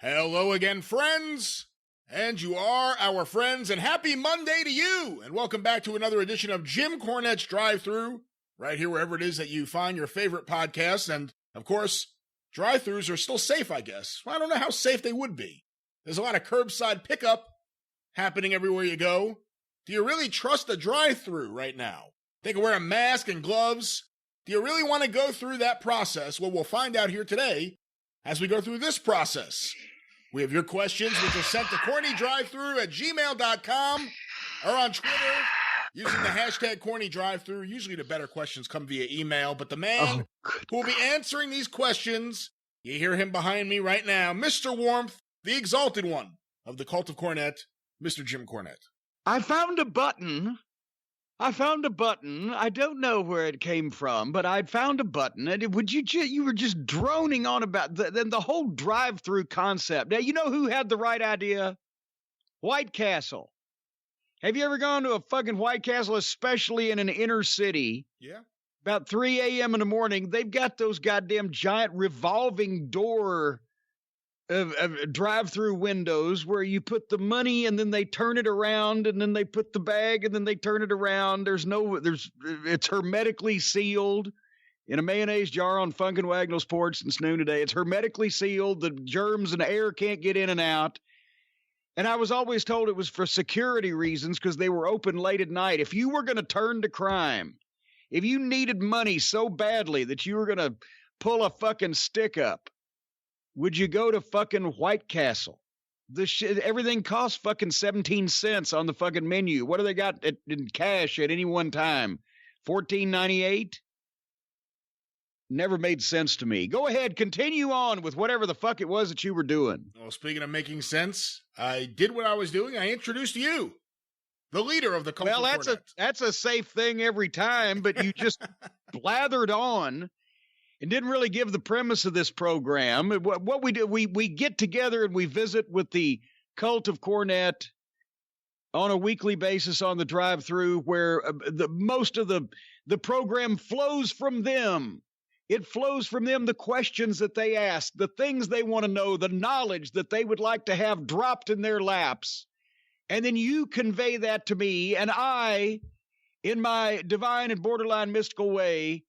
Hello again, friends, and you are our friends, and happy Monday to you, and welcome back to another edition of Jim Cornette's Drive Thru, right here wherever it is that you find your favorite podcasts, and, of course, drive-thrus are still safe, I guess. Well, I don't know how safe they would be. There's a lot of curbside pickup happening everywhere you go. Do you really trust a drive-thru right now? They can wear a mask and gloves. Do you really want to go through that process? Well, we'll find out here today as we go through this process. We have your questions, which are sent to CornyDriveThru@gmail.com or on Twitter using the hashtag CornyDriveThru. Usually the better questions come via email, but the man who will be answering these questions, you hear him behind me right now, Mr. Warmth, the exalted one of the cult of Cornette, Mr. Jim Cornette. I found a button. I don't know where it came from, but I found a button, and you were just droning on about the whole drive-through concept. Now, you know who had the right idea? White Castle. Have you ever gone to a fucking White Castle, especially in an inner city? Yeah. About 3 a.m. in the morning, they've got those goddamn giant revolving door of drive-through windows where you put the money and then they turn it around and then they put the bag and then they turn it around. It's hermetically sealed in a mayonnaise jar on Funkin' Wagnall's porch since noon today. It's hermetically sealed. The germs and air can't get in and out. And I was always told it was for security reasons because they were open late at night. If you were going to turn to crime, if you needed money so badly that you were going to pull a fucking stick up, would you go to fucking White Castle? Everything costs fucking 17 cents on the fucking menu. What do they got in cash at any one time? $14.98? Never made sense to me. Go ahead, continue on with whatever the fuck it was that you were doing. Well, speaking of making sense, I did what I was doing. I introduced you, the leader of the cult. Well, that's a safe thing every time, but you just blathered on and didn't really give the premise of this program. What we do, we get together and we visit with the cult of Cornette on a weekly basis on the drive-thru, where most of the program flows from them. It flows from them, the questions that they ask, the things they want to know, the knowledge that they would like to have dropped in their laps. And then you convey that to me, and I, in my divine and borderline mystical way,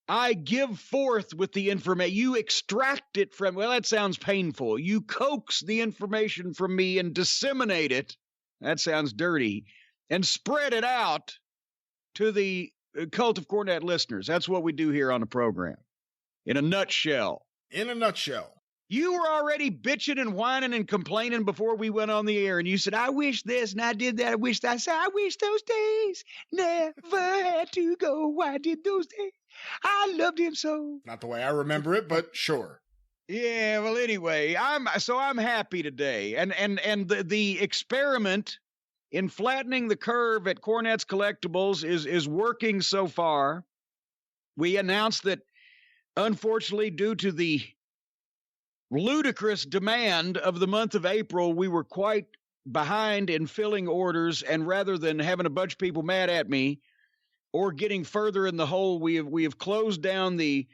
I give forth with the information. You extract it from, well, that sounds painful. You coax the information from me and disseminate it. That sounds dirty. And spread it out to the cult of Cornette listeners. That's what we do here on the program. In a nutshell. In a nutshell. You were already bitching and whining and complaining before we went on the air, and you said, I wish this and I did that. I wish those days never had to go. Why did those days? I loved him so. Not the way I remember it, but sure. Yeah, well, anyway, I'm happy today. And the experiment in flattening the curve at Cornette's Collectibles is working so far. We announced that, unfortunately, due to the ludicrous demand of the month of April, we were quite behind in filling orders, and rather than having a bunch of people mad at me or getting further in the hole, we have closed down the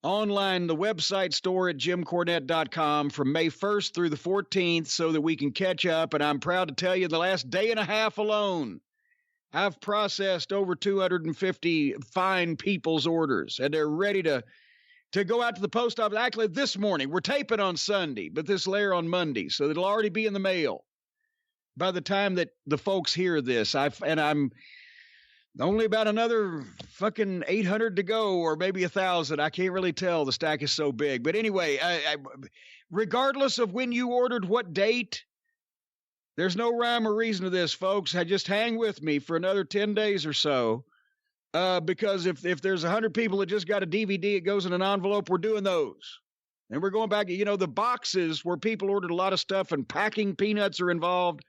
website store at jimcornette.com from May 1st through the 14th so that we can catch up. And I'm proud to tell you, the last day and a half alone, I've processed over 250 fine people's orders, and they're ready to go out to the post office. Actually, this morning, we're taping on Sunday, but this will air on Monday, so it'll already be in the mail by the time that the folks hear this. I'm only about another fucking 800 to go, or maybe 1,000. I can't really tell. The stack is so big. But anyway, regardless of when you ordered what date, there's no rhyme or reason to this, folks. Just hang with me for another 10 days or so. Because if there's 100 people that just got a DVD, it goes in an envelope, we're doing those. And we're going back, the boxes where people ordered a lot of stuff and packing peanuts are involved.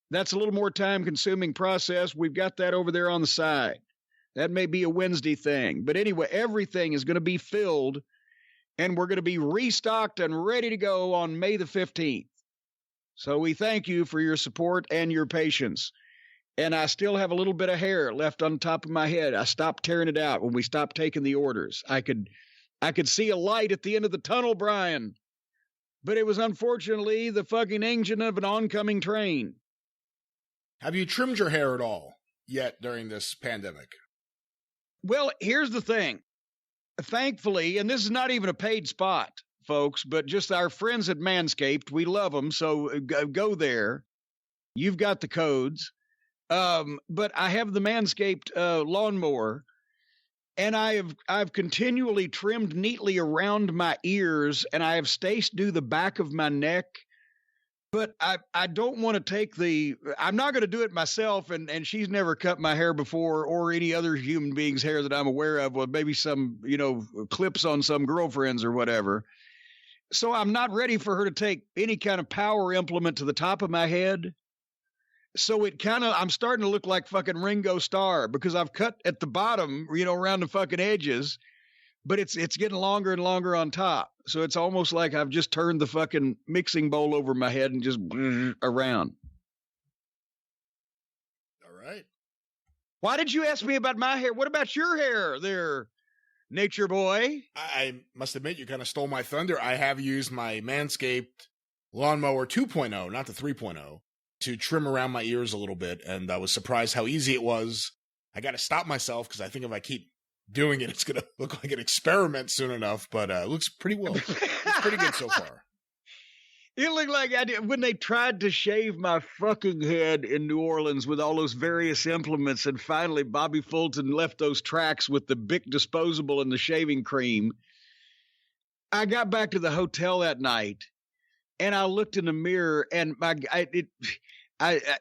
That's a little more time-consuming process. We've got that over there on the side. That may be a Wednesday thing. But anyway, everything is going to be filled, and we're going to be restocked and ready to go on May the 15th. So we thank you for your support and your patience. And I still have a little bit of hair left on top of my head. I stopped tearing it out when we stopped taking the orders. I could see a light at the end of the tunnel, Brian. but it was unfortunately the fucking engine of an oncoming train. Have you trimmed your hair at all yet during this pandemic? Well, here's the thing. Thankfully, and this is not even a paid spot, folks, but just our friends at Manscaped, we love them, so go there. You've got the codes. But I have the Manscaped lawnmower, and I've continually trimmed neatly around my ears, and I have Stace do the back of my neck. But I don't want to take I'm not going to do it myself, and she's never cut my hair before or any other human being's hair that I'm aware of, or maybe some, clips on some girlfriends or whatever. So I'm not ready for her to take any kind of power implement to the top of my head. So I'm starting to look like fucking Ringo Starr because I've cut at the bottom, around the fucking edges, but it's getting longer and longer on top. So it's almost like I've just turned the fucking mixing bowl over my head and just around. All right. Why did you ask me about my hair? What about your hair there, nature boy? I must admit, you kind of stole my thunder. I have used my Manscaped lawnmower 2.0, not the 3.0, to trim around my ears a little bit. And I was surprised how easy it was. I got to stop myself because I think if I keep doing it, it's going to look like an experiment soon enough, but it looks pretty well. It's pretty good so far. It looked like I did when they tried to shave my fucking head in New Orleans with all those various implements, and finally Bobby Fulton left those tracks with the Bic disposable and the shaving cream. I got back to the hotel that night, and I looked in the mirror, and I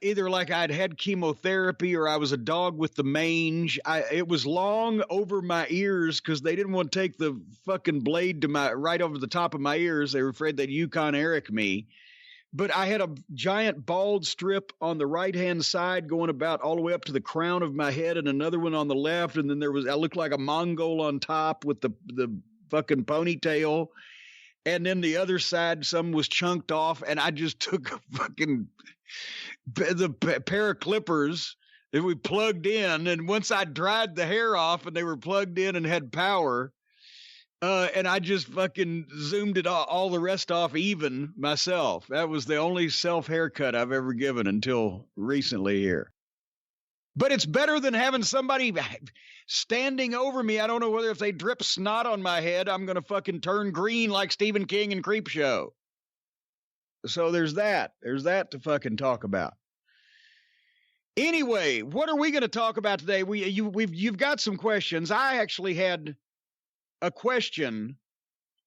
either like I'd had chemotherapy or I was a dog with the mange. It was long over my ears because they didn't want to take the fucking blade to right over the top of my ears. They were afraid they'd Yukon Eric me. But I had a giant bald strip on the right-hand side going about all the way up to the crown of my head, and another one on the left. And then I looked like a Mongol on top with the fucking ponytail. And then the other side, some was chunked off, and I just took a fucking pair of clippers that we plugged in. And once I dried the hair off and they were plugged in and had power, and I just fucking zoomed it all the rest off even myself. That was the only self haircut I've ever given until recently here. But it's better than having somebody standing over me. I don't know whether if they drip snot on my head, I'm going to fucking turn green like Stephen King in Creepshow. So there's that. There's that to fucking talk about. Anyway, what are we going to talk about today? You've got some questions. I actually had a question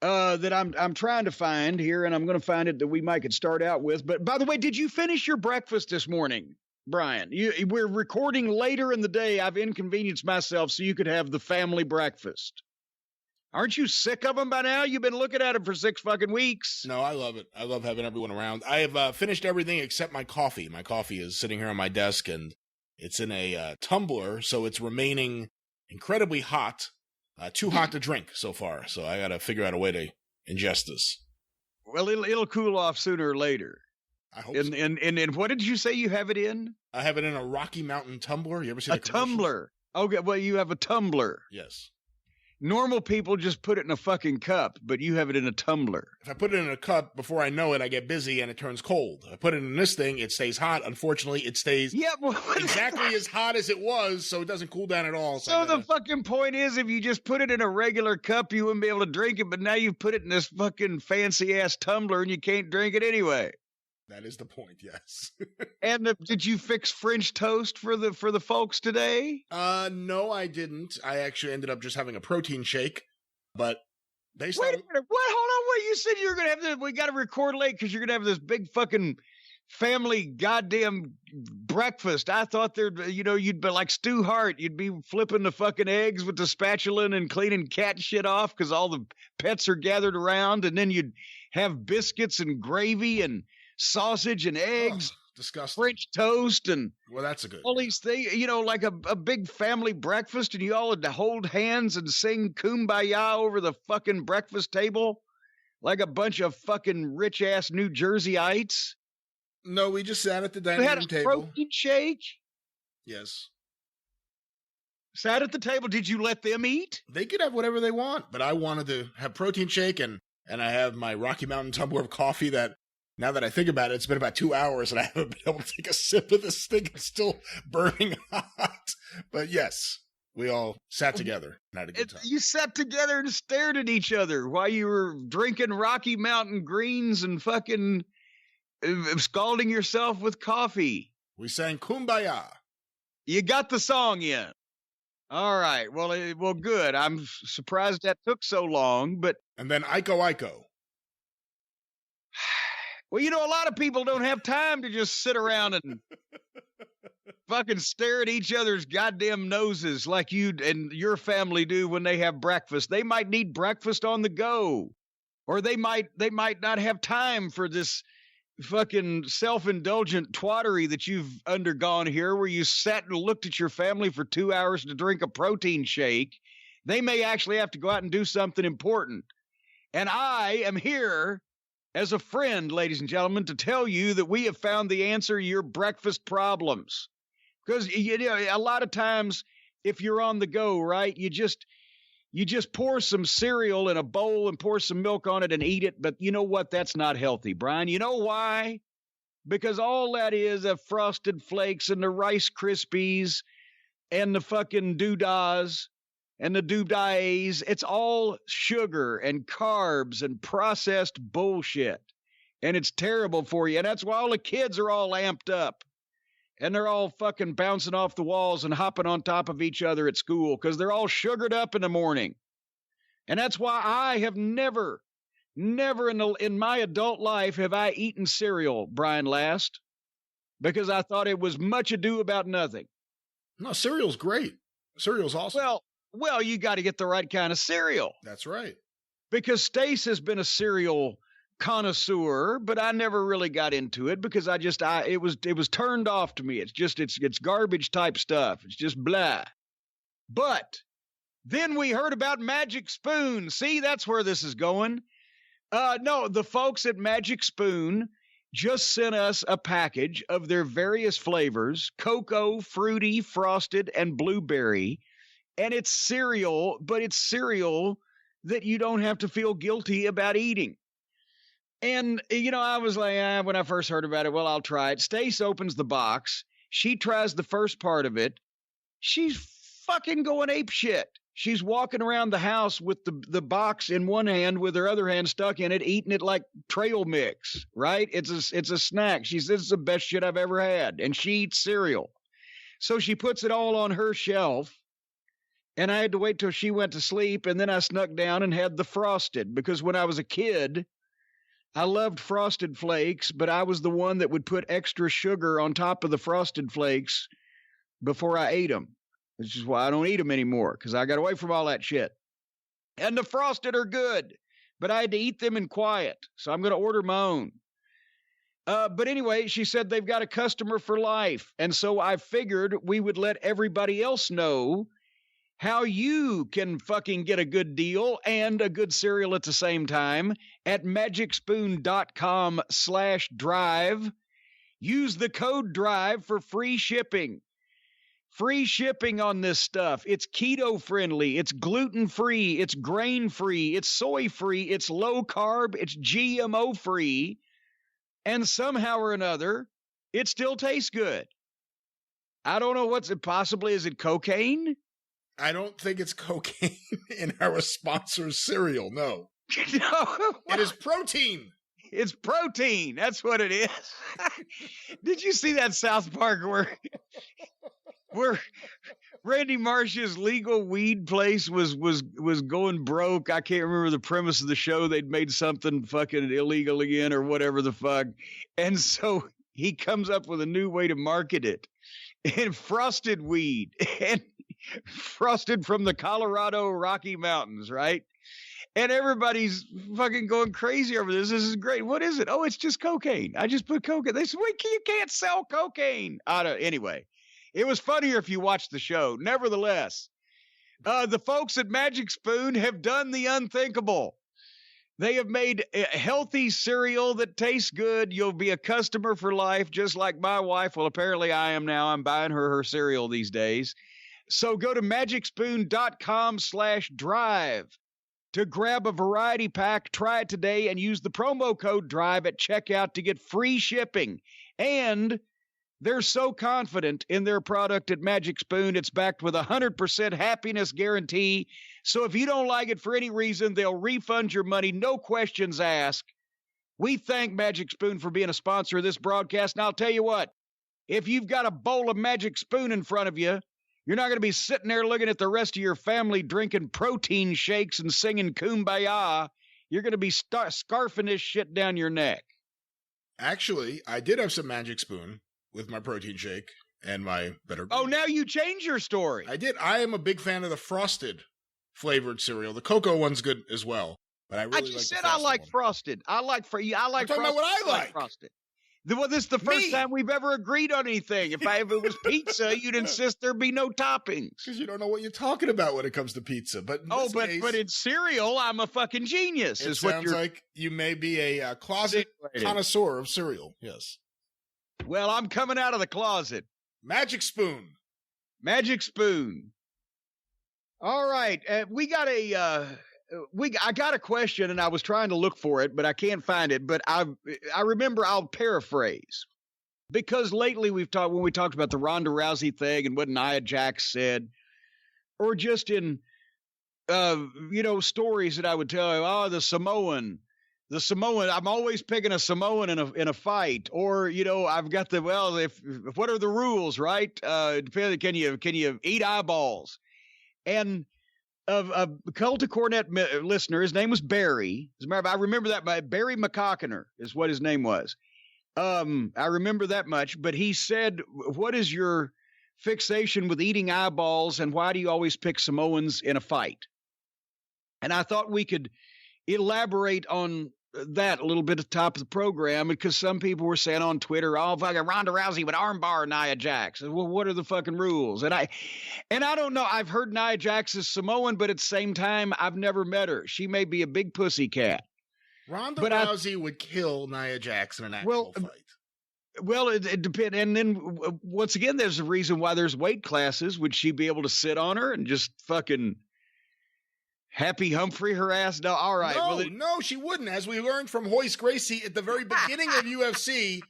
that I'm trying to find here, and I'm going to find it that we might could start out with. But by the way, did you finish your breakfast this morning, Brian? We're recording later in the day. I've inconvenienced myself so you could have the family breakfast. Aren't you sick of them by now? You've been looking at them for 6 fucking weeks. No, I love it. I love having everyone around. I have finished everything except my coffee. My coffee is sitting here on my desk, and it's in a tumbler, so it's remaining incredibly hot. Too hot to drink so far, so I got to figure out a way to ingest this. Well, it'll cool off sooner or later. I hope so. And what did you say you have it in? I have it in a Rocky Mountain tumbler. You ever seen a tumbler? Okay, well, you have a tumbler. Yes. Normal people just put it in a fucking cup, but you have it in a tumbler. If I put it in a cup, before I know it, I get busy and it turns cold. I put it in this thing, it stays hot. Unfortunately, it stays exactly as hot as it was, so it doesn't cool down at all. So the fucking point is, if you just put it in a regular cup, you wouldn't be able to drink it, but now you put it in this fucking fancy-ass tumbler and you can't drink it anyway. That is the point, yes. And did you fix French toast for the folks today? No, I didn't. I actually ended up just having a protein shake, but they Wait a minute. What? Hold on. Wait, you said you were going to have this. We got to record late because you're going to have this big fucking family goddamn breakfast. I thought you'd be like Stu Hart. You'd be flipping the fucking eggs with the spatula and cleaning cat shit off because all the pets are gathered around, and then you'd have biscuits and gravy and sausage and eggs, disgusting. French toast, and well, that's a good. All these things, like a big family breakfast, and you all had to hold hands and sing "Kumbaya" over the fucking breakfast table, like a bunch of fucking rich ass New Jerseyites. No, we just sat at the dining room table. You had a protein shake. Yes. Sat at the table. Did you let them eat? They could have whatever they want, but I wanted to have protein shake and and I have my Rocky Mountain tumbler of coffee that, now that I think about it, it's been about 2 hours and I haven't been able to take a sip of this thing. It's still burning hot. But yes, we all sat together and had a good time. You sat together and stared at each other while you were drinking Rocky Mountain greens and fucking scalding yourself with coffee. We sang Kumbaya. You got the song in. All right. Well, good. I'm surprised that took so long, but. And then Iko Iko. Well, a lot of people don't have time to just sit around and fucking stare at each other's goddamn noses like you and your family do when they have breakfast. They might need breakfast on the go, or they might not have time for this fucking self-indulgent twattery that you've undergone here, where you sat and looked at your family for 2 hours to drink a protein shake. They may actually have to go out and do something important. And I am here as a friend, ladies and gentlemen, to tell you that we have found the answer to your breakfast problems. Because, a lot of times, if you're on the go, right, you just pour some cereal in a bowl and pour some milk on it and eat it. But you know what? That's not healthy, Brian. You know why? Because all that is a Frosted Flakes and the Rice Krispies and the fucking doodahs and the doodays. It's all sugar and carbs and processed bullshit. And it's terrible for you. And that's why all the kids are all amped up. And they're all fucking bouncing off the walls and hopping on top of each other at school because they're all sugared up in the morning. And that's why I have never in my adult life have I eaten cereal, Brian Last, because I thought it was much ado about nothing. No, cereal's great. Cereal's awesome. Well, you got to get the right kind of cereal. That's right. Because Stace has been a cereal connoisseur, but I never really got into it because it was turned off to me. It's garbage type stuff. It's just blah. But then we heard about Magic Spoon. See, that's where this is going. No, the folks at Magic Spoon just sent us a package of their various flavors: cocoa, fruity, frosted, and blueberry. And it's cereal, but it's cereal that you don't have to feel guilty about eating. And, I was like, when I first heard about it, well, I'll try it. Stace opens the box. She tries the first part of it. She's fucking going apeshit. She's walking around the house with the box in one hand with her other hand stuck in it, eating it like trail mix, right? It's a snack. She says, "This is the best shit I've ever had." And she eats cereal. So she puts it all on her shelf. And I had to wait till she went to sleep, and then I snuck down and had the frosted, because when I was a kid, I loved Frosted Flakes, but I was the one that would put extra sugar on top of the Frosted Flakes before I ate them, which is why I don't eat them anymore, because I got away from all that shit. And the Frosted are good, but I had to eat them in quiet, so I'm going to order my own. But anyway, she said they've got a customer for life, and so I figured we would let everybody else know how you can fucking get a good deal and a good cereal at the same time at magicspoon.com/drive. Use the code DRIVE for free shipping. Free shipping on this stuff. It's keto friendly. It's gluten free. It's grain free. It's soy free. It's low carb. It's GMO free. And somehow or another, it still tastes good. I don't know what's it possibly. Is it cocaine? I don't think it's cocaine in our sponsor's cereal. No. No. It is protein. It's protein. That's what it is. Did you see that South Park where Randy Marsh's legal weed place was going broke? I can't remember the premise of the show. They'd made something fucking illegal again or whatever the fuck. And so he comes up with a new way to market it. And frosted weed. And frosted from the Colorado Rocky Mountains, right? And everybody's fucking going crazy over this. This is great. What is it? Oh, it's just cocaine. I just put cocaine. They said, you can't sell cocaine. Anyway, it was funnier if you watched the show. Nevertheless, the folks at Magic Spoon have done the unthinkable. They have made a healthy cereal that tastes good. You'll be a customer for life, just like my wife. Well, apparently I am now. I'm buying her cereal these days. So go to magicspoon.com/drive to grab a variety pack. Try it today and use the promo code DRIVE at checkout to get free shipping. And they're so confident in their product at Magic Spoon, it's backed with a 100% happiness guarantee. So if you don't like it for any reason, they'll refund your money, no questions asked. We thank Magic Spoon for being a sponsor of this broadcast. And I'll tell you what, if you've got a bowl of Magic Spoon in front of you, you're not going to be sitting there looking at the rest of your family drinking protein shakes and singing Kumbaya. You're going to be scarfing this shit down your neck. Actually, I did have some Magic Spoon with my protein shake and my better. Oh, now you change your story. I did. I am a big fan of the frosted flavored cereal. The cocoa one's good as well, but I really just said I like frosted. I like frosted. I'm talking about what I like. Frosted. Well, this is the first time we've ever agreed on anything. If it was pizza, you'd insist there be no toppings. Because you don't know what you're talking about when it comes to pizza. But but in cereal, I'm a fucking genius. It sounds like you may be a closet connoisseur of cereal. Yes. Well, I'm coming out of the closet. Magic Spoon. Magic Spoon. All right, we got I got a question, and I was trying to look for it, but I can't find it. But I remember. I'll paraphrase, because lately when we talked about the Ronda Rousey thing and what Nia Jax said, or just in stories that I would tell you, the Samoan. I'm always picking a Samoan in a fight, or I've got what are the rules, right? Can you eat eyeballs? And a Cult of Cornette listener, his name was Barry. As a matter of fact, I remember that. Barry McCockiner is what his name was. I remember that much. But he said, "What is your fixation with eating eyeballs, and why do you always pick Samoans in a fight?" And I thought we could elaborate on that a little bit at the top of the program, because some people were saying on Twitter, fucking Ronda Rousey would armbar Nia Jax. Well, what are the fucking rules? And I don't know. I've heard Nia Jax is Samoan, but at the same time, I've never met her. She may be a big pussy cat. Ronda Rousey would kill Nia Jax in an actual fight. Well, it depends. And then once again, there's a reason why there's weight classes. Would she be able to sit on her and just fucking Happy Humphrey her ass? No, all right. No, she wouldn't. As we learned from Hoist Gracie at the very beginning of UFC,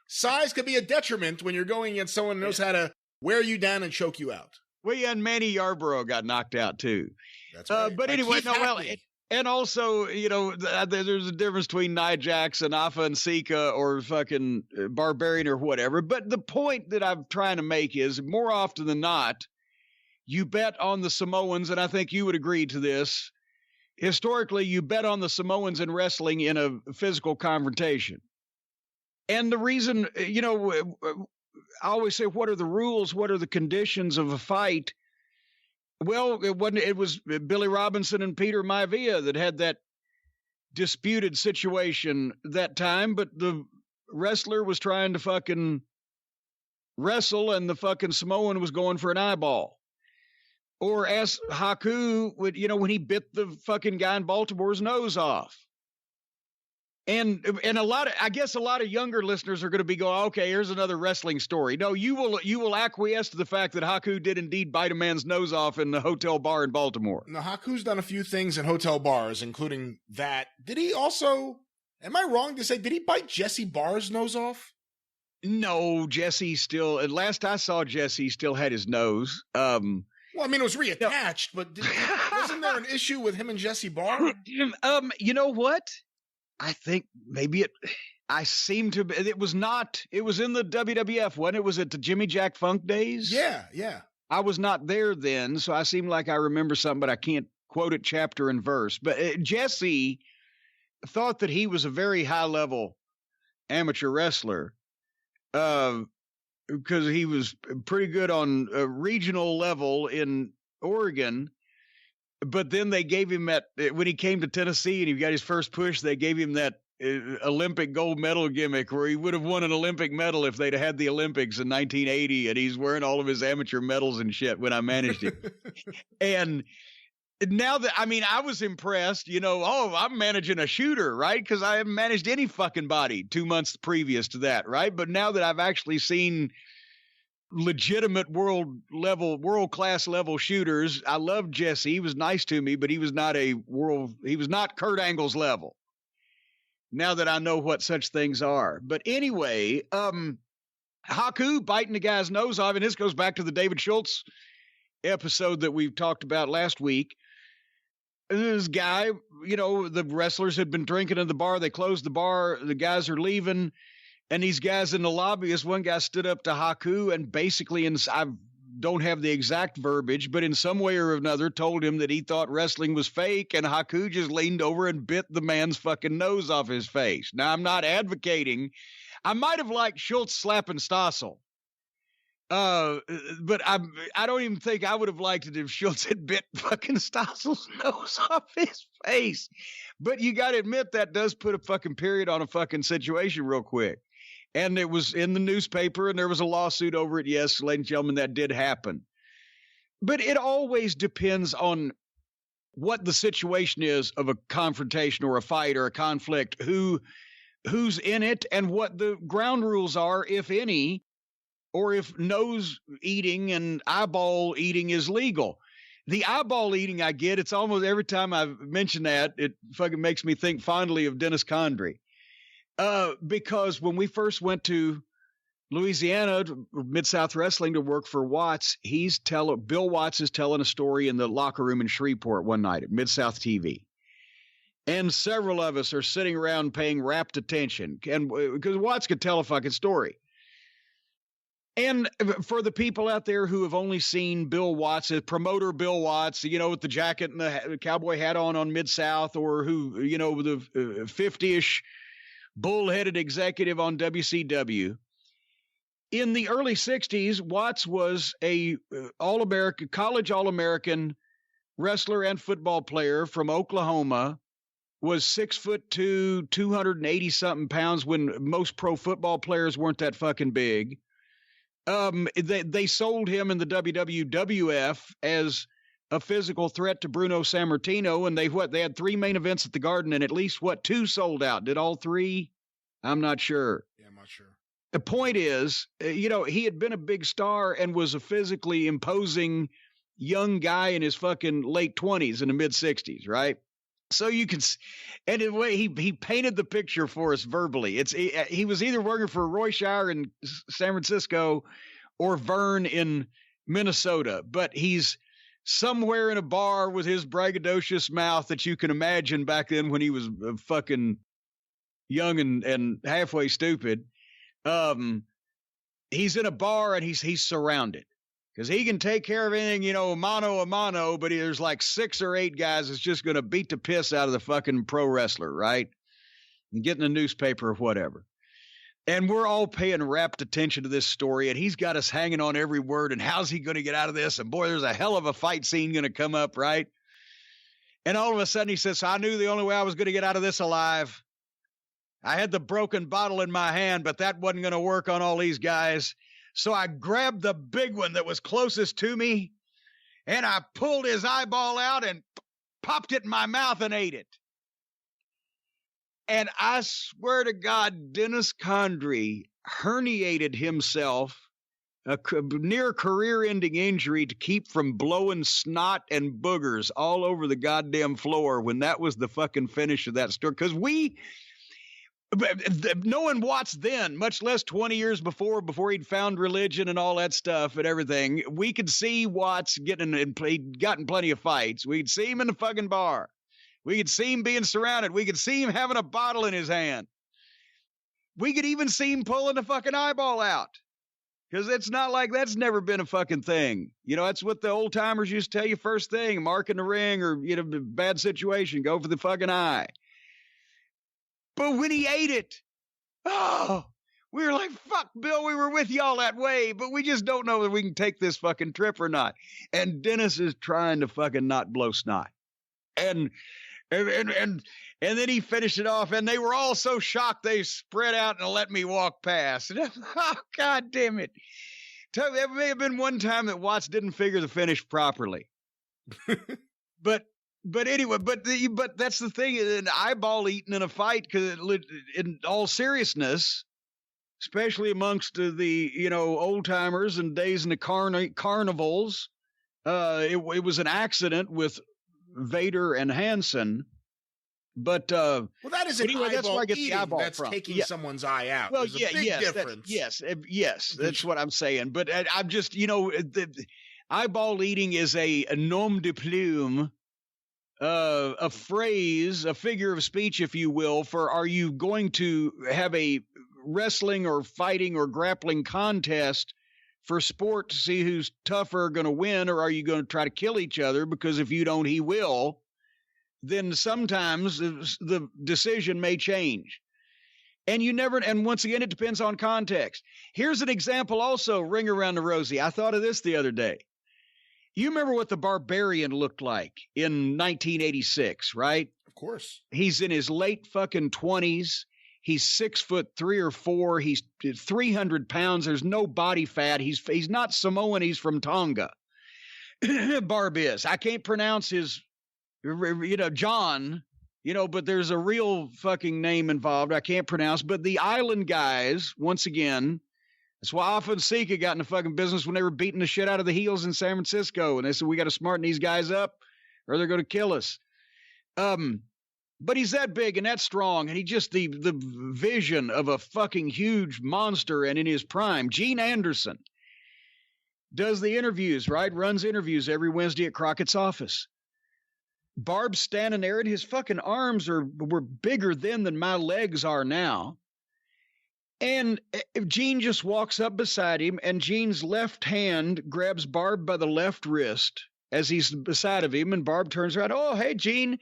size could be a detriment when you're going against someone who knows how to wear you down and choke you out. Well, yeah, and Manny Yarborough got knocked out too. That's right. But anyway, and also, there's a difference between Nia Jax and Afa and Sika or fucking Barbarian or whatever. But the point that I'm trying to make is, more often than not, you bet on the Samoans, and I think you would agree to this. Historically, you bet on the Samoans in wrestling in a physical confrontation. And the reason, I always say, what are the rules? What are the conditions of a fight? Well, it was Billy Robinson and Peter Maivia that had that disputed situation that time, but the wrestler was trying to fucking wrestle, and the fucking Samoan was going for an eyeball. Or as Haku would, when he bit the fucking guy in Baltimore's nose off. And a lot of younger listeners are going to be going, okay, here's another wrestling story. No, you will acquiesce to the fact that Haku did indeed bite a man's nose off in the hotel bar in Baltimore. Now, Haku's done a few things in hotel bars, including that. Did he also, am I wrong to say, did he bite Jesse Barr's nose off? No, Jesse still, last I saw, Jesse still had his nose. Well, I mean, it was reattached, but wasn't there an issue with him and Jesse Barr? You know what? I think maybe it was not, it was in the WWF, wasn't it? Was it the Jimmy Jack Funk days? Yeah. I was not there then, so I seem like I remember something, but I can't quote it chapter and verse. But Jesse thought that he was a very high-level amateur wrestler, because he was pretty good on a regional level in Oregon. But then they gave him that, when he came to Tennessee and he got his first push, they gave him that Olympic gold medal gimmick where he would have won an Olympic medal if they'd had the Olympics in 1980, and he's wearing all of his amateur medals and shit when I managed him. And now that, I was impressed, I'm managing a shooter, right? Because I haven't managed any fucking body 2 months previous to that, right? But now that I've actually seen legitimate world class level shooters. I loved Jesse. He was nice to me, but he was not Kurt Angle's level. Now that I know what such things are. But anyway, Haku biting the guy's nose off, and this goes back to the David Schultz episode that we talked about last week. This guy, the wrestlers had been drinking in the bar. They closed the bar. The guys are leaving. And these guys in the lobby, this one guy stood up to Haku and basically, I don't have the exact verbiage, but in some way or another told him that he thought wrestling was fake, and Haku just leaned over and bit the man's fucking nose off his face. Now, I'm not advocating. I might have liked Schultz slapping Stossel. But I don't even think I would have liked it if Schultz had bit fucking Stossel's nose off his face. But you got to admit that does put a fucking period on a fucking situation real quick. And it was in the newspaper, and there was a lawsuit over it. Yes, ladies and gentlemen, that did happen. But it always depends on what the situation is of a confrontation or a fight or a conflict, who's in it, and what the ground rules are, if any, or if nose eating and eyeball eating is legal. The eyeball eating I get, it's almost every time I mention that, it fucking makes me think fondly of Dennis Condrey. Because when we first went to Louisiana, Mid-South Wrestling, to work for Watts, Bill Watts is telling a story in the locker room in Shreveport one night at Mid-South TV. And several of us are sitting around paying rapt attention, and because Watts could tell a fucking story. And for the people out there who have only seen Bill Watts, promoter Bill Watts, with the jacket and the cowboy hat on Mid-South, or who, the 50-ish bullheaded executive on WCW. In the early 60s, Watts was a college All-American wrestler and football player from Oklahoma, was 6'2", 280-something pounds when most pro football players weren't that fucking big. They sold him in the WWF as a physical threat to Bruno Sammartino, and they had 3 main events at the Garden, and at least 2 sold out. Did all 3? I'm not sure. Yeah, I'm not sure. The point is, he had been a big star and was a physically imposing young guy in his fucking late 20s and the mid 60s, right? So you can, and in a way, he painted the picture for us verbally. He was either working for Roy Shire in San Francisco or Vern in Minnesota, but he's somewhere in a bar with his braggadocious mouth that you can imagine back then when he was fucking young and halfway stupid. He's in a bar and he's surrounded. Because he can take care of anything, mano a mano, but there's like 6 or 8 guys that's just going to beat the piss out of the fucking pro wrestler, right? And get in the newspaper or whatever. And we're all paying rapt attention to this story, and he's got us hanging on every word, and how's he going to get out of this? And boy, there's a hell of a fight scene going to come up, right? And all of a sudden he says, so I knew the only way I was going to get out of this alive. I had the broken bottle in my hand, but that wasn't going to work on all these guys. So I grabbed the big one that was closest to me, and I pulled his eyeball out and popped it in my mouth and ate it. And I swear to God, Dennis Condrey herniated himself, a near career-ending injury, to keep from blowing snot and boogers all over the goddamn floor when that was the fucking finish of that story. Because knowing Watts then, much less 20 years before he'd found religion and all that stuff and everything, we could see Watts he'd gotten plenty of fights. We could see him in the fucking bar. We could see him being surrounded. We could see him having a bottle in his hand. We could even see him pulling the fucking eyeball out. Because it's not like that's never been a fucking thing. That's what the old timers used to tell you first thing, mark in the ring or, bad situation, go for the fucking eye. But when he ate it, we were like, fuck, Bill, we were with y'all that way, but we just don't know whether we can take this fucking trip or not. And Dennis is trying to fucking not blow snot. And then he finished it off, and they were all so shocked they spread out and let me walk past. And God damn it. There may have been one time that Watts didn't figure the finish properly. But anyway, but that's the thing, an eyeball eating in a fight, because in all seriousness, especially amongst the old timers and days in the carnivals. It was an accident with Vader and Hansen. But well, that is anyway, that's where I get the eyeball that's from. taking someone's eye out. Well, There's a big difference. Yes, that's what I'm saying. But I'm just, the eyeball eating is a nom de plume, a phrase, a figure of speech, if you will, for are you going to have a wrestling or fighting or grappling contest for sport to see who's tougher going to win, or are you going to try to kill each other? Because if you don't, he will. Then sometimes the decision may change. And once again, it depends on context. Here's an example also, ring around the rosy. I thought of this the other day. You remember what the Barbarian looked like in 1986, right? Of course. He's in his late fucking 20s. He's 6'3" or 4. He's 300 pounds. There's no body fat. He's not Samoan. He's from Tonga. Barb is. I can't pronounce his, John, but there's a real fucking name involved I can't pronounce. But the island guys, once again, that's why Fonseca got in the fucking business when they were beating the shit out of the heels in San Francisco. And they said, we got to smarten these guys up or they're going to kill us. But he's that big and that strong, and he just the vision of a fucking huge monster and in his prime. Gene Anderson does the interviews, right? Runs interviews every Wednesday at Crockett's office. Barb's standing there, and his fucking arms were bigger then than my legs are now. And Gene just walks up beside him, and Gene's left hand grabs Barb by the left wrist as he's beside of him, and Barb turns around. Oh, hey, Gene.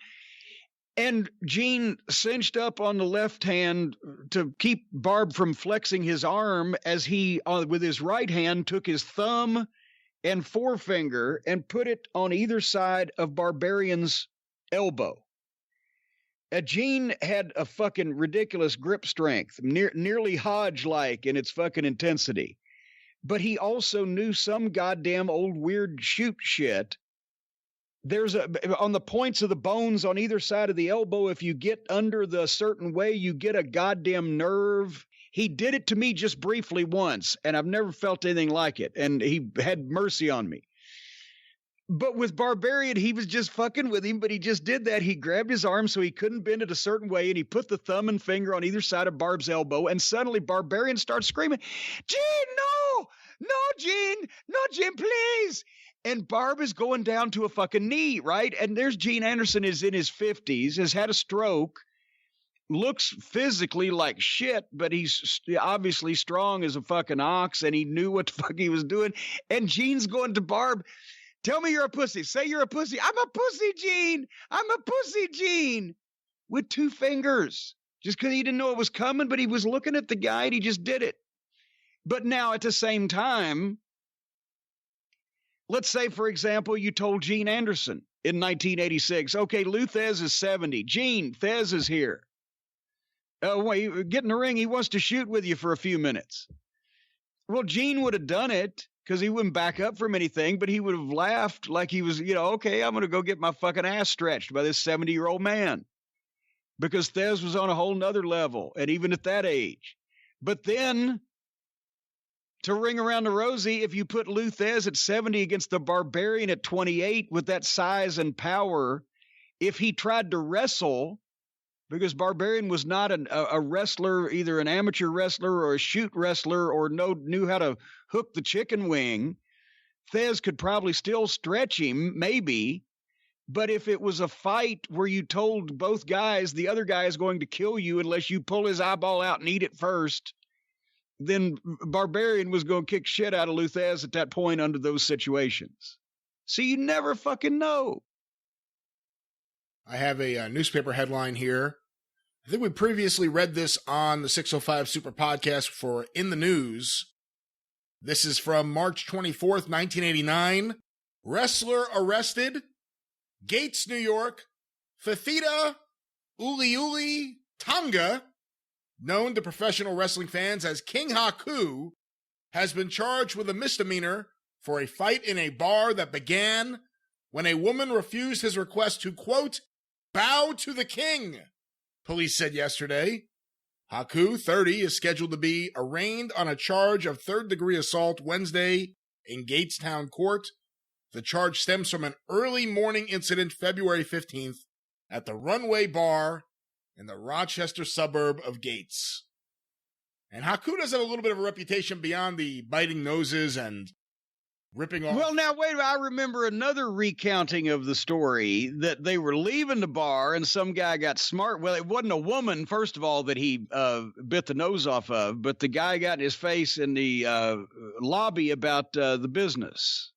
And Gene cinched up on the left hand to keep Barb from flexing his arm as he, with his right hand, took his thumb and forefinger and put it on either side of Barbarian's elbow. Gene had a fucking ridiculous grip strength, nearly Hodge-like in its fucking intensity. But he also knew some goddamn old weird shoot shit. There's on the points of the bones on either side of the elbow, if you get under the certain way, you get a goddamn nerve. He did it to me just briefly once, and I've never felt anything like it, and he had mercy on me. But with Barbarian, he was just fucking with him, but he just did that. He grabbed his arm so he couldn't bend it a certain way, and he put the thumb and finger on either side of Barb's elbow, and suddenly Barbarian starts screaming, Gene, no! No, Gene, please! And Barb is going down to a fucking knee, right? And there's Gene Anderson is in his 50s, has had a stroke, looks physically like shit, but he's obviously strong as a fucking ox, and he knew what the fuck he was doing. And Gene's going to Barb, tell me you're a pussy. Say you're a pussy. I'm a pussy, Gene. I'm a pussy, Gene. With 2 fingers. Just because he didn't know it was coming, but he was looking at the guy and he just did it. But now at the same time, let's say, for example, you told Gene Anderson in 1986, okay, Lou Thez is 70. Gene, Thez is here. Get in the ring. He wants to shoot with you for a few minutes. Well, Gene would have done it because he wouldn't back up from anything, but he would have laughed like he was, okay, I'm going to go get my fucking ass stretched by this 70-year-old man. Because Thez was on a whole nother level, and even at that age. But then, to ring around the rosy, if you put Lou Thez at 70 against the Barbarian at 28 with that size and power, if he tried to wrestle, because Barbarian was not a wrestler, either an amateur wrestler or a shoot wrestler or knew how to hook the chicken wing, Thez could probably still stretch him, maybe. But if it was a fight where you told both guys the other guy is going to kill you unless you pull his eyeball out and eat it first, then Barbarian was going to kick shit out of Lou Thez at that point under those situations. So you never fucking know. I have a newspaper headline here. I think we previously read this on the 605 Super Podcast for In the News. This is from March 24th, 1989. Wrestler arrested. Gates, New York. Fafita Uliuli Tonga, known to professional wrestling fans as King Haku, has been charged with a misdemeanor for a fight in a bar that began when a woman refused his request to, quote, bow to the king, police said yesterday. Haku, 30, is scheduled to be arraigned on a charge of third-degree assault Wednesday in Gatestown Court. The charge stems from an early morning incident February 15th at the Runway Bar in the Rochester suburb of Gates. And Haku does have a little bit of a reputation beyond the biting noses and ripping off. Well, now, wait, I remember another recounting of the story that they were leaving the bar and some guy got smart. Well, it wasn't a woman, first of all, that he bit the nose off of, but the guy got in his face in the lobby about the business.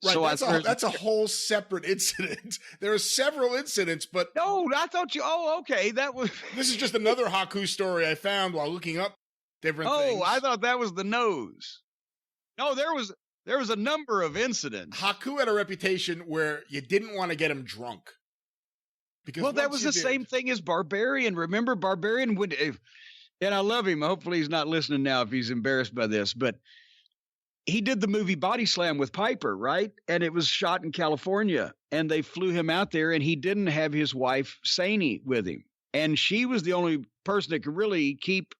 Right, So that's a whole separate incident. There are several incidents, but... Oh, I thought you... Oh, okay, that was... This is just another Haku story I found while looking up different things. Oh, I thought that was the nose. No, there was a number of incidents. Haku had a reputation where you didn't want to get him drunk. Because that was the same thing as Barbarian. Remember, Barbarian would... And I love him. Hopefully he's not listening now if he's embarrassed by this, but... He did the movie Body Slam with Piper, right? And it was shot in California. And they flew him out there, and he didn't have his wife, Saney, with him. And she was the only person that could really keep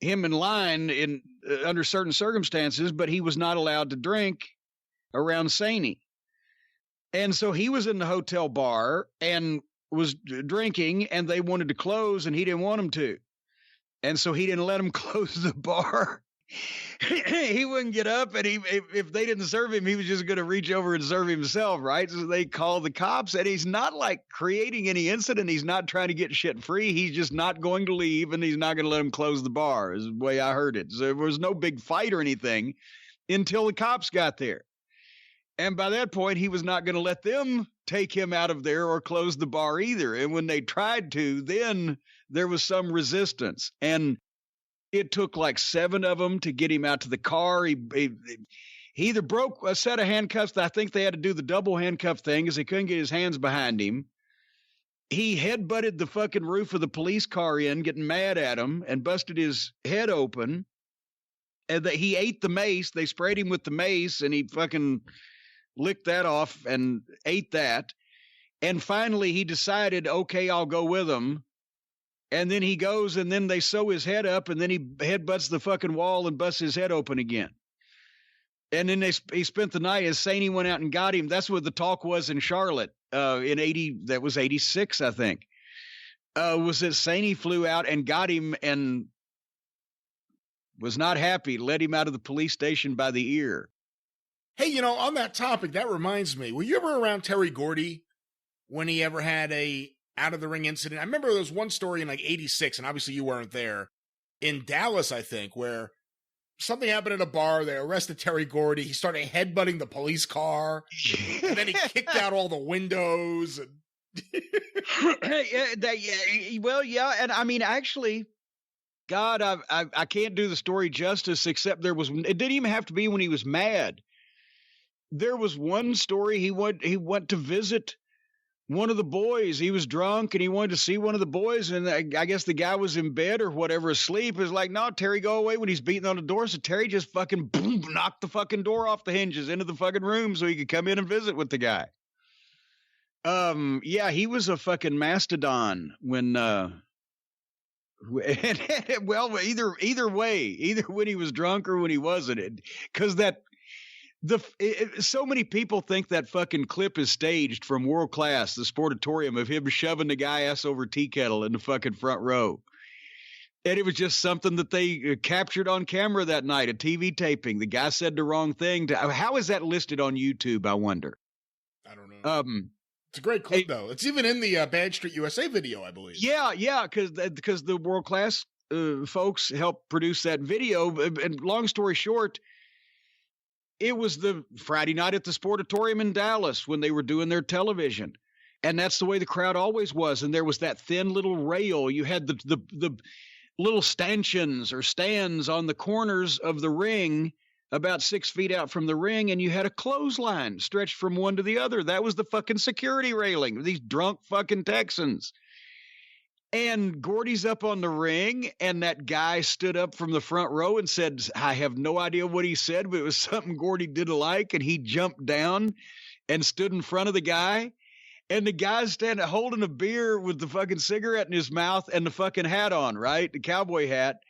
him in line in under certain circumstances, but he was not allowed to drink around Saney. And so he was in the hotel bar and was drinking, and they wanted to close, and he didn't want them to. And so he didn't let them close the bar. He wouldn't get up, and if they didn't serve him, he was just going to reach over and serve himself, right? So they called the cops, and he's not like creating any incident. He's not trying to get shit free. He's just not going to leave, and he's not going to let them close the bar, is the way I heard it. So there was no big fight or anything until the cops got there. And by that point, he was not going to let them take him out of there or close the bar either. And when they tried to, then there was some resistance. And it took like 7 of them to get him out to the car. He either broke a set of handcuffs. I think they had to do the double handcuff thing because he couldn't get his hands behind him. He headbutted the fucking roof of the police car in, getting mad at him, and busted his head open. And he ate the mace. They sprayed him with the mace, and he fucking licked that off and ate that. And finally, he decided, okay, I'll go with him. And then he goes, and then they sew his head up, and then he headbutts the fucking wall and busts his head open again. And then he spent the night as Saney went out and got him. That's what the talk was in Charlotte in 86, I think. Was that Saney flew out and got him and was not happy, let him out of the police station by the ear. Hey, on that topic, that reminds me, were you ever around Terry Gordy when he ever had a out-of-the-ring incident? I remember there was one story in like 86, and obviously you weren't there, in Dallas, I think, where something happened at a bar. They arrested Terry Gordy. He started headbutting the police car, and then he kicked out all the windows. And well, yeah, and I mean, actually, God, I can't do the story justice, except it didn't even have to be when he was mad. There was one story he went to visit one of the boys. He was drunk and he wanted to see one of the boys, and I guess the guy was in bed or whatever, asleep. It was like, no, Terry, go away, when he's beating on the door. So Terry just fucking boom, knocked the fucking door off the hinges into the fucking room so he could come in and visit with the guy. Yeah, he was a fucking mastodon when well, either way, either when he was drunk or when he wasn't, because so many people think that fucking clip is staged from World Class, the Sportatorium, of him shoving the guy ass over tea kettle in the fucking front row. And it was just something that they captured on camera that night, a TV taping. The guy said the wrong thing. How is that listed on YouTube, I wonder? I don't know. It's a great clip, though. It's even in the Bad Street USA video, I believe. Yeah, because the World Class folks helped produce that video. And long story short, it was the Friday night at the Sportatorium in Dallas when they were doing their television. And that's the way the crowd always was. And there was that thin little rail. You had the little stanchions or stands on the corners of the ring about 6 feet out from the ring, and you had a clothesline stretched from one to the other. That was the fucking security railing. These drunk fucking Texans. And Gordy's up on the ring, and that guy stood up from the front row and said, I have no idea what he said, but it was something Gordy didn't like, and he jumped down and stood in front of the guy. And the guy's standing holding a beer with the fucking cigarette in his mouth and the fucking hat on, right? The cowboy hat.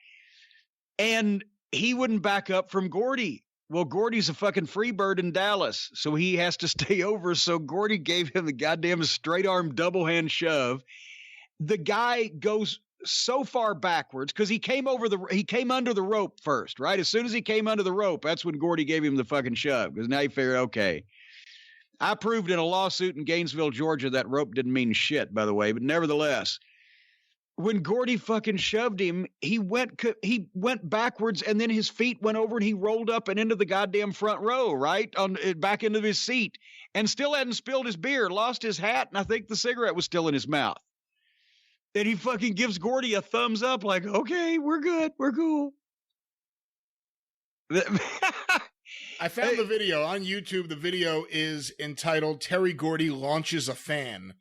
And he wouldn't back up from Gordy. Well, Gordy's a fucking free bird in Dallas, so he has to stay over. So Gordy gave him the goddamn straight arm double hand shove. The guy goes so far backwards because he came under the rope first, right? As soon as he came under the rope, that's when Gordy gave him the fucking shove, because now he figured, okay. I proved in a lawsuit in Gainesville, Georgia, that rope didn't mean shit, by the way, but nevertheless, when Gordy fucking shoved him, he went backwards, and then his feet went over and he rolled up and into the goddamn front row, right? Back into his seat, and still hadn't spilled his beer, lost his hat, and I think the cigarette was still in his mouth. And he fucking gives Gordy a thumbs up like, okay, we're good. We're cool. I found the video on YouTube. The video is entitled Terry Gordy Launches a Fan.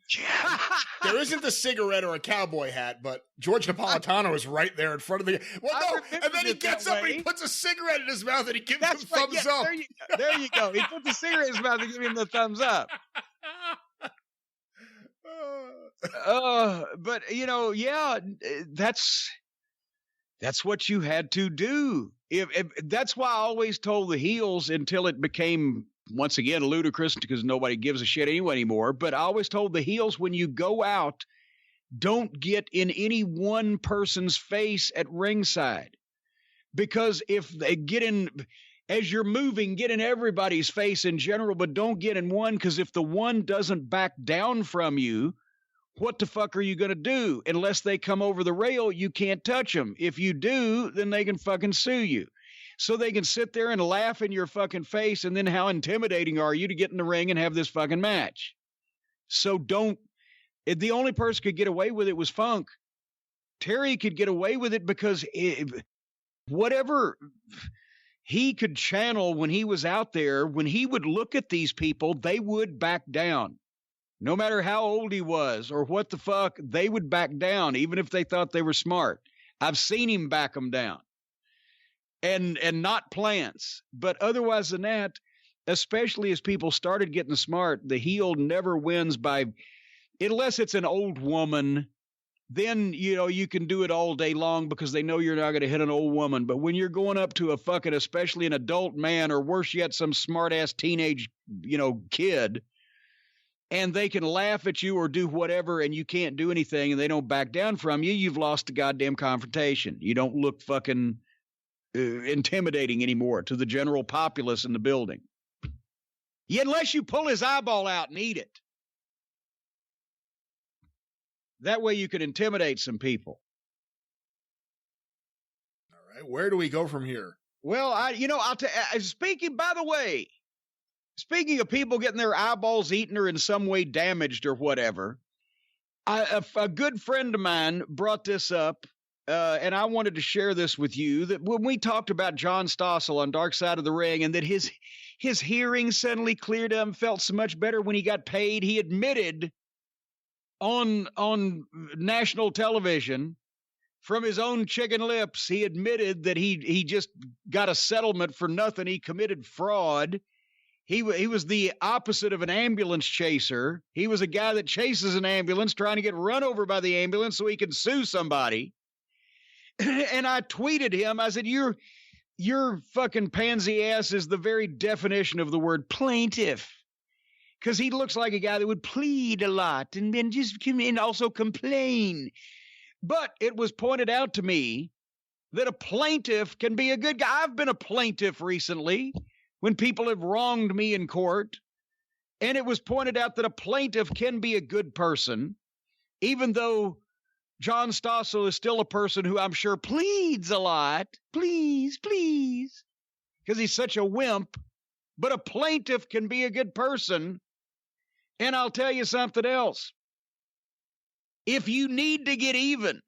There isn't a cigarette or a cowboy hat, but George Napolitano is right there in front of the... Well, no, and then he gets up and he puts a cigarette in his mouth and he gives him thumbs up. There you go. He puts a cigarette in his mouth and gives him the thumbs up. But yeah, that's what you had to do. If that's why I always told the heels until it became once again ludicrous because nobody gives a shit anymore. But I always told the heels, when you go out, don't get in any one person's face at ringside, because if they get in as you're moving, get in everybody's face in general, but don't get in one, because if the one doesn't back down from you, what the fuck are you going to do? Unless they come over the rail, you can't touch them. If you do, then they can fucking sue you. So they can sit there and laugh in your fucking face, and then how intimidating are you to get in the ring and have this fucking match? So don't. The only person could get away with it was Funk. Terry could get away with it because whatever he could channel when he was out there, when he would look at these people, they would back down. No matter how old he was or what the fuck, they would back down, even if they thought they were smart. I've seen him back them down. And not plants. But otherwise than that, especially as people started getting smart, the heel never wins by, unless it's an old woman, then, you can do it all day long because they know you're not going to hit an old woman. But when you're going up to a fucking, especially an adult man, or worse yet, some smart-ass teenage, kid, and they can laugh at you or do whatever, and you can't do anything, and they don't back down from you, you've lost the goddamn confrontation. You don't look fucking intimidating anymore to the general populace in the building. Unless you pull his eyeball out and eat it. That way you can intimidate some people. All right, where do we go from here? Well, speaking of people getting their eyeballs eaten or in some way damaged or whatever, a good friend of mine brought this up, and I wanted to share this with you, that when we talked about John Stossel on Dark Side of the Ring, and that his hearing suddenly cleared up and felt so much better when he got paid, he admitted on national television from his own chicken lips, he admitted that he just got a settlement for nothing. He committed fraud. He was the opposite of an ambulance chaser. He was a guy that chases an ambulance trying to get run over by the ambulance so he can sue somebody. And I tweeted him. I said, your fucking pansy ass is the very definition of the word plaintiff. Because he looks like a guy that would plead a lot and then just come in and also complain. But it was pointed out to me that a plaintiff can be a good guy. I've been a plaintiff recently when people have wronged me in court. And it was pointed out that a plaintiff can be a good person, even though John Stossel is still a person who I'm sure pleads a lot. Please, please. Because he's such a wimp. But a plaintiff can be a good person. And I'll tell you something else. If you need to get even,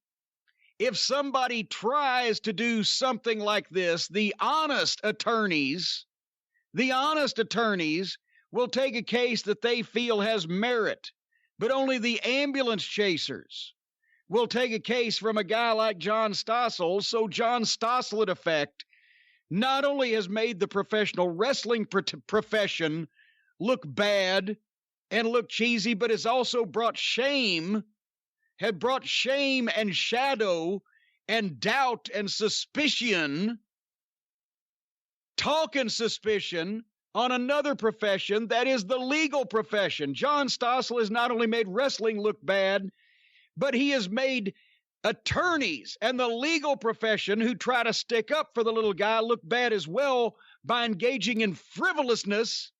if somebody tries to do something like this, the honest attorneys will take a case that they feel has merit, but only the ambulance chasers will take a case from a guy like John Stossel. So John Stossel, in effect, not only has made the professional wrestling profession look bad and look cheesy, but has also brought shame, had brought shame and shadow and doubt and suspicion, talk and suspicion on another profession that is the legal profession. John Stossel has not only made wrestling look bad, but he has made attorneys and the legal profession who try to stick up for the little guy look bad as well by engaging in frivolousness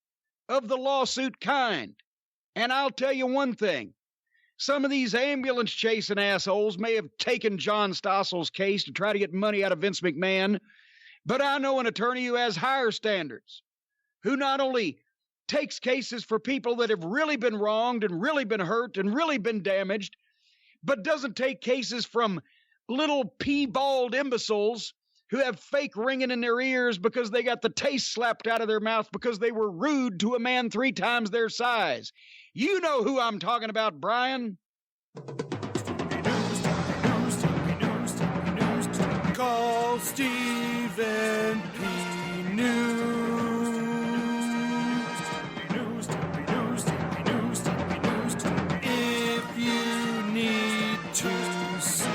of the lawsuit kind. And I'll tell you one thing. Some of these ambulance chasing assholes may have taken John Stossel's case to try to get money out of Vince McMahon, but I know an attorney who has higher standards, who not only takes cases for people that have really been wronged and really been hurt and really been damaged, but doesn't take cases from little pea-balled imbeciles who have fake ringing in their ears because they got the taste slapped out of their mouth because they were rude to a man 3 times their size. You know who I'm talking about, Brian. Call Stephen P. News. If you need to sue.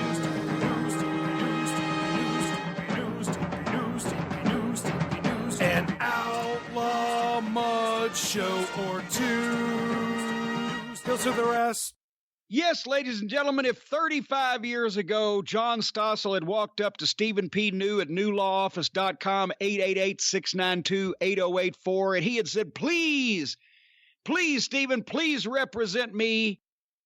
An outlaw mud show or two. He'll sue the rest. Yes, ladies and gentlemen, if 35 years ago John Stossel had walked up to Stephen P. New at newlawoffice.com, 888-692-8084, and he had said, please, Stephen, please represent me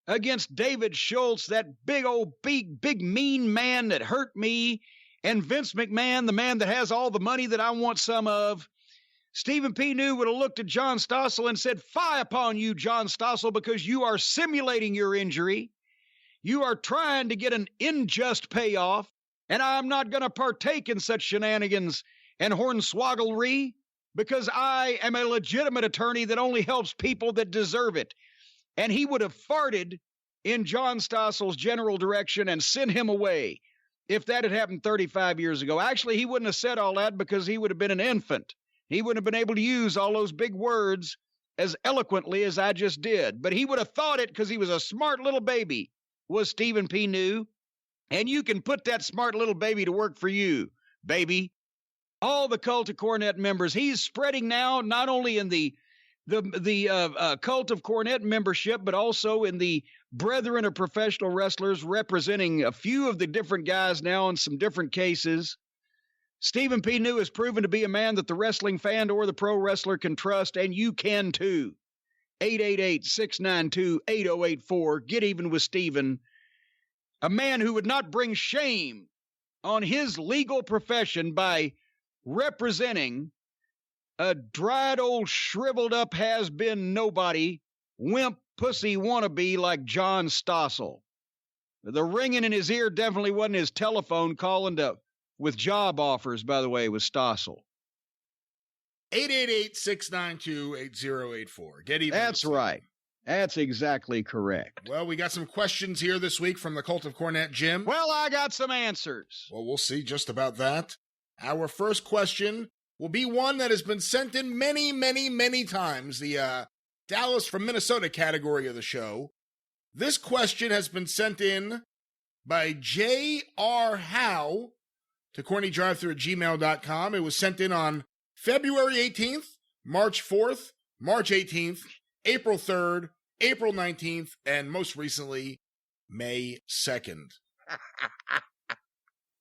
against David Schultz, that big old, big mean man that hurt me, and Vince McMahon, the man that has all the money that I want some of, Stephen P. New would have looked at John Stossel and said, fie upon you, John Stossel, because you are simulating your injury. You are trying to get an unjust payoff, and I'm not going to partake in such shenanigans and hornswogglery because I am a legitimate attorney that only helps people that deserve it. And he would have farted in John Stossel's general direction and sent him away if that had happened 35 years ago. Actually, he wouldn't have said all that because he would have been an infant. He wouldn't have been able to use all those big words as eloquently as I just did. But he would have thought it because he was a smart little baby, was Stephen P. New. And you can put that smart little baby to work for you, baby. All the Cult of Cornette members, he's spreading now, not only in the Cult of Cornette membership, but also in the Brethren of Professional Wrestlers, representing a few of the different guys now in some different cases. Stephen P. New has proven to be a man that the wrestling fan or the pro wrestler can trust, and you can too. 888-692-8084. Get even with Stephen. A man who would not bring shame on his legal profession by representing a dried old shriveled up has-been nobody, wimp pussy wannabe like John Stossel. The ringing in his ear definitely wasn't his telephone calling with job offers, by the way, with Stossel. 888-692-8084. Get even. That's right. That's exactly correct. Well, we got some questions here this week from the Cult of Cornette, Jim. Well, I got some answers. Well, we'll see just about that. Our first question will be one that has been sent in many, many, many times, the Dallas from Minnesota category of the show. This question has been sent in by J.R. Howe to CornyDriveThru@gmail.com. It was sent in on February 18th, March 4th, March 18th, April 3rd, April 19th, and most recently, May 2nd.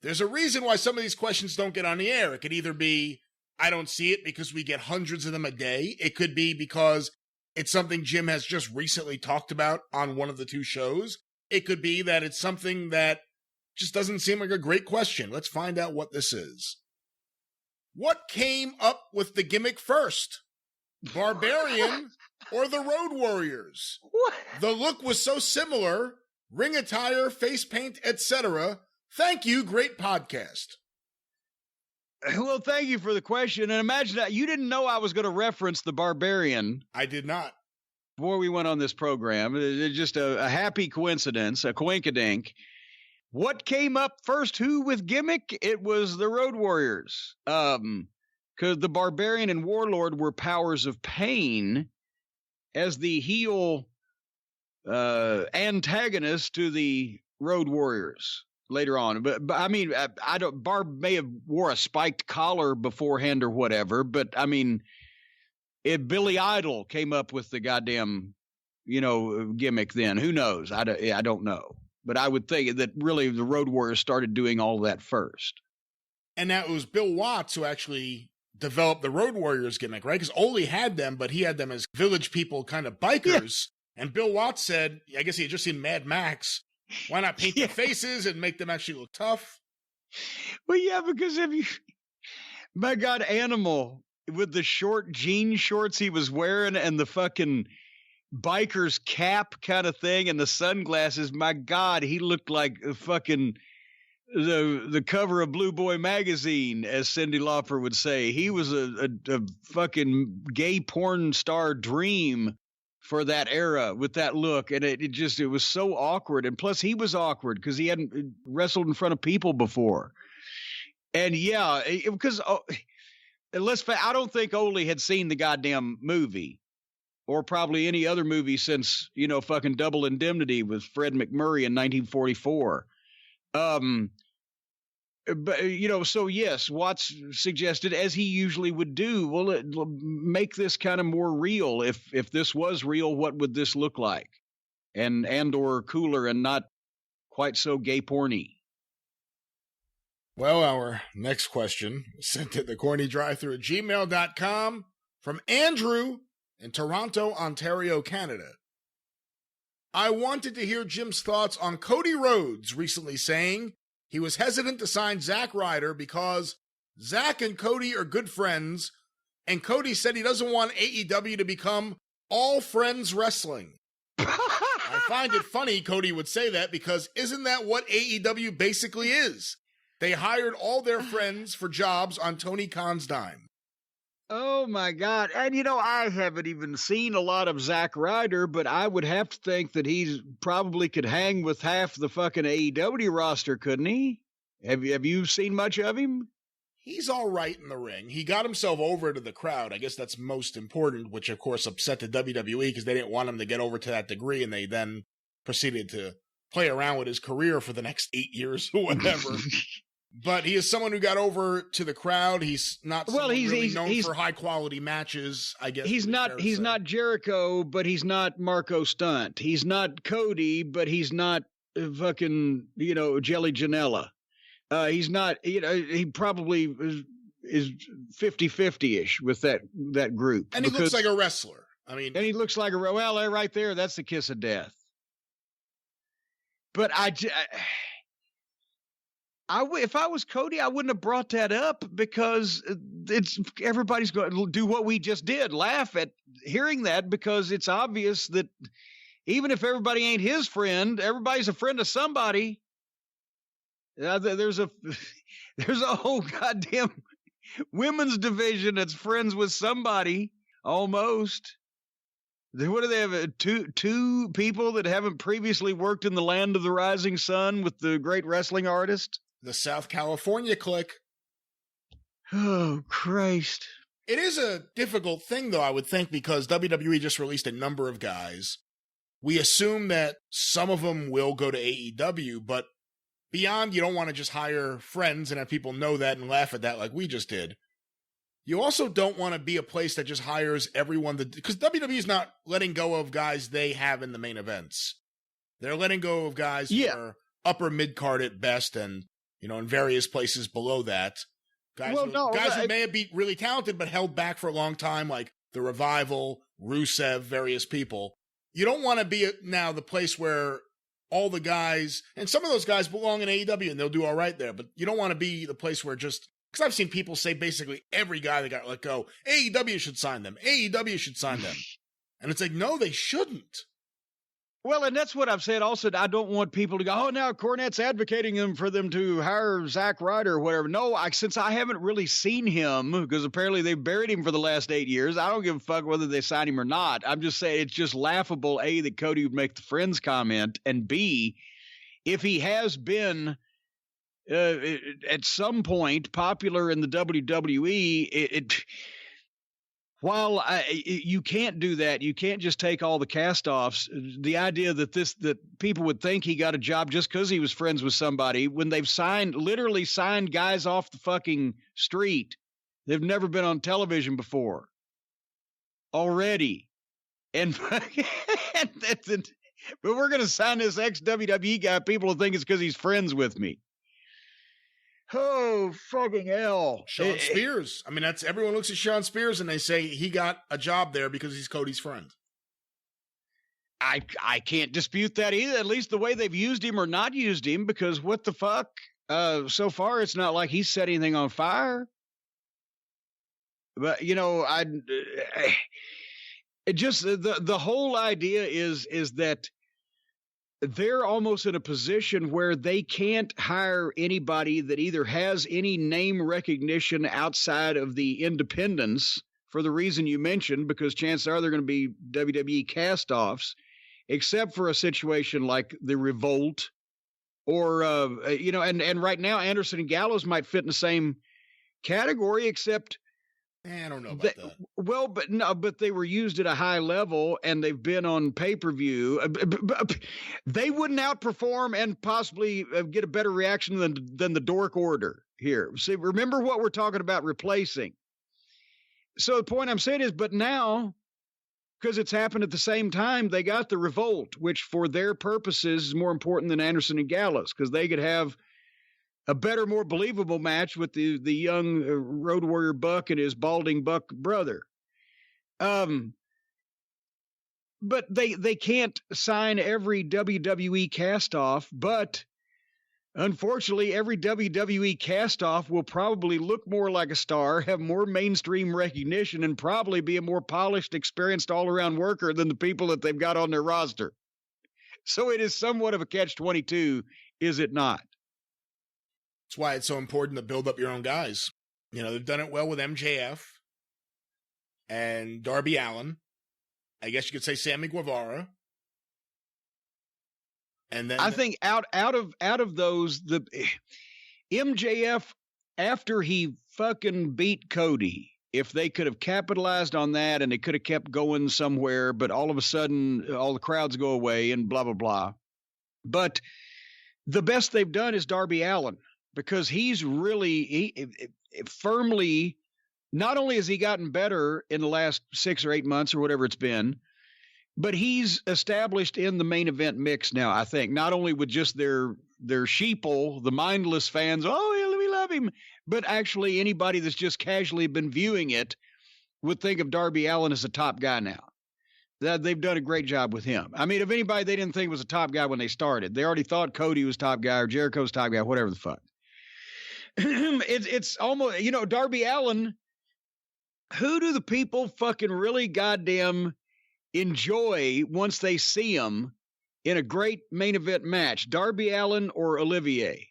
There's a reason why some of these questions don't get on the air. It could either be, I don't see it because we get hundreds of them a day. It could be because it's something Jim has just recently talked about on one of the two shows. It could be that it's something that just doesn't seem like a great question. Let's find out what this is. What came up with the gimmick first? Barbarian or the Road Warriors? What? The look was so similar. Ring attire, face paint, etc. Thank you. Great podcast. Well, thank you for the question. And imagine that you didn't know I was going to reference the Barbarian. I did not. Before we went on this program. It's just a happy coincidence, a coinkadink. What came up first? Who with gimmick? It was the Road Warriors. Because the Barbarian and Warlord were powers of pain. as the heel antagonist to the Road Warriors later on. But I mean, I don't. Barb may have wore a spiked collar beforehand or whatever, but I mean, if Billy Idol came up with the goddamn, gimmick, then who knows? I don't know, but I would think that really the Road Warriors started doing all that first. And that was Bill Watts who actually developed the Road Warriors gimmick, right? Because Ole had them, but he had them as village people, kind of bikers. Yeah. And Bill Watts said, I guess he had just seen Mad Max. Why not paint their faces and make them actually look tough? Well, yeah, because my God, Animal with the short jean shorts he was wearing and the fucking biker's cap kind of thing and the sunglasses, my God, he looked like a fucking the cover of Blue Boy magazine, as Cyndi Lauper would say. He was a fucking gay porn star dream for that era with that look. And it was so awkward. And plus he was awkward because he hadn't wrestled in front of people before. And yeah, because I don't think Ole had seen the goddamn movie or probably any other movie since, fucking Double Indemnity with Fred McMurray in 1944. But so yes, Watts suggested, as he usually would do, well, make this kind of more real. If this was real, what would this look like? And or cooler and not quite so gay porny. Well, our next question was sent to the CornyDriveThru@gmail.com from Andrew in Toronto, Ontario, Canada. I wanted to hear Jim's thoughts on Cody Rhodes recently saying he was hesitant to sign Zack Ryder because Zack and Cody are good friends, and Cody said he doesn't want AEW to become All Friends Wrestling. I find it funny Cody would say that because isn't that what AEW basically is? They hired all their friends for jobs on Tony Khan's dime. Oh, my God. And, I haven't even seen a lot of Zack Ryder, but I would have to think that he's probably could hang with half the fucking AEW roster, couldn't he? Have you seen much of him? He's all right in the ring. He got himself over to the crowd. I guess that's most important, which, of course, upset the WWE because they didn't want him to get over to that degree, and they then proceeded to play around with his career for the next 8 years or whatever. But he is someone who got over to the crowd. He's not he's known for high quality matches, I guess. He's not Jericho, but he's not Marco Stunt. He's not Cody, but he's not fucking, Jelly Janela. He's not, he probably is 50-50-ish with that group. And he looks like a wrestler. And he looks like right there, that's the kiss of death. But if I was Cody, I wouldn't have brought that up because everybody's going to do what we just did, laugh at hearing that, because it's obvious that even if everybody ain't his friend, everybody's a friend of somebody. There's a whole goddamn women's division that's friends with somebody almost. What do they have? Two people that haven't previously worked in the land of the rising sun with the great wrestling artist? The South California clique. Oh, Christ. It is a difficult thing, though, I would think, because WWE just released a number of guys. We assume that some of them will go to AEW, but beyond, you don't want to just hire friends and have people know that and laugh at that like we just did. You also don't want to be a place that just hires everyone because WWE is not letting go of guys they have in the main events. They're letting go of guys who are upper mid-card at best and, in various places below that. Guys who may have been really talented but held back for a long time, like The Revival, Rusev, various people. You don't want to be now the place where all the guys, and some of those guys belong in AEW and they'll do all right there, but you don't want to be the place where because I've seen people say basically every guy that got let go, AEW should sign them. AEW should sign them. And it's like, no, they shouldn't. Well, and that's what I've said also. I don't want people to go, oh, now Cornette's advocating for them to hire Zack Ryder or whatever. No, since I haven't really seen him, because apparently they've buried him for the last 8 years, I don't give a fuck whether they sign him or not. I'm just saying it's just laughable, A, that Cody would make the friends comment, and B, if he has been at some point popular in the WWE, while you can't do that, you can't just take all the cast-offs. The idea that people would think he got a job just because he was friends with somebody when they've literally signed guys off the fucking street. They've never been on television before already. And but we're going to sign this ex-WWE guy. People will think it's because he's friends with me. Oh, fucking hell. Sean Spears. I mean, everyone looks at Sean Spears and they say he got a job there because he's Cody's friend. I can't dispute that either, at least the way they've used him or not used him, because what the fuck? So far, it's not like he's set anything on fire. But, just the whole idea is that they're almost in a position where they can't hire anybody that either has any name recognition outside of the independents for the reason you mentioned, because chances are they're going to be WWE cast-offs, except for a situation like the Revolt or, and right now Anderson and Gallows might fit in the same category, except I don't know about that. Well, but they were used at a high level and they've been on pay-per-view. They wouldn't outperform and possibly get a better reaction than the Dork Order here. See, remember what we're talking about replacing. So the point I'm saying is, but now, because it's happened at the same time, they got the Revolt, which for their purposes is more important than Anderson and Gallows, because they could have a better, more believable match with the young Road Warrior Buck and his balding Buck brother. But they can't sign every WWE cast-off, but unfortunately, every WWE cast-off will probably look more like a star, have more mainstream recognition, and probably be a more polished, experienced all-around worker than the people that they've got on their roster. So it is somewhat of a catch-22, is it not? That's why it's so important to build up your own guys. They've done it well with MJF and Darby Allin. I guess you could say Sammy Guevara. And then I think out of those, the MJF, after he fucking beat Cody, if they could have capitalized on that and they could have kept going somewhere, but all of a sudden all the crowds go away and blah, blah, blah. But the best they've done is Darby Allin. Because he's really firmly, not only has he gotten better in the last 6 or 8 months or whatever it's been, but he's established in the main event mix now, I think. Not only with just their sheeple, the mindless fans, oh, yeah, we love him, but actually anybody that's just casually been viewing it would think of Darby Allin as a top guy now. They've done a great job with him. I mean, if anybody they didn't think was a top guy when they started, they already thought Cody was top guy or Jericho's top guy, whatever the fuck. It's almost, Darby Allin, who do the people fucking really goddamn enjoy once they see him in a great main event match? Darby Allin or Olivier?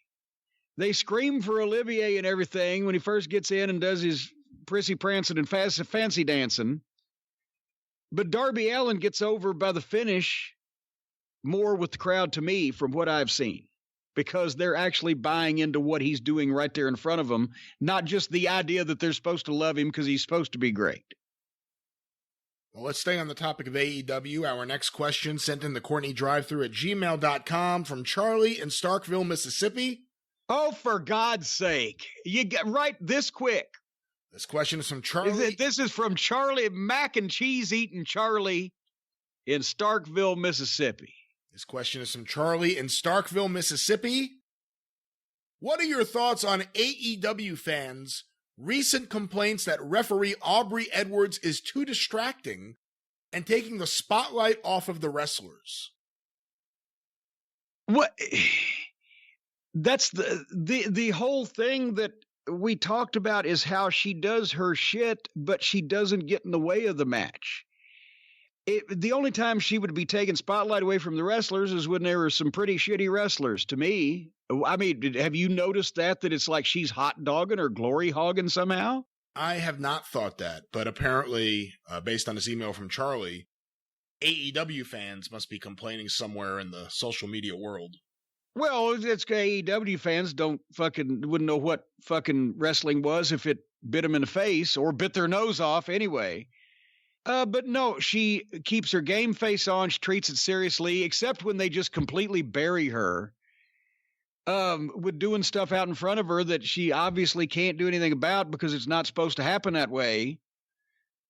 They scream for Olivier and everything when he first gets in and does his prissy prancing and fancy dancing. But Darby Allin gets over by the finish more with the crowd to me from what I've seen. Because they're actually buying into what he's doing right there in front of them, not just the idea that they're supposed to love him because he's supposed to be great. Well, let's stay on the topic of AEW. Our next question sent in the CornyDriveThru at gmail.com from Charlie in Starkville, Mississippi. Oh, for God's sake. You get right this quick. This question is from Charlie. This is from Charlie, mac and cheese eating Charlie in Starkville, Mississippi. This question is from Charlie in Starkville, Mississippi. What are your thoughts on AEW fans' recent complaints that referee Aubrey Edwards is too distracting and taking the spotlight off of the wrestlers? What? That's the whole thing that we talked about is how she does her shit, but she doesn't get in the way of the match. The only time she would be taking spotlight away from the wrestlers is when there were some pretty shitty wrestlers to me. I mean, have you noticed that it's like she's hot dogging or glory hogging somehow? I have not thought that, but apparently, based on this email from Charlie, AEW fans must be complaining somewhere in the social media world. Well, it's AEW fans wouldn't know what fucking wrestling was if it bit them in the face or bit their nose off anyway. But no, she keeps her game face on. She treats it seriously, except when they just completely bury her with doing stuff out in front of her that she obviously can't do anything about because it's not supposed to happen that way.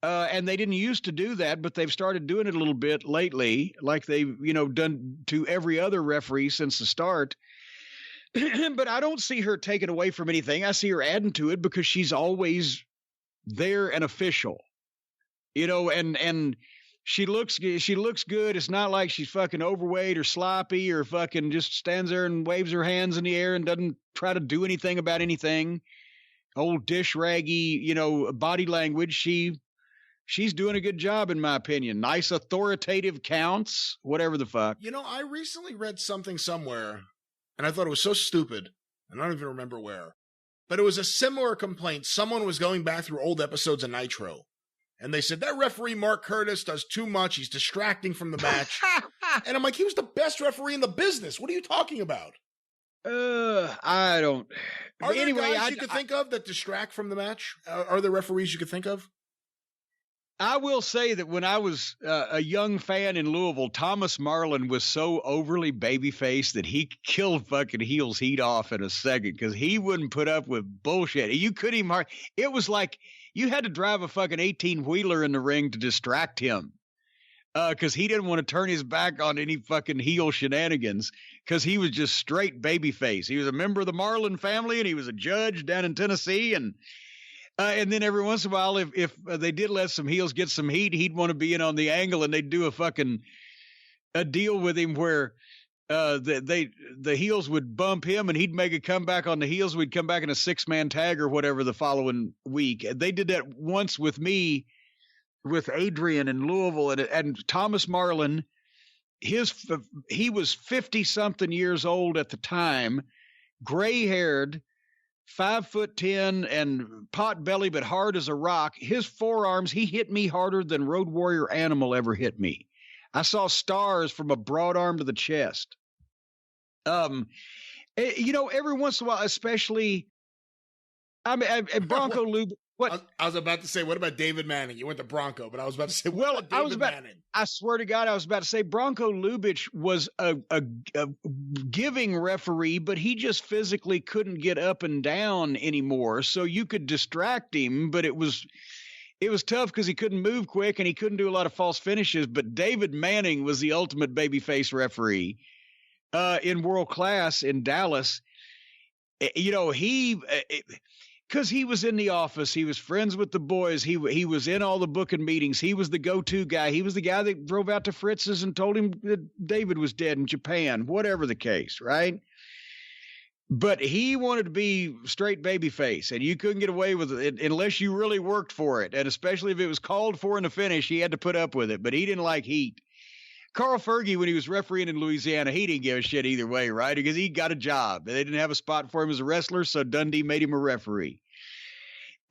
And they didn't used to do that, but they've started doing it a little bit lately, like they've, done to every other referee since the start. But I don't see her taking away from anything. I see her adding to it because she's always there and official, and she looks good. It's not like she's fucking overweight or sloppy or fucking just stands there and waves her hands in the air and doesn't try to do anything about anything. Old dish raggy, body language. She's doing a good job, in my opinion. Nice authoritative counts, whatever the fuck. I recently read something somewhere, and I thought it was so stupid. I don't even remember where. But it was a similar complaint. Someone was going back through old episodes of Nitro, and they said, that referee, Mark Curtis, does too much. He's distracting from the match. And I'm like, he was the best referee in the business. What are you talking about? I don't. Are there guys you could think of that distract from the match? Are there referees you could think of? I will say that when I was a young fan in Louisville, Thomas Marlin was so overly babyface that he killed fucking heels heat off in a second because he wouldn't put up with bullshit. You couldn't even. It was like you had to drive a fucking 18-wheeler in the ring to distract him because he didn't want to turn his back on any fucking heel shenanigans because he was just straight babyface. He was a member of the Marlin family and he was a judge down in Tennessee and then every once in a while, if they did let some heels get some heat, he'd want to be in on the angle, and they'd do a deal with him where the heels would bump him, and he'd make a comeback on the heels. We'd come back in a 6-man tag or whatever the following week. They did that once with me, with Adrian in Louisville, and Thomas Marlin. He was 50-something years old at the time, gray-haired. 5'10" and pot belly, but hard as a rock. His forearms, he hit me harder than Road Warrior Animal ever hit me. I saw stars from a broad arm to the chest. Every once in a while, especially, Bronco Lube. What? I was about to say, what about David Manning? You went to Bronco, but I was about to say, Manning? I swear to God, I was about to say Bronco Lubitsch was a giving referee, but he just physically couldn't get up and down anymore. So you could distract him, but it was tough because he couldn't move quick and he couldn't do a lot of false finishes. But David Manning was the ultimate babyface referee in world class in Dallas. Because he was in the office, he was friends with the boys, he was in all the booking meetings, he was the go-to guy, he was the guy that drove out to Fritz's and told him that David was dead in Japan, whatever the case, right? But he wanted to be straight babyface, and you couldn't get away with it unless you really worked for it, and especially if it was called for in the finish, he had to put up with it, but he didn't like heat. Carl Fergie, when he was refereeing in Louisiana, he didn't give a shit either way, right? Because he got a job. They didn't have a spot for him as a wrestler, so Dundee made him a referee.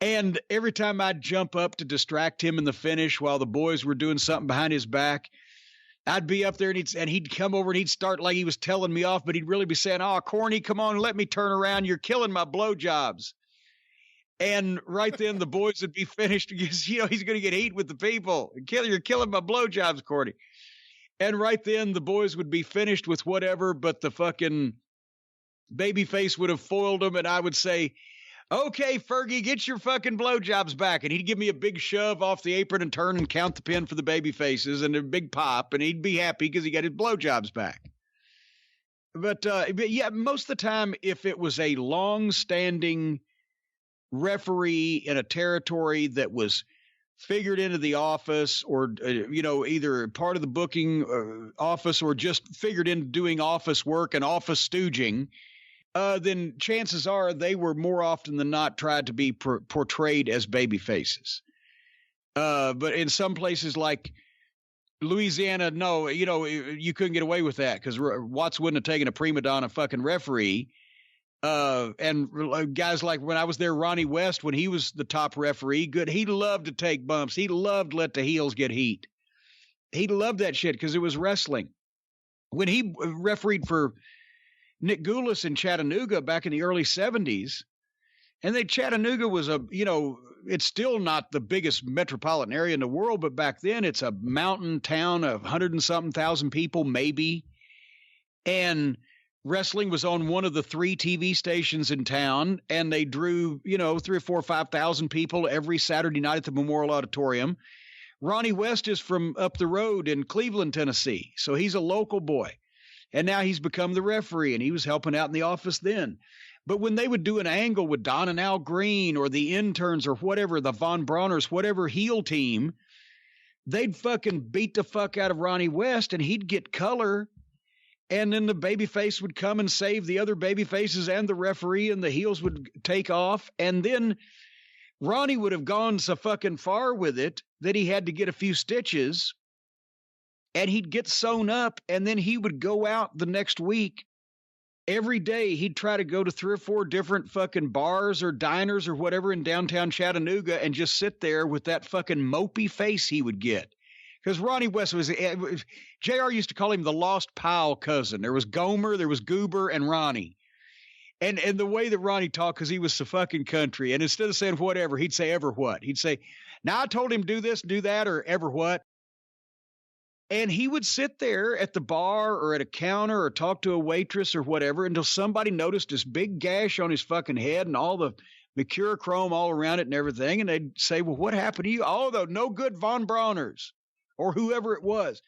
And every time I'd jump up to distract him in the finish while the boys were doing something behind his back, I'd be up there and he'd come over and he'd start like he was telling me off, but he'd really be saying, "Oh, Corny, come on, let me turn around. You're killing my blowjobs." And right then the boys would be finished because, he's going to get heat with the people. You're killing my blowjobs, Corny. And right then the boys would be finished with whatever, but the fucking babyface would have foiled them. And I would say, "Okay, Fergie, get your fucking blowjobs back." And he'd give me a big shove off the apron and turn and count the pin for the baby faces and a big pop. And he'd be happy because he got his blowjobs back. But yeah, most of the time, if it was a long-standing referee in a territory that was figured into the office or, either part of the booking office or just figured into doing office work and office stooging, then chances are they were more often than not tried to be portrayed as baby faces. But in some places like Louisiana, no, you couldn't get away with that because Watts wouldn't have taken a prima donna fucking referee. And guys like when I was there, Ronnie West, when he was the top referee, good. He loved to take bumps. He loved to let the heels get heat. He loved that shit because it was wrestling. When he refereed for Nick Goulas in Chattanooga back in the early 70s, And Chattanooga was it's still not the biggest metropolitan area in the world, but back then it's a mountain town of 100 and something thousand people, maybe. And wrestling was on one of the 3 TV stations in town, and they drew, 3 or 4 or 5,000 people every Saturday night at the Memorial Auditorium. Ronnie West is from up the road in Cleveland, Tennessee. So he's a local boy. And now he's become the referee, and he was helping out in the office then. But when they would do an angle with Don and Al Green or the interns or whatever, the Von Brauners, whatever heel team, they'd fucking beat the fuck out of Ronnie West, and he'd get color. And then the babyface would come and save the other babyfaces and the referee, and the heels would take off. And then Ronnie would have gone so fucking far with it that he had to get a few stitches, and he'd get sewn up, and then he would go out the next week. Every day he'd try to go to 3 or 4 different fucking bars or diners or whatever in downtown Chattanooga and just sit there with that fucking mopey face he would get. Because Ronnie West JR used to call him the lost pile cousin. There was Gomer, there was Goober, and Ronnie. And the way that Ronnie talked, because he was so fucking country, and instead of saying whatever, he'd say ever what. He'd say, now I told him do this, do that, or ever what. And he would sit there at the bar or at a counter or talk to a waitress or whatever until somebody noticed this big gash on his fucking head and all the mercurochrome all around it and everything. And they'd say, well, what happened to you? Oh, the no good Von Brauners or whoever it was.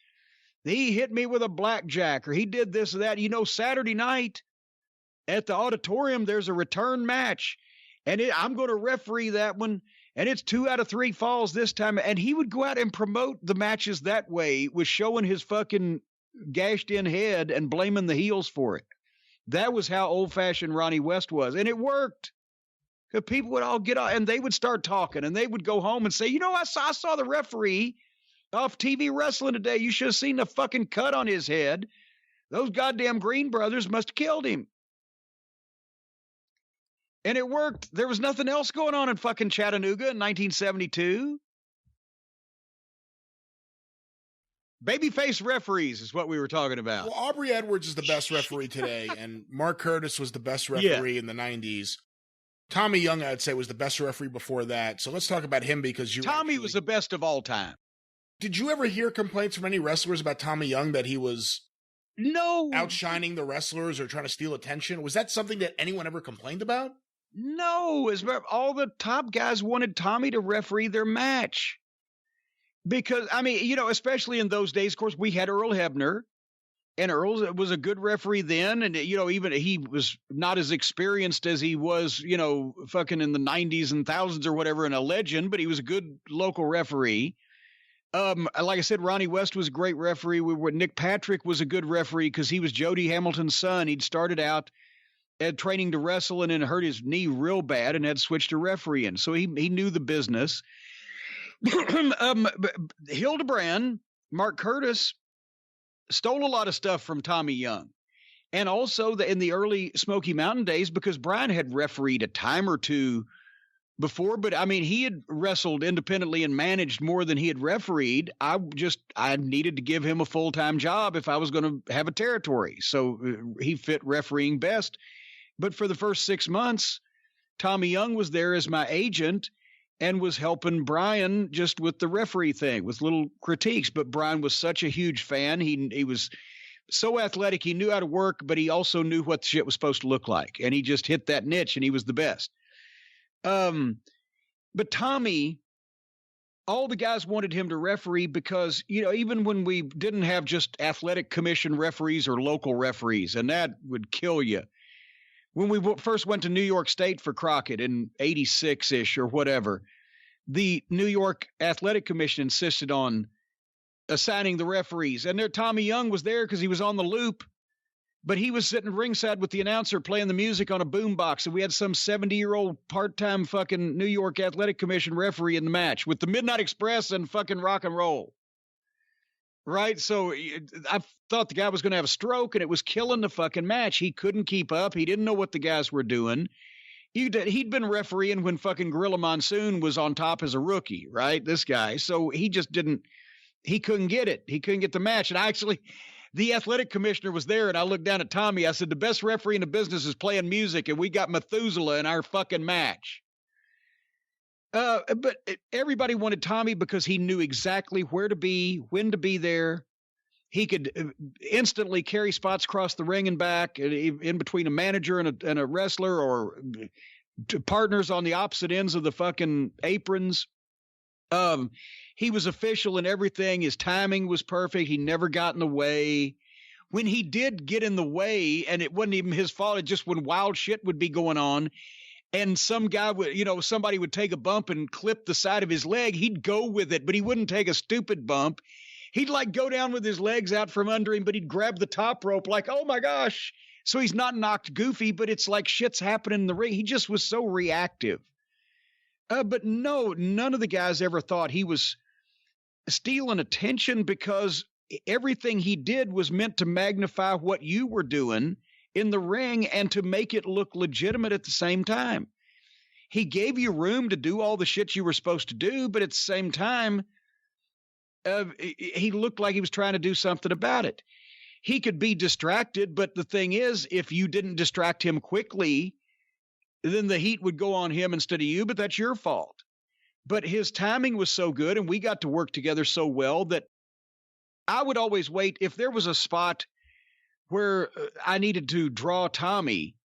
He hit me with a blackjack, or he did this or that. Saturday night at the auditorium, there's a return match, and I'm going to referee that one. And it's 2 out of 3 falls this time. And he would go out and promote the matches that way, with showing his fucking gashed in head and blaming the heels for it. That was how old fashioned Ronnie West was. And it worked. Because people would all get out and they would start talking, and they would go home and say, I saw the referee off TV wrestling today. You should have seen the fucking cut on his head. Those goddamn Green brothers must have killed him. And it worked. There was nothing else going on in fucking Chattanooga in 1972. Babyface referees is what we were talking about. Well, Aubrey Edwards is the best referee today, and Mark Curtis was the best referee in the 90s. Tommy Young, I'd say, was the best referee before that. So let's talk about him, because Tommy was the best of all time. Did you ever hear complaints from any wrestlers about Tommy Young that he was outshining the wrestlers or trying to steal attention? Was that something that anyone ever complained about? No, all the top guys wanted Tommy to referee their match. Because, especially in those days, of course, we had Earl Hebner, and Earl was a good referee then. And, even he was not as experienced as he was, fucking in the 90s and thousands or whatever, and a legend, but he was a good local referee. Like I said, Ronnie West was a great referee. Nick Patrick was a good referee because he was Jody Hamilton's son. He'd started out at training to wrestle and then hurt his knee real bad and had switched to refereeing. So he knew the business. Hildebrand, Mark Curtis, stole a lot of stuff from Tommy Young. And also in the early Smoky Mountain days, because Brian had refereed a time or two before, but he had wrestled independently and managed more than he had refereed. I needed to give him a full-time job if I was going to have a territory. So he fit refereeing best. But for the first 6 months, Tommy Young was there as my agent and was helping Brian just with the referee thing, with little critiques. But Brian was such a huge fan. He was so athletic. He knew how to work, but he also knew what the shit was supposed to look like. And he just hit that niche, and he was the best. But Tommy, all the guys wanted him to referee because, even when we didn't have just athletic commission referees or local referees, and that would kill you. When we first went to New York State for Crockett in 86-ish or whatever, the New York Athletic Commission insisted on assigning the referees. And Tommy Young was there because he was on the loop, but he was sitting ringside with the announcer playing the music on a boombox, and we had some 70-year-old part-time fucking New York Athletic Commission referee in the match with the Midnight Express and fucking rock and roll. Right? So I thought the guy was going to have a stroke, and it was killing the fucking match. He couldn't keep up. He didn't know what the guys were doing. He'd been refereeing when fucking Gorilla Monsoon was on top as a rookie, right? This guy. So he just couldn't get it. He couldn't get the match. And the athletic commissioner was there, and I looked down at Tommy. I said, the best referee in the business is playing music, and we got Methuselah in our fucking match. But everybody wanted Tommy because he knew exactly where to be, when to be there. He could instantly carry spots across the ring and back, in between a manager and a wrestler, or partners on the opposite ends of the fucking aprons. He was official in everything. His timing was perfect. He never got in the way. When he did get in the way, and it wasn't even his fault, it just when wild shit would be going on, and some guy would, somebody would take a bump and clip the side of his leg, he'd go with it, but he wouldn't take a stupid bump. He'd like go down with his legs out from under him, but he'd grab the top rope like, oh my gosh. So he's not knocked goofy, but it's like shit's happening in the ring. He just was so reactive. But no, none of the guys ever thought he was stealing attention, because everything he did was meant to magnify what you were doing in the ring and to make it look legitimate at the same time. He gave you room to do all the shit you were supposed to do, but at the same time, he looked like he was trying to do something about it. He could be distracted, but the thing is, if you didn't distract him quickly, then the heat would go on him instead of you, but that's your fault. But his timing was so good, and we got to work together so well, that I would always wait. If there was a spot where I needed to draw Tommy,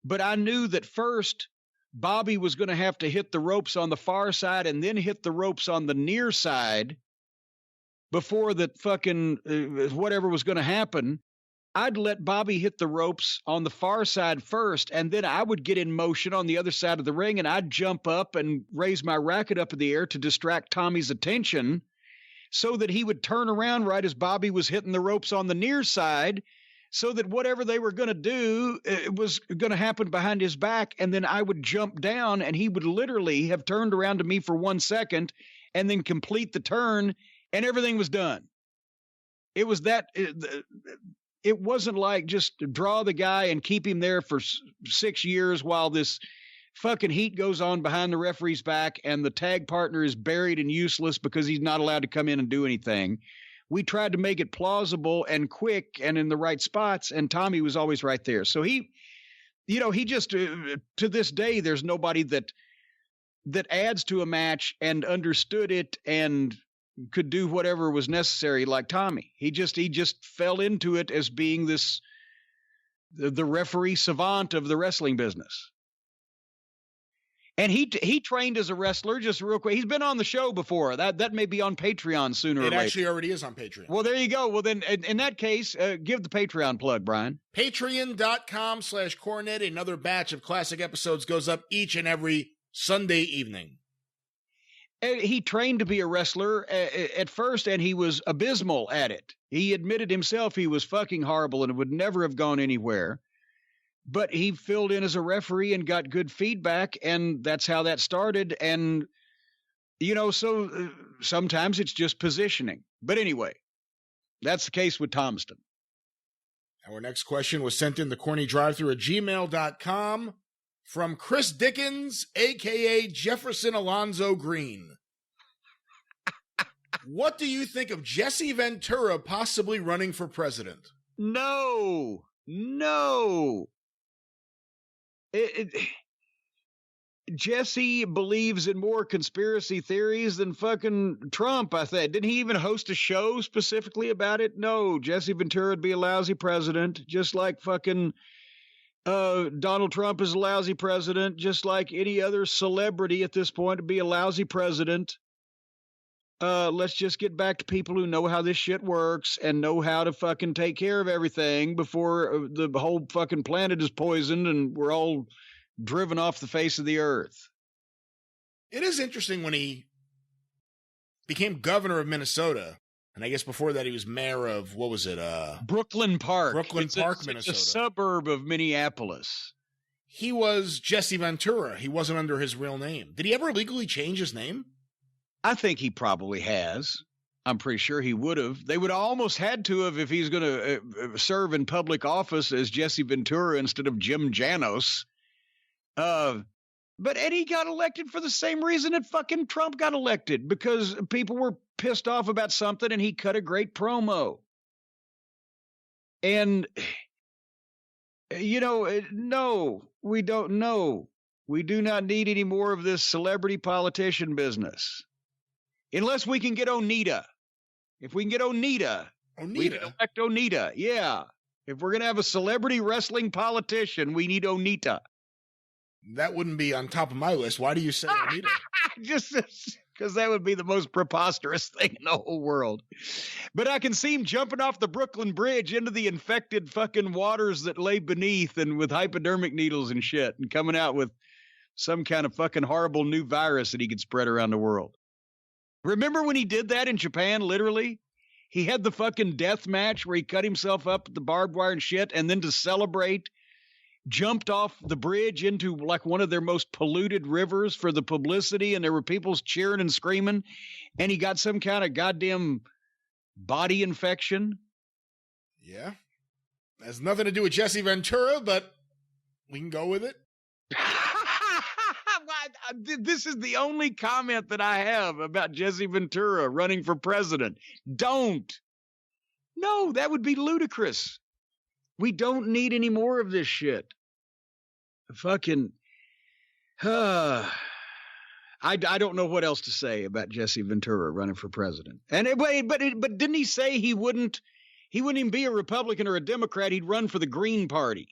but I knew that first Bobby was going to have to hit the ropes on the far side and then hit the ropes on the near side before the fucking whatever was going to happen, I'd let Bobby hit the ropes on the far side first, and then I would get in motion on the other side of the ring, and I'd jump up and raise my racket up in the air to distract Tommy's attention so that he would turn around right as Bobby was hitting the ropes on the near side, so that whatever they were going to do, it was going to happen behind his back, and then I would jump down, and he would literally have turned around to me for 1 second and then complete the turn, and everything was done. It was that... It wasn't like just draw the guy and keep him there for 6 years while this fucking heat goes on behind the referee's back and the tag partner is buried and useless because he's not allowed to come in and do anything. We tried to make it plausible and quick and in the right spots, and Tommy was always right there. So he just, to this day, there's nobody that adds to a match and understood it and could do whatever was necessary like Tommy. He just fell into it as being the referee savant of the wrestling business. And he trained as a wrestler, just real quick. He's been on the show before. That may be on Patreon sooner or later. It actually already is on Patreon. Well, there you go. Well, then in that case, give the Patreon plug, Brian. Patreon.com/Cornette. Another batch of classic episodes goes up each and every Sunday evening. He trained to be a wrestler at first, and he was abysmal at it. He admitted himself he was fucking horrible and would never have gone anywhere. But he filled in as a referee and got good feedback, and that's how that started. And, so sometimes it's just positioning. But anyway, that's the case with Thomaston. Our next question was sent in the CornyDriveThru at gmail.com. From Chris Dickens, a.k.a. Jefferson Alonzo Green. What do you think of Jesse Ventura possibly running for president? No. Jesse believes in more conspiracy theories than fucking Trump, I think. Didn't he even host a show specifically about it? No, Jesse Ventura would be a lousy president, just like fucking... Donald Trump is a lousy president, just like any other celebrity at this point to be a lousy president. Let's just get back to people who know how this shit works and know how to fucking take care of everything before the whole fucking planet is poisoned and we're all driven off the face of the earth. It is interesting when he became governor of Minnesota. And I guess before that, he was mayor of, what was it? Brooklyn Park. Minnesota. It's a suburb of Minneapolis. He was Jesse Ventura. He wasn't under his real name. Did he ever legally change his name? I think he probably has. I'm pretty sure he would have. They would almost had to have if he's going to serve in public office as Jesse Ventura instead of Jim Janos. But Eddie got elected for the same reason that fucking Trump got elected, because people were pissed off about something and he cut a great promo. And, no, we don't know. We do not need any more of this celebrity politician business. Unless we can get Onita. If we can get Onita. We can elect Onita. Yeah. If we're going to have a celebrity wrestling politician, we need Onita. That wouldn't be on top of my list. Why do you say Onita? Just because that would be the most preposterous thing in the whole world. But I can see him jumping off the Brooklyn Bridge into the infected fucking waters that lay beneath and with hypodermic needles and shit and coming out with some kind of fucking horrible new virus that he could spread around the world. Remember when he did that in Japan, literally? He had the fucking death match where he cut himself up with the barbed wire and shit, and then to celebrate, jumped off the bridge into like one of their most polluted rivers for the publicity, and there were people cheering and screaming, and he got some kind of goddamn body infection. Yeah. Has nothing to do with Jesse Ventura, but we can go with it. This is the only comment that I have about Jesse Ventura running for president. Don't. No, that would be ludicrous. We don't need any more of this shit. Fucking. I don't know what else to say about Jesse Ventura running for president. And but didn't he say he wouldn't even be a Republican or a Democrat? He'd run for the Green Party.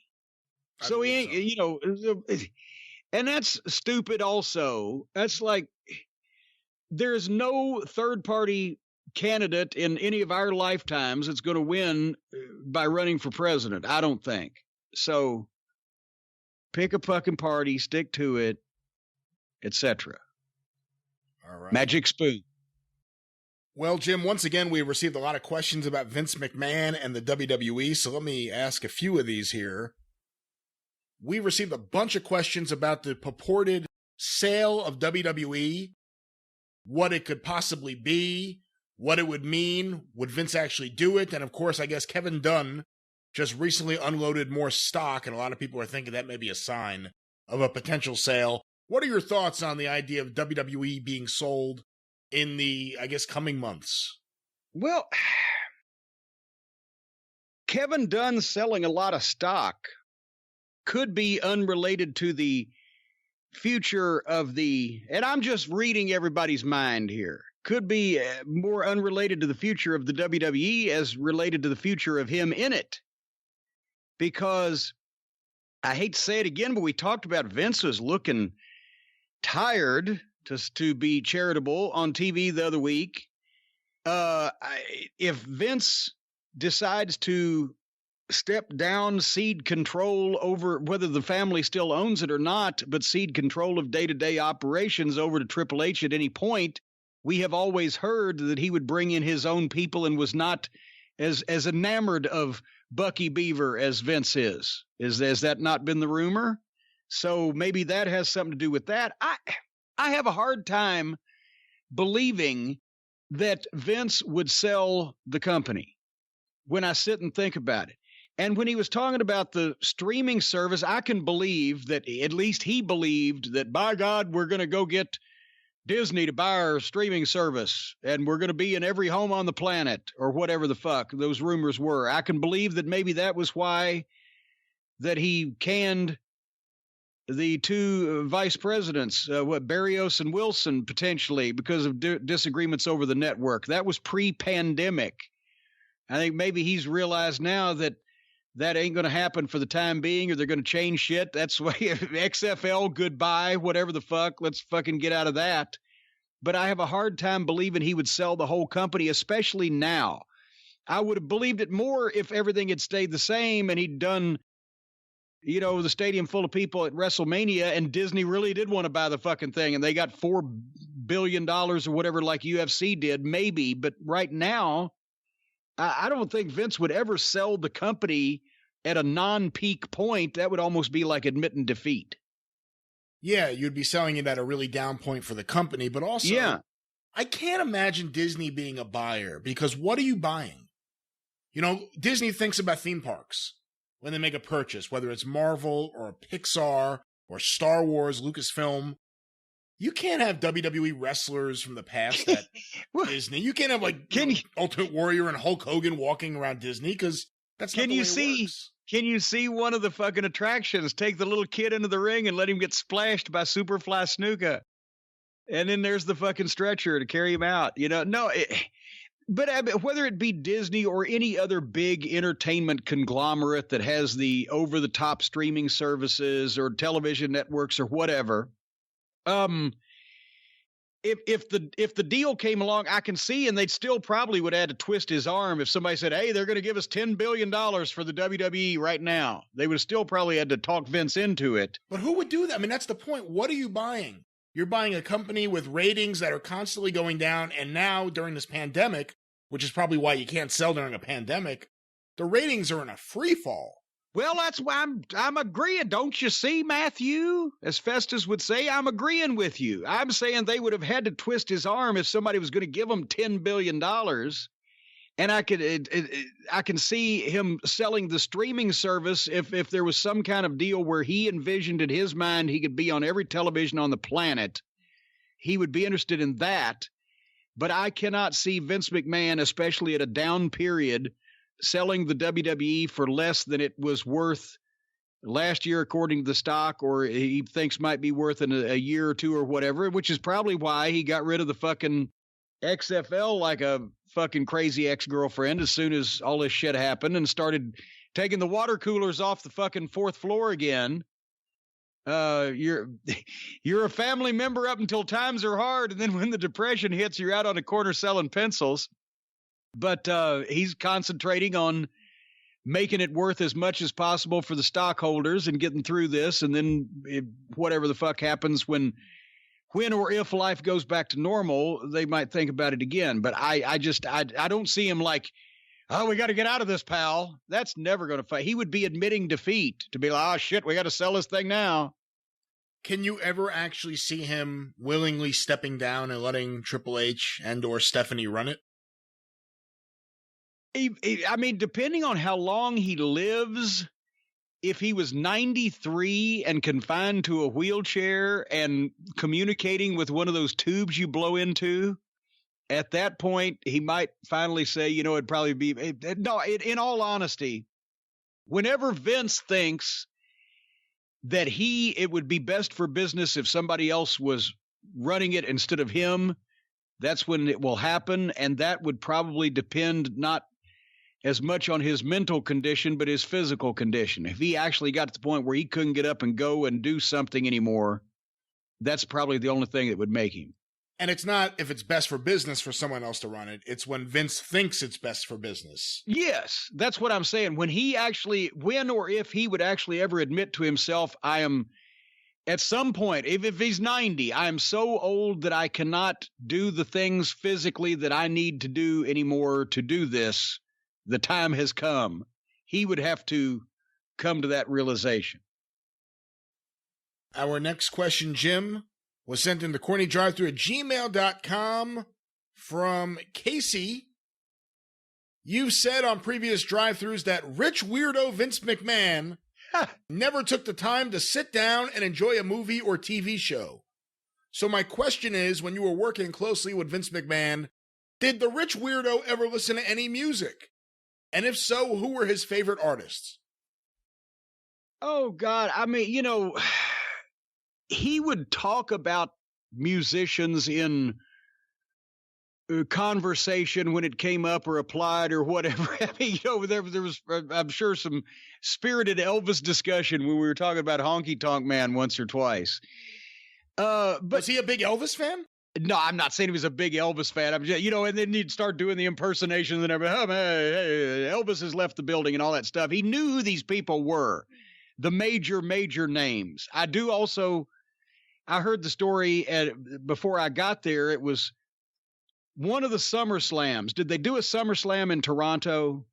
So he ain't, and that's stupid also. That's like, there's no third party candidate in any of our lifetimes that's going to win by running for president, I don't think. So pick a fucking party, stick to it, etc. All right. Magic spoon. Well, Jim, once again, we received a lot of questions about Vince McMahon and the WWE, so let me ask a few of these here. We received a bunch of questions about the purported sale of WWE, what it could possibly be, what it would mean, would Vince actually do it? And of course, I guess Kevin Dunn just recently unloaded more stock, and a lot of people are thinking that may be a sign of a potential sale. What are your thoughts on the idea of WWE being sold in the, I guess, coming months? Well, Kevin Dunn selling a lot of stock could be unrelated to the future of and I'm just reading everybody's mind here, could be more unrelated to the future of the WWE as related to the future of him in it. Because I hate to say it again, but we talked about Vince was looking tired to be charitable on TV the other week. If Vince decides to step down, cede control over whether the family still owns it or not, but cede control of day-to-day operations over to Triple H at any point, we have always heard that he would bring in his own people and was not as enamored of Bucky Beaver as Vince is. Has that not been the rumor? So maybe that has something to do with that. I have a hard time believing that Vince would sell the company when I sit and think about it. And when he was talking about the streaming service, I can believe that at least he believed that, by God, we're going to go get Disney to buy our streaming service, and we're going to be in every home on the planet, or whatever the fuck those rumors were. I can believe that maybe that was why that he canned the two vice presidents, Barrios and Wilson, potentially, because of disagreements over the network. That was pre-pandemic. I think maybe he's realized now that ain't going to happen for the time being, or they're going to change shit. That's why XFL, goodbye, whatever the fuck. Let's fucking get out of that. But I have a hard time believing he would sell the whole company, especially now. I would have believed it more if everything had stayed the same and he'd done, the stadium full of people at WrestleMania, and Disney really did want to buy the fucking thing, and they got $4 billion or whatever like UFC did, maybe. But right now, I don't think Vince would ever sell the company at a non-peak point. That would almost be like admitting defeat. Yeah, you'd be selling it at a really down point for the company, but also, I can't imagine Disney being a buyer, because what are you buying? Disney thinks about theme parks when they make a purchase, whether it's Marvel or Pixar or Star Wars, Lucasfilm. You can't have WWE wrestlers from the past at Disney. You can't have Ultimate Warrior and Hulk Hogan walking around Disney, because That's not the way it works. Can you see one of the fucking attractions take the little kid into the ring and let him get splashed by Superfly Snuka? And then there's the fucking stretcher to carry him out. But whether it be Disney or any other big entertainment conglomerate that has the over-the-top streaming services or television networks or whatever, if the deal came along, I can see, and they'd still probably would add to twist his arm if somebody said, hey, they're going to give us $10 billion for the WWE right now. They would still probably had to talk Vince into it. But who would do that? I mean, that's the point. What are you buying? You're buying a company with ratings that are constantly going down, and now during this pandemic, which is probably why you can't sell during a pandemic, the ratings are in a free fall. Well, that's why I'm agreeing. Don't you see, Matthew? As Festus would say, I'm agreeing with you. I'm saying they would have had to twist his arm if somebody was going to give him $10 billion. And I can see him selling the streaming service if there was some kind of deal where he envisioned in his mind he could be on every television on the planet. He would be interested in that. But I cannot see Vince McMahon, especially at a down period, selling the WWE for less than it was worth last year, according to the stock, or he thinks might be worth in a year or two or whatever, which is probably why he got rid of the fucking XFL like a fucking crazy ex-girlfriend as soon as all this shit happened and started taking the water coolers off the fucking fourth floor again. You're a family member up until times are hard, and then when the depression hits, you're out on the corner selling pencils. But he's concentrating on making it worth as much as possible for the stockholders and getting through this, and then whatever the fuck happens when or if life goes back to normal, they might think about it again. But I don't see him like, oh, we got to get out of this, pal. That's never going to fight. He would be admitting defeat to be like, oh, shit, we got to sell this thing now. Can you ever actually see him willingly stepping down and letting Triple H and or Stephanie run it? I mean, depending on how long he lives, if he was 93 and confined to a wheelchair and communicating with one of those tubes you blow into, at that point, he might finally say, it'd probably be, in all honesty, whenever Vince thinks that it would be best for business if somebody else was running it instead of him, that's when it will happen. And that would probably depend not as much on his mental condition, but his physical condition. If he actually got to the point where he couldn't get up and go and do something anymore, that's probably the only thing that would make him. And it's not if it's best for business for someone else to run it. It's when Vince thinks it's best for business. Yes, that's what I'm saying. When or if he would actually ever admit to himself, I am, at some point, if he's 90, I am so old that I cannot do the things physically that I need to do anymore to do this. The time has come. He would have to come to that realization. Our next question, Jim, was sent into CornyDriveThru@gmail.com from Casey. You've said on previous drive-thrus that rich weirdo Vince McMahon never took the time to sit down and enjoy a movie or TV show. So my question is, when you were working closely with Vince McMahon, did the rich weirdo ever listen to any music? And if so, who were his favorite artists? Oh, God. I mean, he would talk about musicians in conversation when it came up or applied or whatever. I mean, there was, I'm sure, some spirited Elvis discussion when we were talking about Honky Tonk Man once or twice. But was he a big Elvis fan? No, I'm not saying he was a big Elvis fan. I'm just, and then he'd start doing the impersonations and everything. Oh, hey, Elvis has left the building and all that stuff. He knew who these people were, the major names. I heard the story before I got there. It was one of the SummerSlams. Did they do a SummerSlam in Toronto?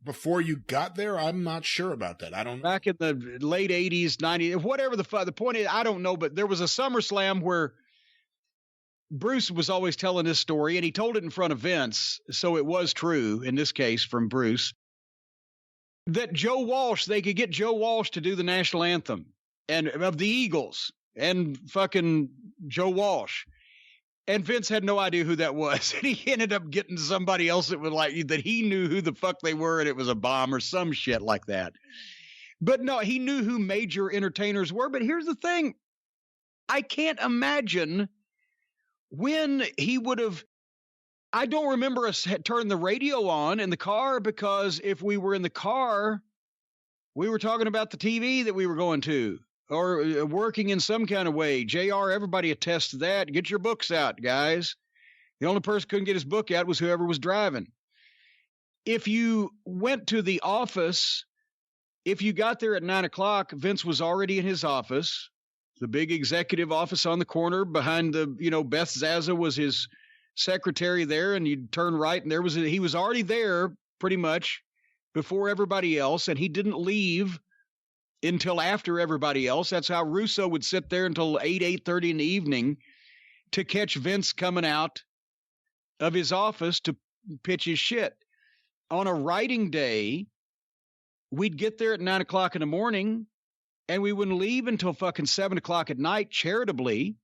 Before you got there? I'm not sure about that. I don't. Back in the late 80s, 90s, whatever the point is, I don't know. But there was a SummerSlam where Bruce was always telling this story, and he told it in front of Vince, so it was true, in this case, from Bruce, that they could get Joe Walsh to do the national anthem and of the Eagles and fucking Joe Walsh. And Vince had no idea who that was. And he ended up getting somebody else that was like, that he knew who the fuck they were, and it was a bomb or some shit like that. But no, he knew who major entertainers were. But here's the thing. I can't imagine when he would have. I don't remember us turn the radio on in the car, because if we were in the car, we were talking about the TV that we were going to, or working in some kind of way. JR, everybody attests to that. Get your books out, guys. The only person who couldn't get his book out was whoever was driving. If you went to the office, if you got there at 9 o'clock, Vince was already in his office, the big executive office on the corner behind the, Beth Zaza was his secretary there, and you'd turn right, and he was already there pretty much before everybody else, and he didn't leave until after everybody else. That's how Russo would sit there until 8:30 in the evening to catch Vince coming out of his office to pitch his shit. On a writing day, we'd get there at 9 o'clock in the morning, and we wouldn't leave until fucking 7 o'clock at night, charitably,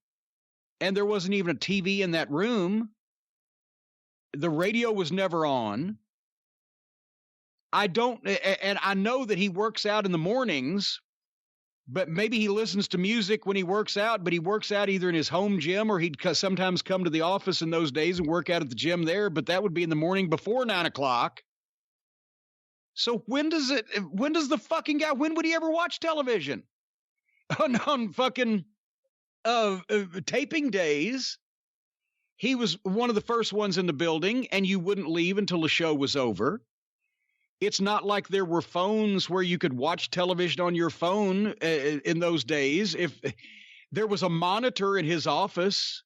and there wasn't even a TV in that room. The radio was never on. And I know that he works out in the mornings, but maybe he listens to music when he works out, but he works out either in his home gym, or he'd sometimes come to the office in those days and work out at the gym there, but that would be in the morning before 9 o'clock. So when would he ever watch television? On fucking taping days, he was one of the first ones in the building, and you wouldn't leave until the show was over. It's not like there were phones where you could watch television on your phone in those days. If there was a monitor in his office,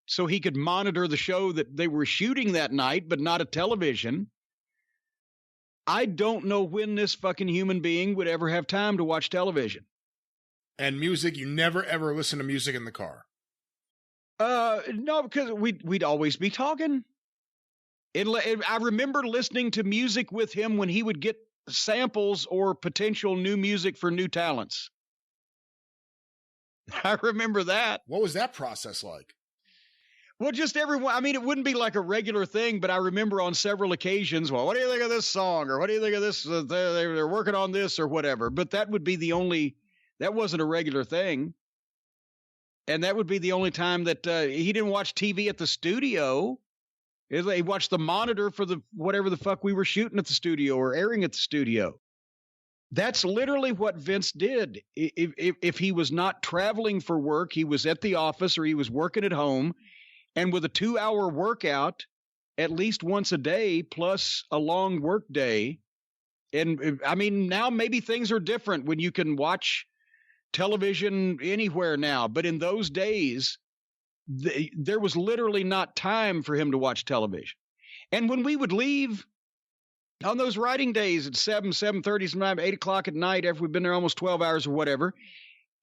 so he could monitor the show that they were shooting that night, but not a television. I don't know when this fucking human being would ever have time to watch television. And music, you never ever listen to music in the car? No, because we'd always be talking. I remember listening to music with him when he would get samples or potential new music for new talents. I remember that. What was that process like? Well, just everyone. I mean, it wouldn't be like a regular thing, but I remember on several occasions, well, what do you think of this song? Or what do you think of this? They're working on this or whatever. But that would be that wasn't a regular thing. And that would be the only time that he didn't watch TV at the studio. He watched the monitor for whatever the fuck we were shooting at the studio or airing at the studio. That's literally what Vince did. If he was not traveling for work, he was at the office or he was working at home. And with a 2-hour workout, at least once a day, plus a long work day. And I mean, now maybe things are different when you can watch television anywhere now. But in those days, there was literally not time for him to watch television. And when we would leave on those writing days at 7:30, sometimes 8 o'clock at night, after we'd been there almost 12 hours or whatever,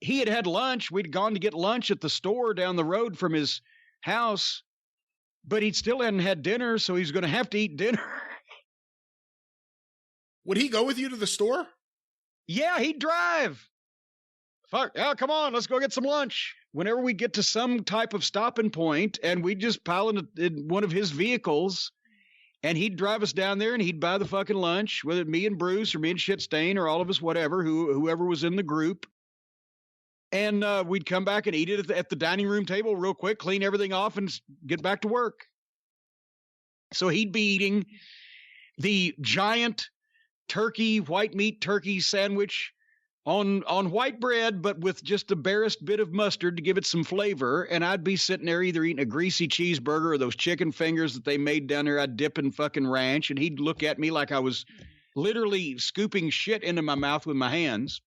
he had lunch. We'd gone to get lunch at the store down the road from his house, but he still hadn't had dinner, so he's going to have to eat dinner. Would he go with you to the store? Yeah, he'd drive. Fuck, yeah, come on, let's go get some lunch. Whenever we get to some type of stopping point, and we'd just pile in one of his vehicles, and he'd drive us down there, and he'd buy the fucking lunch, whether it me and Bruce or me and Shitstain or all of us, whatever, whoever was in the group. And we'd come back and eat it at the dining room table real quick, clean everything off, and get back to work. So he'd be eating the giant white meat turkey sandwich on white bread, but with just the barest bit of mustard to give it some flavor. And I'd be sitting there either eating a greasy cheeseburger or those chicken fingers that they made down there. I'd dip in fucking ranch, and he'd look at me like I was literally scooping shit into my mouth with my hands.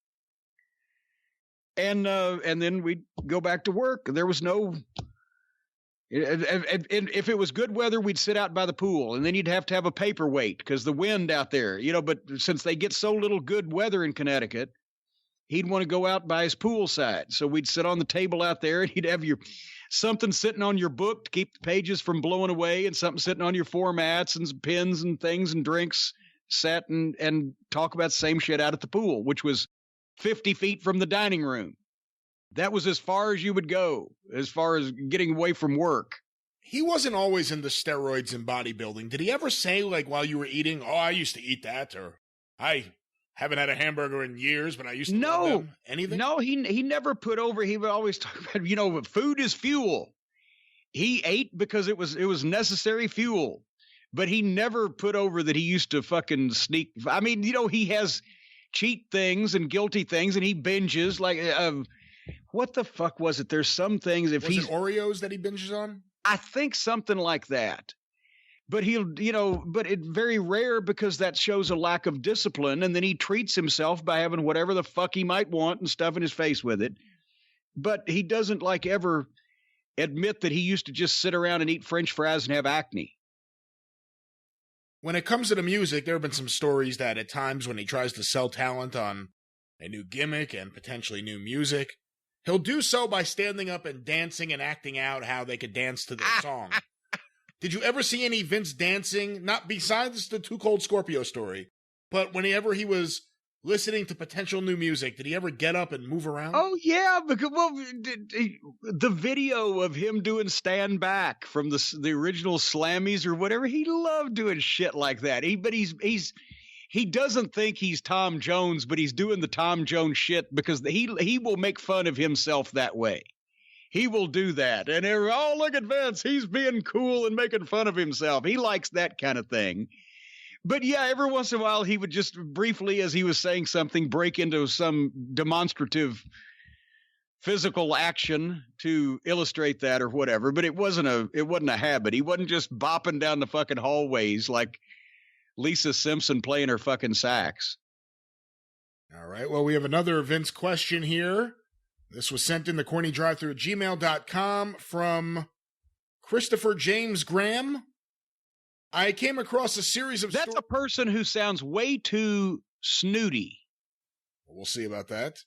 And then we'd go back to work. There was no, if it was good weather, we'd sit out by the pool, and then you'd have to have a paperweight because the wind out there, but since they get so little good weather in Connecticut, he'd want to go out by his poolside. So we'd sit on the table out there, and he'd have something sitting on your book to keep the pages from blowing away, and something sitting on your formats and some pens and things and drinks, sat and talk about the same shit out at the pool, which was 50 feet from the dining room. That was as far as you would go, as far as getting away from work. he wasn't always into steroids and bodybuilding. Did he ever say, like, while you were eating, oh, I used to eat that, or I haven't had a hamburger in years, but I used to love them? Anything? No, he never put over. He would always talk about, food is fuel. He ate because it was necessary fuel, but he never put over that he used to fucking sneak. I mean, he has cheat things and guilty things, and he binges like, what the fuck was it? There's some things Was it Oreos that he binges on? I think something like that. But but it's very rare because that shows a lack of discipline. And then he treats himself by having whatever the fuck he might want and stuffing his face with it. But he doesn't ever admit that he used to just sit around and eat French fries and have acne. When it comes to the music, there have been some stories that at times when he tries to sell talent on a new gimmick and potentially new music, he'll do so by standing up and dancing and acting out how they could dance to their song. Did you ever see any Vince dancing, not besides the Too Cold Scorpio story, but whenever he was listening to potential new music, did he ever get up and move around? Oh, yeah, because the video of him doing Stand Back from the original Slammies or whatever, he loved doing shit like that. He doesn't think he's Tom Jones, but he's doing the Tom Jones shit because he will make fun of himself that way. He will do that. And look at Vince. He's being cool and making fun of himself. He likes that kind of thing. But yeah, every once in a while, he would just briefly, as he was saying something, break into some demonstrative physical action to illustrate that or whatever. But it wasn't a habit. He wasn't just bopping down the fucking hallways like Lisa Simpson playing her fucking sax. All right. Well, we have another Vince question here. This was sent in the CornyDriveThru at gmail.com from Christopher James Graham. I came across a series of... That's a person who sounds way too snooty. We'll see about that.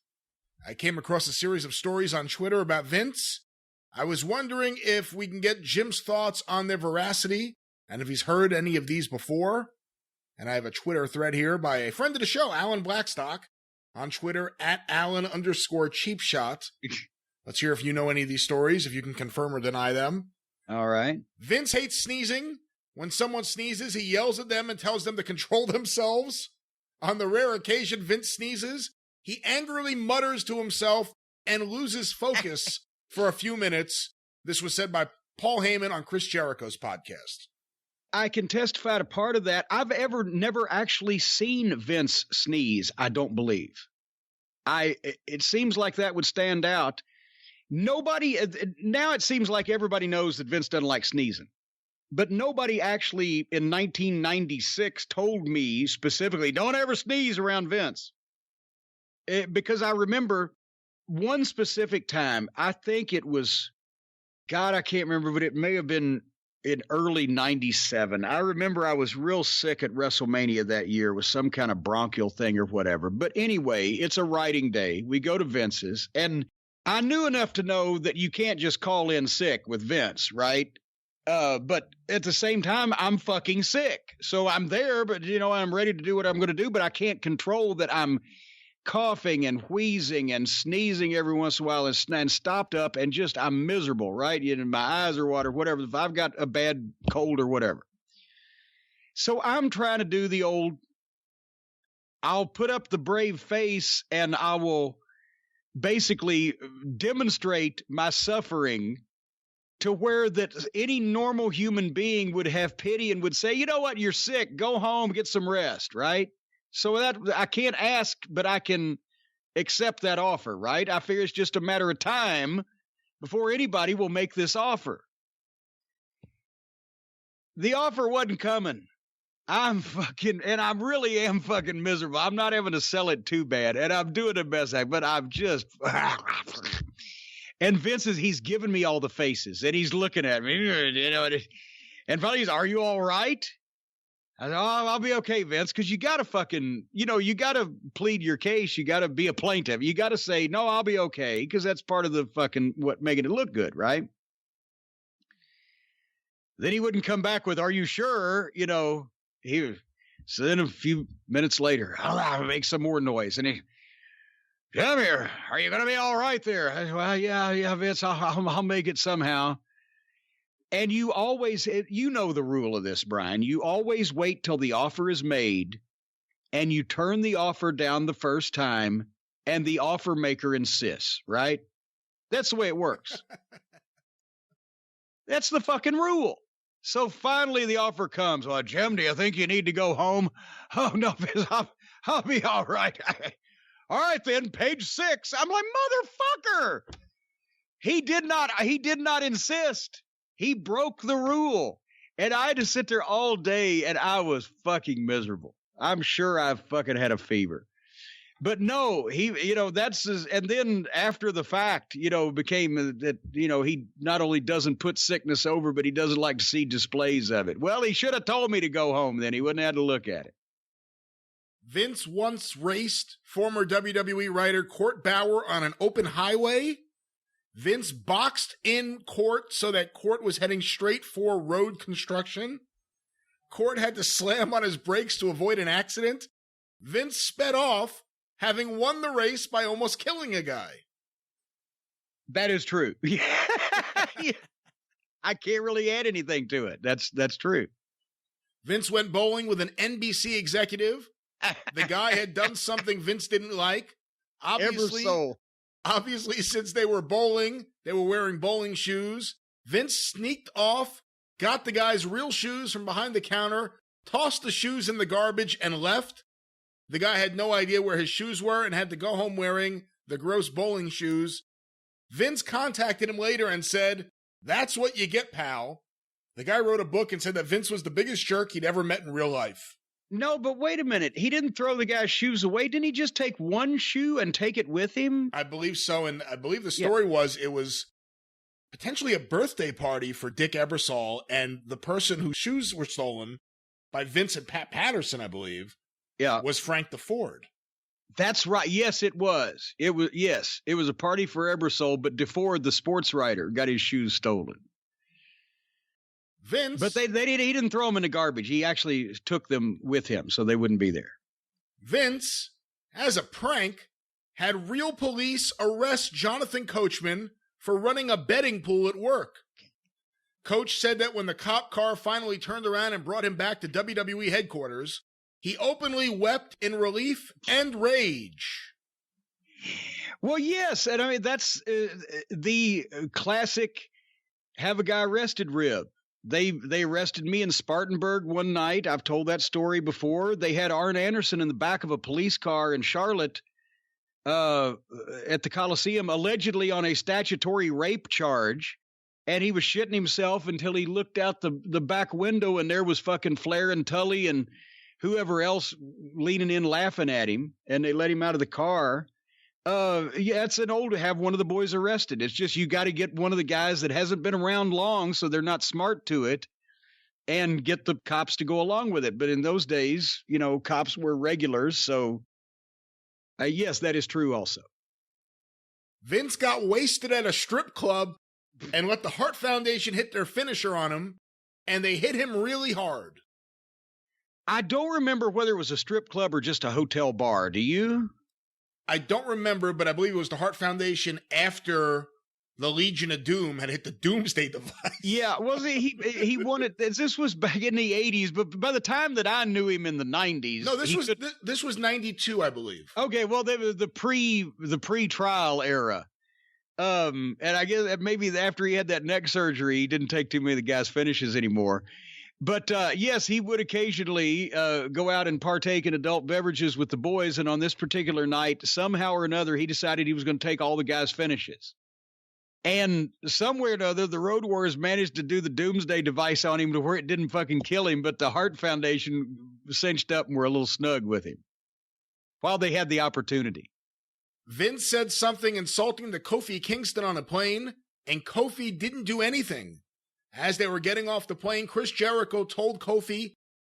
I came across a series of stories on Twitter about Vince. I was wondering if we can get Jim's thoughts on their veracity and if he's heard any of these before. And I have a Twitter thread here by a friend of the show, Alan Blackstock, on Twitter at Alan_cheapshot. Let's hear if you know any of these stories, if you can confirm or deny them. All right. Vince hates sneezing. When someone sneezes, he yells at them and tells them to control themselves. On the rare occasion Vince sneezes, he angrily mutters to himself and loses focus for a few minutes. This was said by Paul Heyman on Chris Jericho's podcast. I can testify to part of that. I've never actually seen Vince sneeze, I don't believe. It seems like that would stand out. Now it seems like everybody knows that Vince doesn't like sneezing. But nobody actually in 1996 told me specifically, don't ever sneeze around Vince. Because I remember one specific time, I think it was, God, I can't remember, but it may have been in early 97. I remember I was real sick at WrestleMania that year with some kind of bronchial thing or whatever. But anyway, it's a writing day. We go to Vince's, and I knew enough to know that you can't just call in sick with Vince, right? But at the same time, I'm fucking sick. So I'm there, but, I'm ready to do what I'm going to do, but I can't control that I'm coughing and wheezing and sneezing every once in a while and stopped up and just I'm miserable, right? My eyes are water, whatever. If I've got a bad cold or whatever. So I'm trying to do the old, I'll put up the brave face and I will basically demonstrate my suffering to where that any normal human being would have pity and would say, you know what, you're sick, go home, get some rest, right? So that I can't ask, but I can accept that offer, right? I figure it's just a matter of time before anybody will make this offer. The offer wasn't coming. I really am fucking miserable. I'm not having to sell it too bad, and I'm doing the best I can, but I'm just... And Vince he's giving me all the faces, and he's looking at me, and finally he's, are you all right? I said, oh, I'll be okay, Vince, because you got to fucking, you got to plead your case. You got to be a plaintiff. You got to say, no, I'll be okay, because that's part of the fucking, making it look good, right? Then he wouldn't come back with, are you sure? So then a few minutes later, I'll make some more noise, and he, come here, are you going to be all right there? I said, well, yeah, Vince, I'll make it somehow. And you always, you know the rule of this, Brian. You always wait till the offer is made and you turn the offer down the first time and the offer maker insists, right? That's the way it works. That's the fucking rule. So finally the offer comes. Well, Jim, do you think you need to go home? Oh, no, I'll be all right. All right, then, page 6. I'm like, motherfucker. He did not insist. He broke the rule. And I had to sit there all day, and I was fucking miserable. I'm sure I fucking had a fever. But no, that's his, and then after the fact, became that, he not only doesn't put sickness over, but he doesn't like to see displays of it. Well, he should have told me to go home then. He wouldn't have had to look at it. Vince once raced former WWE writer Court Bauer on an open highway. Vince boxed in Court so that Court was heading straight for road construction. Court had to slam on his brakes to avoid an accident. Vince sped off, having won the race by almost killing a guy. That is true. Yeah. I can't really add anything to it. That's true. Vince went bowling with an NBC executive. The guy had done something Vince didn't like. Obviously, since they were bowling, they were wearing bowling shoes. Vince sneaked off, got the guy's real shoes from behind the counter, tossed the shoes in the garbage, and left. The guy had no idea where his shoes were and had to go home wearing the gross bowling shoes. Vince contacted him later and said, "That's what you get, pal." The guy wrote a book and said that Vince was the biggest jerk he'd ever met in real life. No, but wait a minute. He didn't throw the guy's shoes away. Didn't he just take one shoe and take it with him? I believe so. And I believe the story was it was potentially a birthday party for Dick Ebersol, and the person whose shoes were stolen by Vince and Pat Patterson, I believe, was Frank the Ford. That's right. Yes, it was. It was a party for Ebersol, but DeFord, the sports writer, got his shoes stolen. Vince, but he didn't throw them in the garbage. He actually took them with him so they wouldn't be there. Vince, as a prank, had real police arrest Jonathan Coachman for running a betting pool at work. Coach said that when the cop car finally turned around and brought him back to WWE headquarters, he openly wept in relief and rage. Well, yes, and I mean that's the classic have a guy arrested rib. They arrested me in Spartanburg one night. I've told that story before. They had Arn Anderson in the back of a police car in Charlotte at the Coliseum, allegedly on a statutory rape charge. And he was shitting himself until he looked out the back window and there was fucking Flair and Tully and whoever else leaning in laughing at him. And they let him out of the car. It's an old to have one of the boys arrested. It's just you got to get one of the guys that hasn't been around long so they're not smart to it and get the cops to go along with it. But in those days, cops were regulars. So, yes, that is true also. Vince got wasted at a strip club and let the Hart Foundation hit their finisher on him, and they hit him really hard. I don't remember whether it was a strip club or just a hotel bar. Do you? I don't remember, but I believe it was the Hart Foundation after the Legion of Doom had hit the Doomsday Device. Yeah, well, he wanted. This was back in the 80s, but by the time that I knew him in the 90s, no, this was 92, I believe. Okay, well, they was the pre-trial era, and I guess maybe after he had that neck surgery, he didn't take too many of the guy's finishes anymore. But, yes, he would occasionally go out and partake in adult beverages with the boys. And on this particular night, somehow or another, he decided he was going to take all the guys' finishes. And somewhere or another, the Road Warriors managed to do the Doomsday Device on him to where it didn't fucking kill him. But the Hart Foundation cinched up and were a little snug with him while they had the opportunity. Vince said something insulting to Kofi Kingston on a plane, and Kofi didn't do anything. As they were getting off the plane, Chris Jericho told Kofi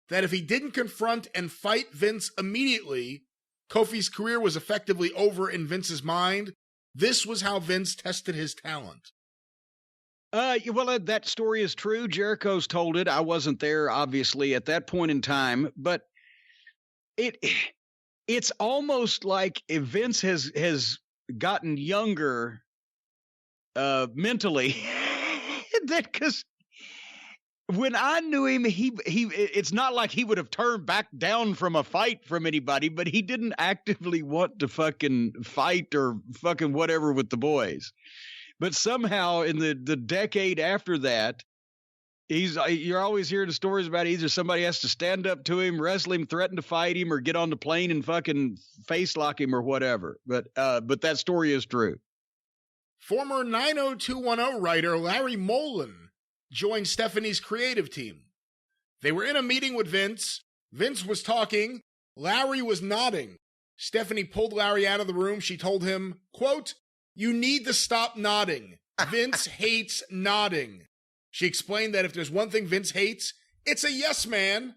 that if he didn't confront and fight Vince immediately, Kofi's career was effectively over in Vince's mind. This was how Vince tested his talent. Well, that story is true. Jericho's told it. I wasn't there, obviously, at that point in time. But it's almost like if Vince has gotten younger mentally, because when I knew him, it's not like he would have turned back down from a fight from anybody, but he didn't actively want to fucking fight or fucking whatever with the boys. But somehow in the decade after that, you're always hearing stories about either somebody has to stand up to him, wrestle him, threaten to fight him, or get on the plane and fucking face lock him or whatever. But that story is true. Former 90210 writer Larry Molan joined Stephanie's creative team. They were in a meeting with Vince. Vince was talking. Larry was nodding. Stephanie pulled Larry out of the room. She told him, quote, "You need to stop nodding. Vince hates nodding." She explained that if there's one thing Vince hates, it's a yes man.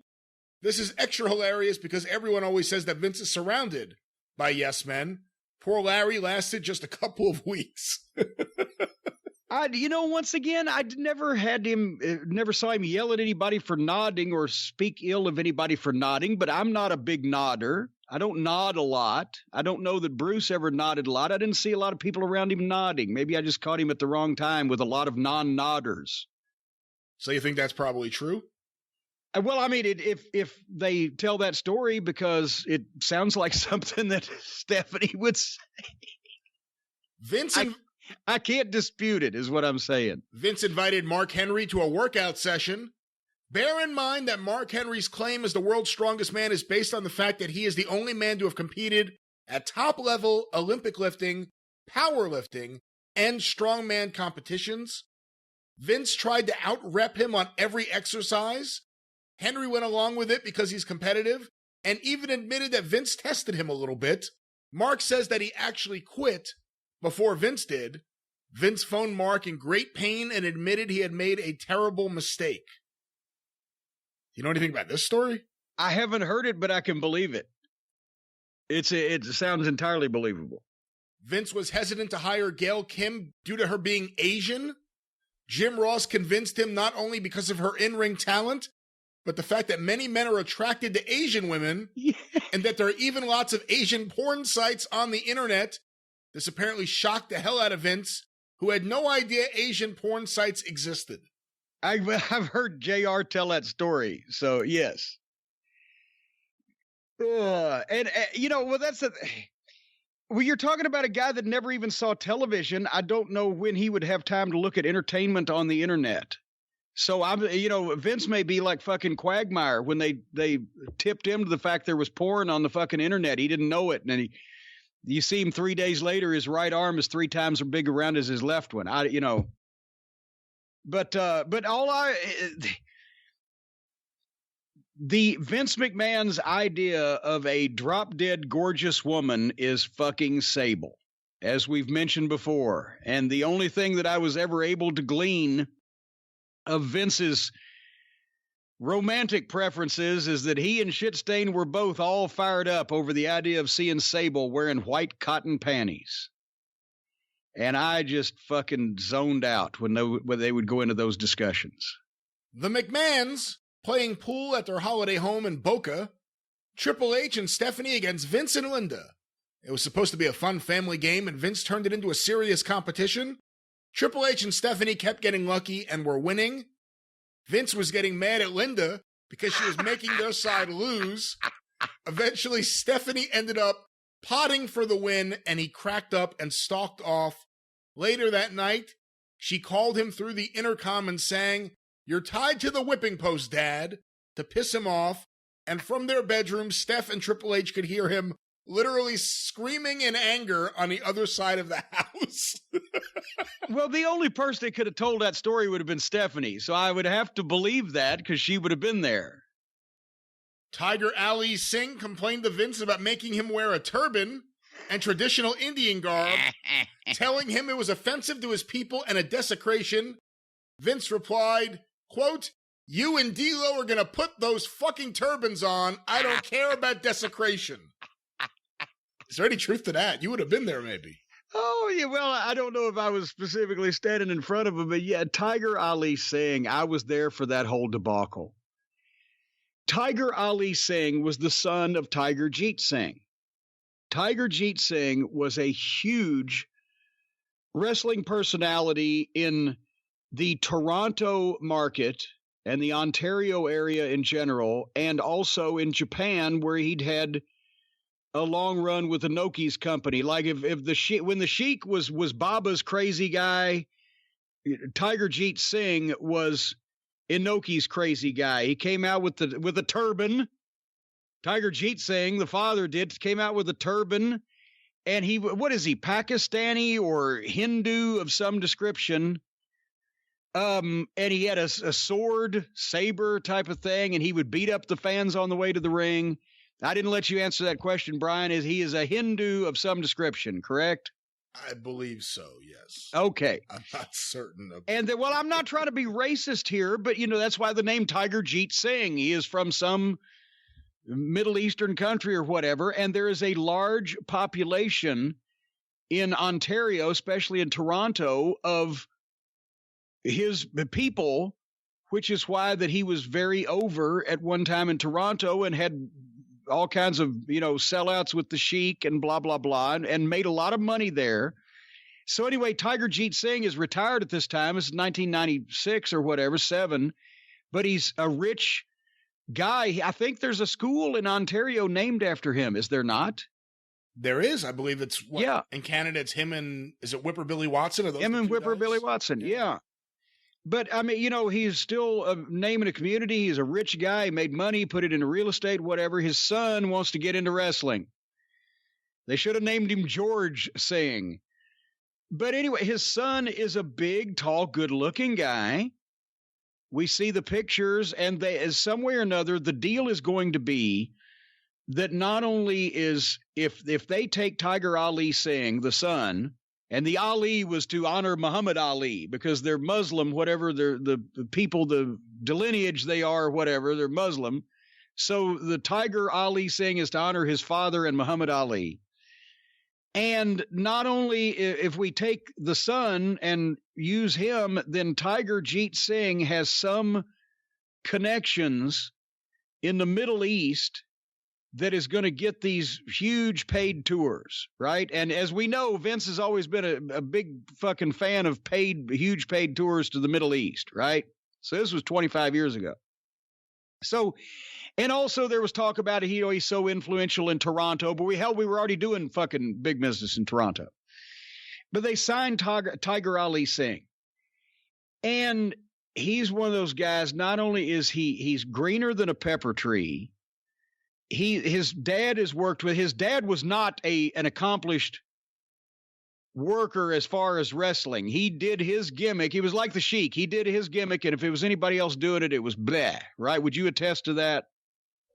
This is extra hilarious because everyone always says that Vince is surrounded by yes men. Poor Larry lasted just a couple of weeks. Once again, I never saw him yell at anybody for nodding or speak ill of anybody for nodding, but I'm not a big nodder. I don't nod a lot. I don't know that Bruce ever nodded a lot. I didn't see a lot of people around him nodding. Maybe I just caught him at the wrong time with a lot of non-nodders. So you think that's probably true? Well, I mean, if they tell that story, because it sounds like something that Stephanie would say. I can't dispute it, is what I'm saying. Vince invited Mark Henry to a workout session. Bear in mind that Mark Henry's claim as the world's strongest man is based on the fact that he is the only man to have competed at top-level Olympic lifting, powerlifting, and strongman competitions. Vince tried to out-rep him on every exercise. Henry went along with it because he's competitive, and even admitted that Vince tested him a little bit. Mark says that he actually quit before Vince did. Vince phoned Mark in great pain and admitted he had made a terrible mistake. You know anything about this story? I haven't heard it, but I can believe it. It sounds entirely believable. Vince was hesitant to hire Gail Kim due to her being Asian. Jim Ross convinced him not only because of her in-ring talent, but the fact that many men are attracted to Asian women, and that there are even lots of Asian porn sites on the internet. This apparently shocked the hell out of Vince, who had no idea Asian porn sites existed. I've heard JR tell that story, so yes. That's you're talking about a guy that never even saw television. I don't know when he would have time to look at entertainment on the internet. So Vince may be like fucking Quagmire when they tipped him to the fact there was porn on the fucking internet. He didn't know it, and you see him 3 days later, his right arm is 3 times as big around as his left one. The Vince McMahon's idea of a drop-dead gorgeous woman is fucking Sable, as we've mentioned before. And the only thing that I was ever able to glean of Vince's romantic preferences is that he and Shitstain were both all fired up over the idea of seeing Sable wearing white cotton panties. And I just fucking zoned out when they would go into those discussions. The McMahons playing pool at their holiday home in Boca. Triple H and Stephanie against Vince and Linda. It was supposed to be a fun family game, and Vince turned it into a serious competition. Triple H and Stephanie kept getting lucky and were winning. Vince was getting mad at Linda because she was making their side lose. Eventually, Stephanie ended up potting for the win, and he cracked up and stalked off. Later that night, she called him through the intercom and sang, "You're tied to the whipping post, Dad," to piss him off. And from their bedroom, Steph and Triple H could hear him literally screaming in anger on the other side of the house. Well, the only person that could have told that story would have been Stephanie, so I would have to believe that because she would have been there. Tiger Ali Singh complained to Vince about making him wear a turban and traditional Indian garb, telling him it was offensive to his people and a desecration. Vince replied, quote, "You and D'Lo are going to put those fucking turbans on. I don't care about desecration." Is there any truth to that? You would have been there, maybe. Oh, yeah. Well, I don't know if I was specifically standing in front of him, but yeah, Tiger Ali Singh, I was there for that whole debacle. Tiger Ali Singh was the son of Tiger Jeet Singh. Tiger Jeet Singh was a huge wrestling personality in the Toronto market and the Ontario area in general, and also in Japan, where he'd had a long run with Inoki's company. Like when the Sheik was Baba's crazy guy, Tiger Jeet Singh was Inoki's crazy guy. He came out with a turban. Tiger Jeet Singh, the father came out with a turban, and what is he, Pakistani or Hindu of some description? And he had a sword, saber type of thing, and he would beat up the fans on the way to the ring. I didn't let you answer that question, Brian. He is a Hindu of some description, correct? I believe so, yes. Okay. I'm not certain of And well, I'm not trying to be racist here, but that's why the name Tiger Jeet Singh. He is from some Middle Eastern country or whatever, and there is a large population in Ontario, especially in Toronto, of his people, which is why that he was very over at one time in Toronto and had all kinds of, sellouts with the Sheik and blah, blah, blah, and made a lot of money there. So anyway, Tiger Jeet Singh is retired at this time. It's 1996 or whatever, 7, but he's a rich guy. I think there's a school in Ontario named after him. Is there not? There is. I believe it's yeah. In Canada, it's him and is it Whipper Billy Watson? Are those him and Whipper guys? Billy Watson. Yeah. But I mean, he's still a name in the community. He's a rich guy. He made money, put it into real estate, whatever. His son wants to get into wrestling. They should have named him George Singh. But anyway, his son is a big, tall, good-looking guy. We see the pictures, and some way or another, the deal is going to be that not only is if they take Tiger Ali Singh, the son, and the Ali was to honor Muhammad Ali because they're Muslim, whatever the people, the lineage they are, whatever, they're Muslim. So the Tiger Ali Singh is to honor his father and Muhammad Ali. And not only if we take the son and use him, then Tiger Jeet Singh has some connections in the Middle East that is going to get these huge paid tours, right? And as we know, Vince has always been a big fucking fan of huge paid tours to the Middle East, right? So this was 25 years ago. So, and also there was talk about it, he's so influential in Toronto, but we were already doing fucking big business in Toronto. But they signed Tiger Ali Singh. And he's one of those guys, not only is he's greener than a pepper tree, his dad was not an accomplished worker as far as wrestling. He did his gimmick. He was like the Sheik. He did his gimmick, and if it was anybody else doing it, it was bleh, right? Would you attest to that?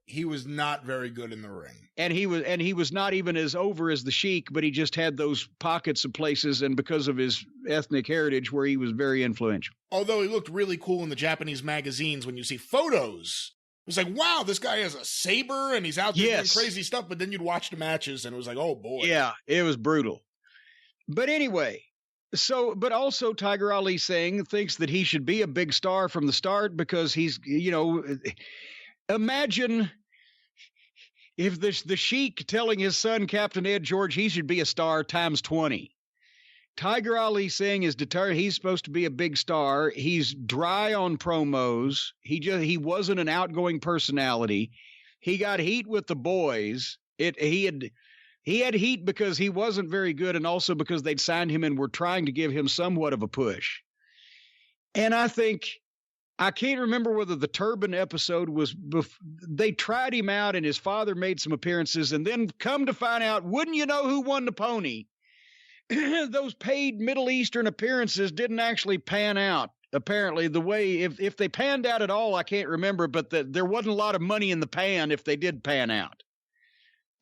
He was not very good in the ring. And he was not even as over as the Sheik, but he just had those pockets of places, and because of his ethnic heritage, where he was very influential. Although he looked really cool in the Japanese magazines when you see photos. It was like, wow, this guy has a saber and he's out there doing crazy stuff. But then you'd watch the matches and it was like, oh boy. Yeah, it was brutal. But anyway, but also Tiger Ali Singh thinks that he should be a big star from the start because he's, imagine if the Sheik telling his son, Captain Ed George, he should be a star times 20. Tiger Ali Singh is determined. He's supposed to be a big star. He's dry on promos. He wasn't an outgoing personality. He got heat with the boys. He had heat because he wasn't very good, and also because they'd signed him and were trying to give him somewhat of a push. And I can't remember whether the turban episode was they tried him out, and his father made some appearances, and then come to find out, wouldn't you know who won the pony? Those paid Middle Eastern appearances didn't actually pan out. Apparently, the way, if they panned out at all, I can't remember, but there wasn't a lot of money in the pan if they did pan out.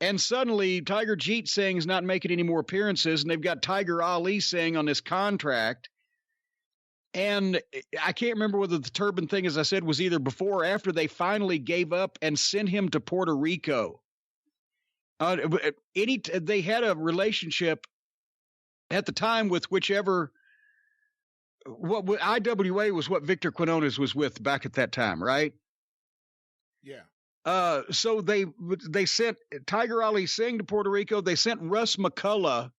And suddenly, Tiger Jeet Singh's not making any more appearances, and they've got Tiger Ali Singh on this contract. And I can't remember whether the turban thing, as I said, was either before or after they finally gave up and sent him to Puerto Rico. They had a relationship at the time with whichever, what IWA was what Victor Quinones was with back at that time, right? Yeah. So they sent Tiger Ali Singh to Puerto Rico. They sent Russ McCullough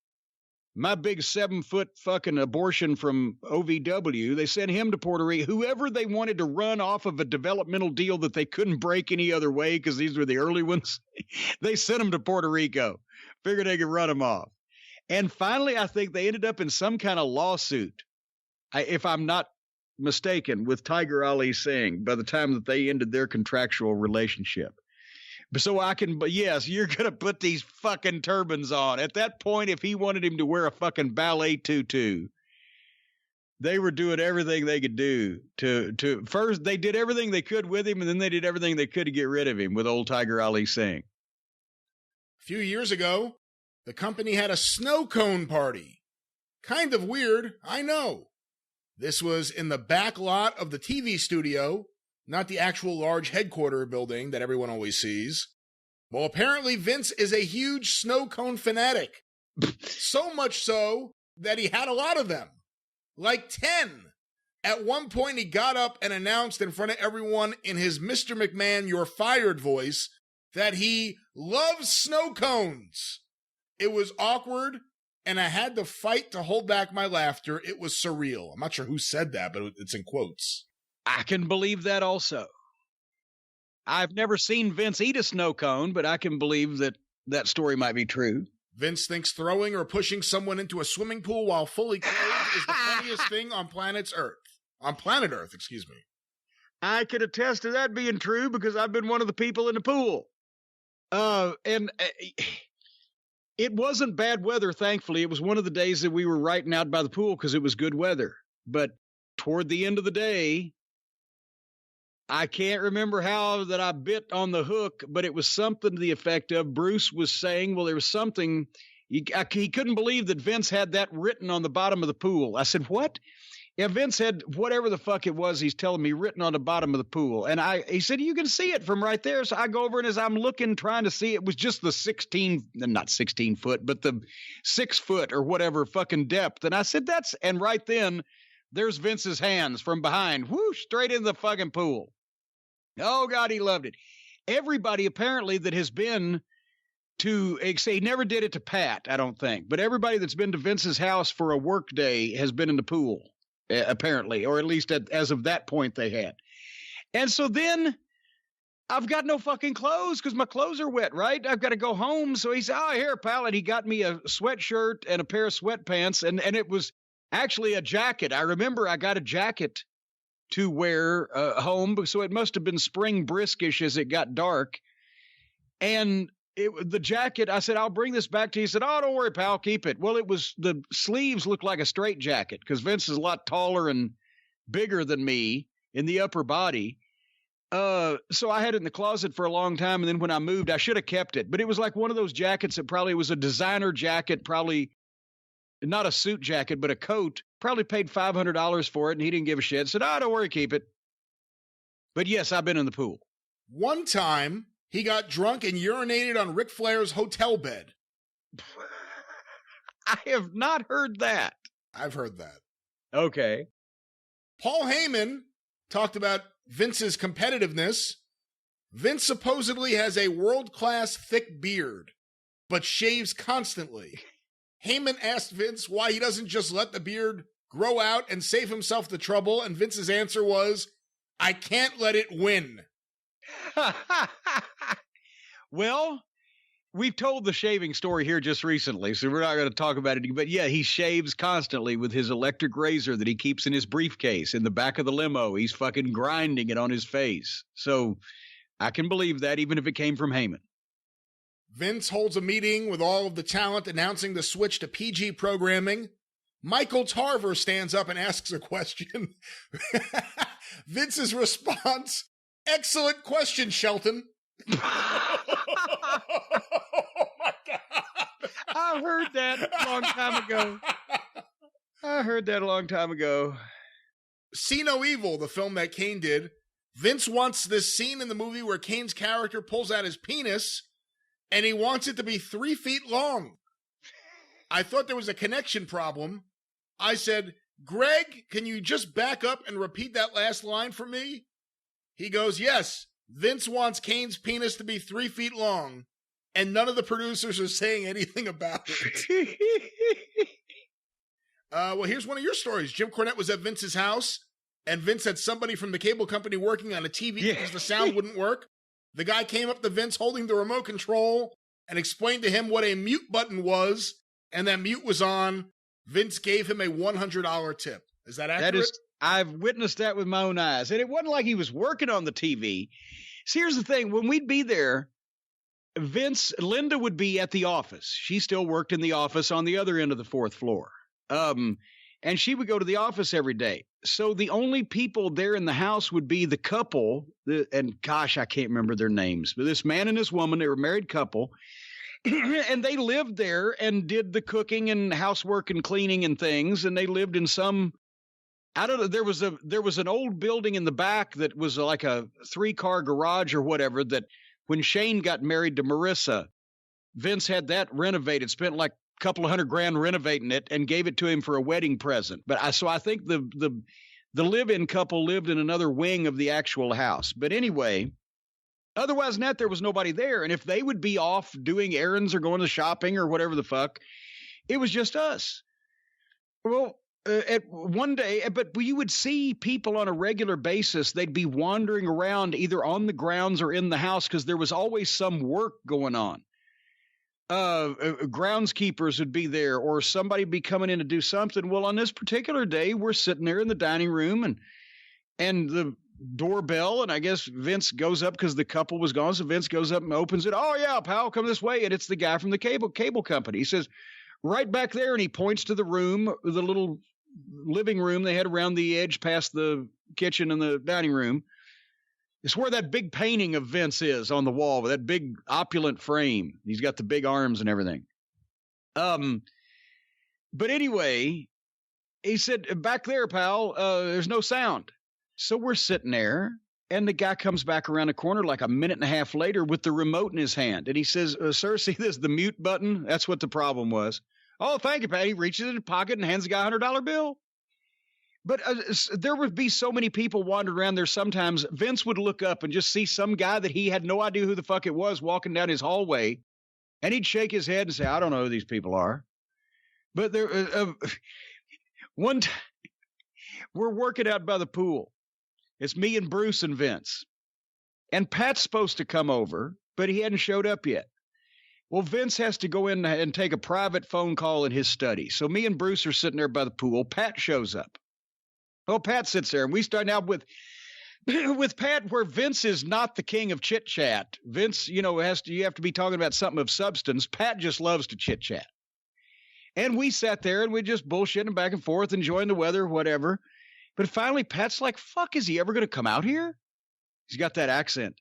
My big 7-foot fucking abortion from OVW, they sent him to Puerto Rico. Whoever they wanted to run off of a developmental deal that they couldn't break any other way because these were the early ones, they sent him to Puerto Rico. Figured they could run him off. And finally, I think they ended up in some kind of lawsuit, if I'm not mistaken, with Tiger Ali Singh by the time that they ended their contractual relationship. But yes, you're going to put these fucking turbans on. At that point, if he wanted him to wear a fucking ballet tutu, they were doing everything they could do to first, they did everything they could with him, and then they did everything they could to get rid of him with old Tiger Ali Singh. A few years ago, the company had a snow cone party. Kind of weird, I know. This was in the back lot of the TV studio, not the actual large headquarters building that everyone always sees. Well, apparently Vince is a huge snow cone fanatic. So much so that he had a lot of them. Like 10. At one point, he got up and announced in front of everyone in his Mr. McMahon, you're fired voice that he loves snow cones. It was awkward, and I had to fight to hold back my laughter. It was surreal. I'm not sure who said that, but it's in quotes. I can believe that also. I've never seen Vince eat a snow cone, but I can believe that that story might be true. Vince thinks throwing or pushing someone into a swimming pool while fully clothed is the funniest thing on planet Earth. On planet Earth, excuse me. I could attest to that being true because I've been one of the people in the pool. It wasn't bad weather, thankfully. It was one of the days that we were riding out by the pool because it was good weather. But toward the end of the day, I can't remember how that I bit on the hook, but it was something to the effect of Bruce was saying, well, there was something. He couldn't believe that Vince had that written on the bottom of the pool. I said, what? Yeah, Vince had whatever the fuck it was he's telling me written on the bottom of the pool. And he said, you can see it from right there. So I go over, and as I'm looking, trying to see, it was just the not 16 foot, but the 6 foot or whatever fucking depth. And I said, and right then there's Vince's hands from behind, whoosh, straight into the fucking pool. Oh God, he loved it. Everybody apparently that has been to, he never did it to Pat, I don't think, but everybody that's been to Vince's house for a work day has been in the pool. Apparently, or at least as of that point they had. And so then I've got no fucking clothes because my clothes are wet, right? I've got to go home. So he said, oh, here, pal. And he got me a sweatshirt and a pair of sweatpants. And it was actually a jacket. I remember I got a jacket to wear home. So it must have been spring briskish as it got dark. And the jacket, I said, I'll bring this back to you. He said, oh, don't worry, pal, keep it. Well, the sleeves looked like a straight jacket because Vince is a lot taller and bigger than me in the upper body. So I had it in the closet for a long time. And then when I moved, I should have kept it. But it was like one of those jackets that probably was a designer jacket, probably not a suit jacket, but a coat. Probably paid $500 for it. And he didn't give a shit. Said, oh, don't worry, keep it. But yes, I've been in the pool. One time, he got drunk and urinated on Ric Flair's hotel bed. I have not heard that. I've heard that. Okay. Paul Heyman talked about Vince's competitiveness. Vince supposedly has a world-class thick beard, but shaves constantly. Heyman asked Vince why he doesn't just let the beard grow out and save himself the trouble, and Vince's answer was, I can't let it win. Well, we've told the shaving story here just recently, so we're not going to talk about it. But yeah, he shaves constantly with his electric razor that he keeps in his briefcase in the back of the limo. He's fucking grinding it on his face. So I can believe that, even if it came from Heyman. Vince holds a meeting with all of the talent announcing the switch to PG programming. Michael Tarver stands up and asks a question. Vince's response, excellent question, Shelton. Oh my God. I heard that a long time ago. See No Evil, the film that Kane did. Vince wants this scene in the movie where Kane's character pulls out his penis, and he wants it to be 3 feet long. I thought there was a connection problem. I said, Greg, can you just back up and repeat that last line for me? He goes, yes, Vince wants Kane's penis to be 3 feet long, and none of the producers are saying anything about it. Well, here's one of your stories. Jim Cornette was at Vince's house, and Vince had somebody from the cable company working on a TV because the sound wouldn't work. The guy came up to Vince holding the remote control and explained to him what a mute button was, and that mute was on. Vince gave him a $100 tip. Is that accurate? I've witnessed that with my own eyes. And it wasn't like he was working on the TV. See, here's the thing. When we'd be there, Linda would be at the office. She still worked in the office on the other end of the fourth floor. And she would go to the office every day. So the only people there in the house would be the couple. And gosh, I can't remember their names. But this man and this woman, they were a married couple. And they lived there and did the cooking and housework and cleaning and things. And they lived in some, I don't know, there was an old building in the back that was like a 3-car garage or whatever, that when Shane got married to Marissa, Vince had that renovated, spent like a couple of $100,000 renovating it and gave it to him for a wedding present. But I think the live-in couple lived in another wing of the actual house. But anyway, otherwise than that, there was nobody there. And if they would be off doing errands or going to shopping or whatever the fuck, it was just us. Well, at one day, but you would see people on a regular basis. They'd be wandering around either on the grounds or in the house because there was always some work going on. Groundskeepers would be there, or somebody would be coming in to do something. Well, on this particular day, we're sitting there in the dining room and the doorbell, and I guess Vince goes up because the couple was gone. So Vince goes up and opens it. Oh yeah, pal, come this way. And it's the guy from the cable company. He says, right back there. And he points to the room, the little living room they had around the edge past the kitchen and the dining room. It's where that big painting of Vince is on the wall with that big opulent frame. He's got the big arms and everything. But anyway, he said, back there, pal, there's no sound. So we're sitting there, and the guy comes back around the corner like a minute and a half later with the remote in his hand. And he says, sir, see this, the mute button? That's what the problem was. Oh, thank you, Pat. He reaches in his pocket and hands the guy a $100 bill. But there would be so many people wandering around there sometimes. Vince would look up and just see some guy that he had no idea who the fuck it was walking down his hallway. And he'd shake his head and say, I don't know who these people are. But there, one time, we're working out by the pool. It's me and Bruce and Vince. And Pat's supposed to come over, but he hadn't showed up yet. Well, Vince has to go in and take a private phone call in his study. So me and Bruce are sitting there by the pool. Pat shows up. Well, Pat sits there, and we start out with Pat, where Vince is not the king of chit chat. Vince, you have to be talking about something of substance. Pat just loves to chit chat. And we sat there and we just bullshitting back and forth, enjoying the weather, whatever. But finally, Pat's like, fuck, is he ever going to come out here? He's got that accent.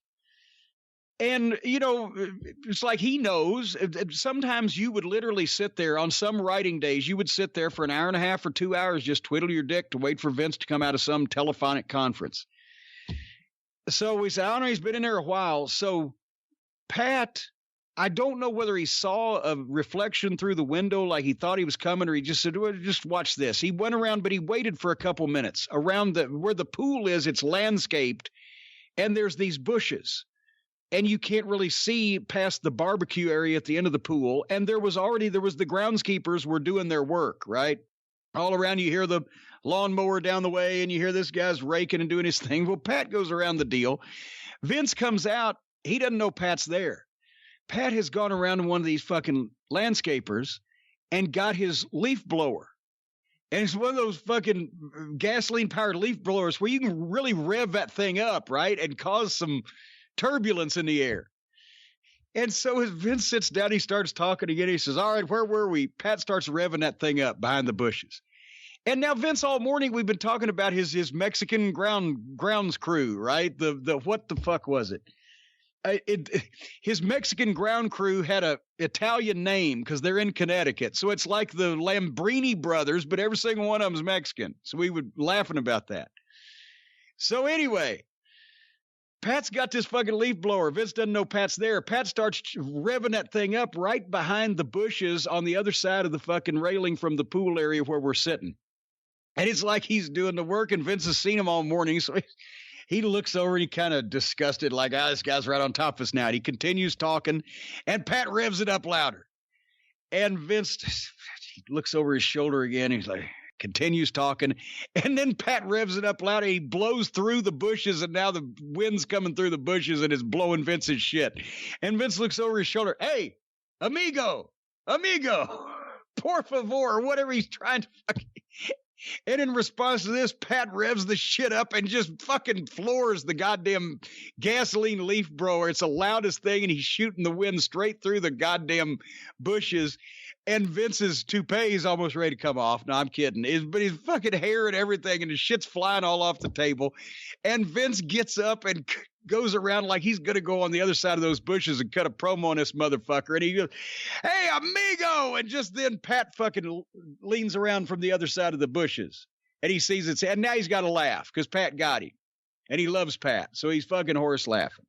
And, it's like he knows. Sometimes you would literally sit there on some writing days. You would sit there for an hour and a half or 2 hours, just twiddle your dick to wait for Vince to come out of some telephonic conference. So we said, I don't know, he's been in there a while. So Pat, I don't know whether he saw a reflection through the window like he thought he was coming, or he just said, well, just watch this. He went around, but he waited for a couple minutes. Around where the pool is, it's landscaped, and there's these bushes. And you can't really see past the barbecue area at the end of the pool. And there was the groundskeepers were doing their work, right? All around you hear the lawnmower down the way, and you hear this guy's raking and doing his thing. Well, Pat goes around the deal. Vince comes out. He doesn't know Pat's there. Pat has gone around to one of these fucking landscapers and got his leaf blower. And it's one of those fucking gasoline-powered leaf blowers where you can really rev that thing up, right? And cause some turbulence in the air. And so as Vince sits down, he starts talking again. He says, all right, where were we? Pat starts revving that thing up behind the bushes. And now Vince, all morning, we've been talking about his Mexican grounds crew, right? The what the fuck was it? His Mexican ground crew had a Italian name because they're in Connecticut. So it's like the Lambrini brothers, but every single one of them's Mexican. So we were laughing about that. So anyway, Pat's got this fucking leaf blower. Vince doesn't know Pat's there. Pat starts revving that thing up right behind the bushes on the other side of the fucking railing from the pool area where we're sitting. And it's like he's doing the work, and Vince has seen him all morning. So he looks over and he kind of disgusted, like, this guy's right on top of us now. And he continues talking, and Pat revs it up louder. And Vince he looks over his shoulder again. He's like, continues talking, and then Pat revs it up loud, and he blows through the bushes, and now the wind's coming through the bushes, and it's blowing Vince's shit. And Vince looks over his shoulder, hey, amigo, por favor, or whatever he's trying to fucking... And in response to this, Pat revs the shit up and just fucking floors the goddamn gasoline leaf blower. It's the loudest thing, and he's shooting the wind straight through the goddamn bushes. And Vince's toupee is almost ready to come off. No, I'm kidding. But his fucking hair and everything, and his shit's flying all off the table. And Vince gets up and goes around like he's going to go on the other side of those bushes and cut a promo on this motherfucker. And he goes, hey, amigo! And just then Pat fucking leans around from the other side of the bushes. And he sees it. And now he's got to laugh because Pat got him. And he loves Pat. So he's fucking horse laughing.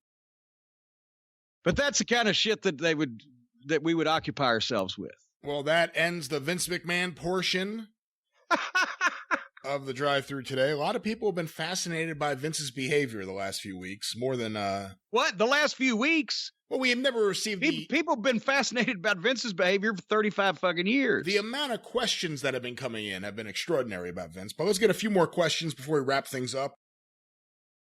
But that's the kind of shit that we would occupy ourselves with. Well, that ends the Vince McMahon portion of the drive-thru today. A lot of people have been fascinated by Vince's behavior the last few weeks, more than... What? The last few weeks? Well, we have never received People have been fascinated about Vince's behavior for 35 fucking years. The amount of questions that have been coming in have been extraordinary about Vince. But let's get a few more questions before we wrap things up.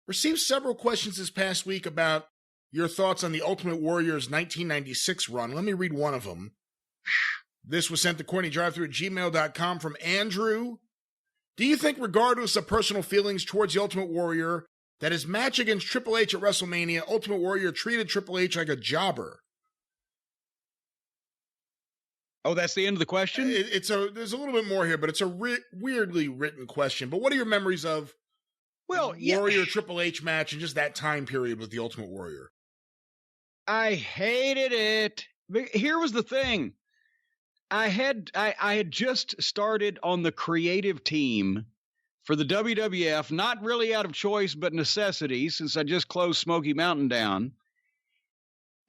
Received several questions this past week about your thoughts on the Ultimate Warrior's 1996 run. Let me read one of them. This was sent to CornyDriveThru@gmail.com from Andrew. Do you think, regardless of personal feelings towards the Ultimate Warrior, that his match against Triple H at WrestleMania, Ultimate Warrior treated Triple H like a jobber? Oh, that's the end of the question? There's a little bit more here, but it's a weirdly written question. But what are your memories of Warrior Triple H match and just that time period with the Ultimate Warrior? I hated it. Here was the thing. I had just started on the creative team for the WWF, not really out of choice, but necessity, since I just closed Smoky Mountain down.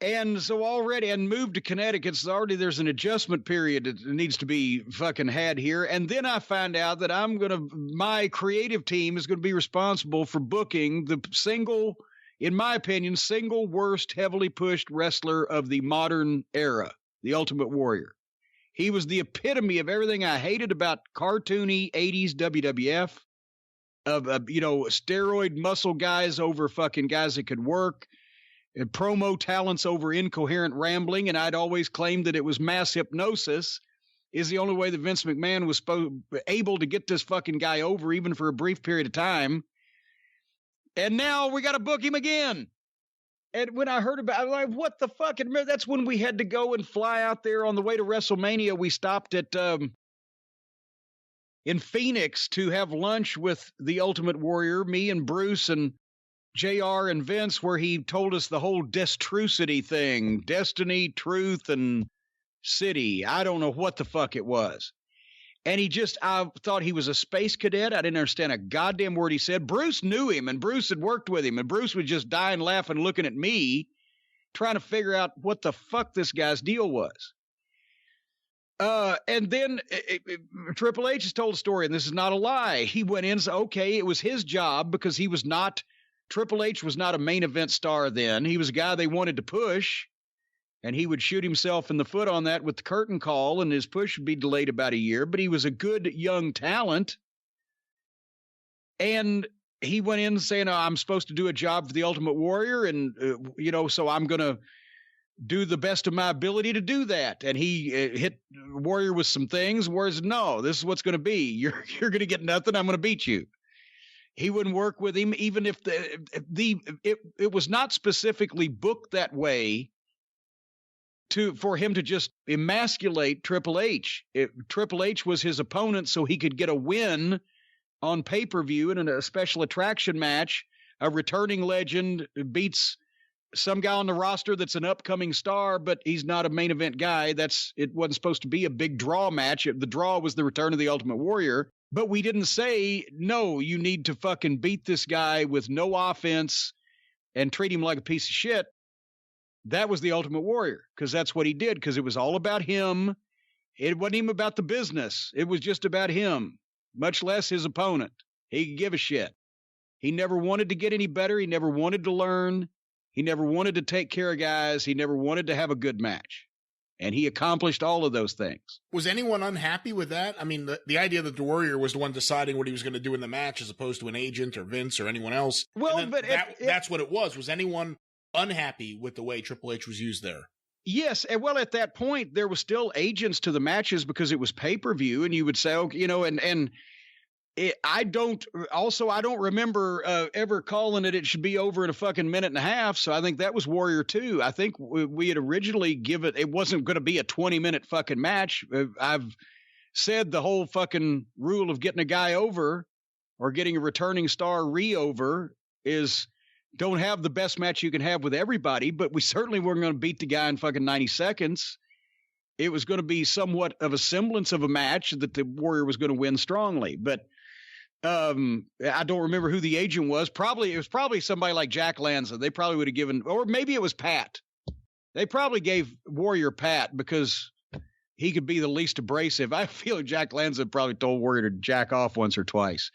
And so and moved to Connecticut, so there's an adjustment period that needs to be fucking had here. And then I find out that my creative team is going to be responsible for booking the in my opinion, single worst heavily pushed wrestler of the modern era, the Ultimate Warrior. He was the epitome of everything I hated about cartoony 80s WWF, of steroid muscle guys over fucking guys that could work, and promo talents over incoherent rambling, and I'd always claimed that it was mass hypnosis is the only way that Vince McMahon was able to get this fucking guy over, even for a brief period of time. And now we got to book him again. And when I heard about it, I'm like, what the fuck? And that's when we had to go and fly out there on the way to WrestleMania. We stopped at in Phoenix to have lunch with the Ultimate Warrior, me and Bruce and JR and Vince, where he told us the whole Destrucity thing, destiny, truth, and city. I don't know what the fuck it was. And I thought he was a space cadet. I didn't understand a goddamn word he said. Bruce knew him, and Bruce had worked with him, and Bruce was just dying laughing, looking at me, trying to figure out what the fuck this guy's deal was. And then Triple H has told a story, and this is not a lie. He went in and said, okay, it was his job because Triple H was not a main event star then. He was a guy they wanted to push. And he would shoot himself in the foot on that with the curtain call, and his push would be delayed about a year. But he was a good young talent. And he went in saying, I'm supposed to do a job for the Ultimate Warrior, and, so I'm going to do the best of my ability to do that. And he hit Warrior with some things, whereas, no, this is what's going to be. You're going to get nothing. I'm going to beat you. He wouldn't work with him, even if it was not specifically booked that way for him to just emasculate Triple H. Triple H was his opponent so he could get a win on pay-per-view in a special attraction match. A returning legend beats some guy on the roster that's an upcoming star, but he's not a main event guy. It wasn't supposed to be a big draw match. The draw was the return of the Ultimate Warrior. But we didn't say, no, you need to fucking beat this guy with no offense and treat him like a piece of shit. That was the Ultimate Warrior, because that's what he did, because it was all about him. It wasn't even about the business. It was just about him, much less his opponent. He could give a shit. He never wanted to get any better. He never wanted to learn. He never wanted to take care of guys. He never wanted to have a good match. And he accomplished all of those things. Was anyone unhappy with that? I mean, the idea that the Warrior was the one deciding what he was going to do in the match as opposed to an agent or Vince or anyone else. Well, but that's what it was. Was anyone unhappy with the way Triple H was used there? Yes. And well, at that point, there was still agents to the matches because it was pay-per-view. And you would say, okay, I don't remember ever calling it should be over in a fucking minute and a half. So I think that was Warrior 2. I think we had originally it wasn't going to be a 20-minute fucking match. I've said the whole fucking rule of getting a guy over or getting a returning star over is don't have the best match you can have with everybody, but we certainly weren't going to beat the guy in fucking 90 seconds. It was going to be somewhat of a semblance of a match that the Warrior was going to win strongly, but I don't remember who the agent was. It was probably somebody like Jack Lanza. They probably would have given, or maybe it was Pat. They probably gave Warrior Pat because he could be the least abrasive. I feel like Jack Lanza probably told Warrior to jack off once or twice.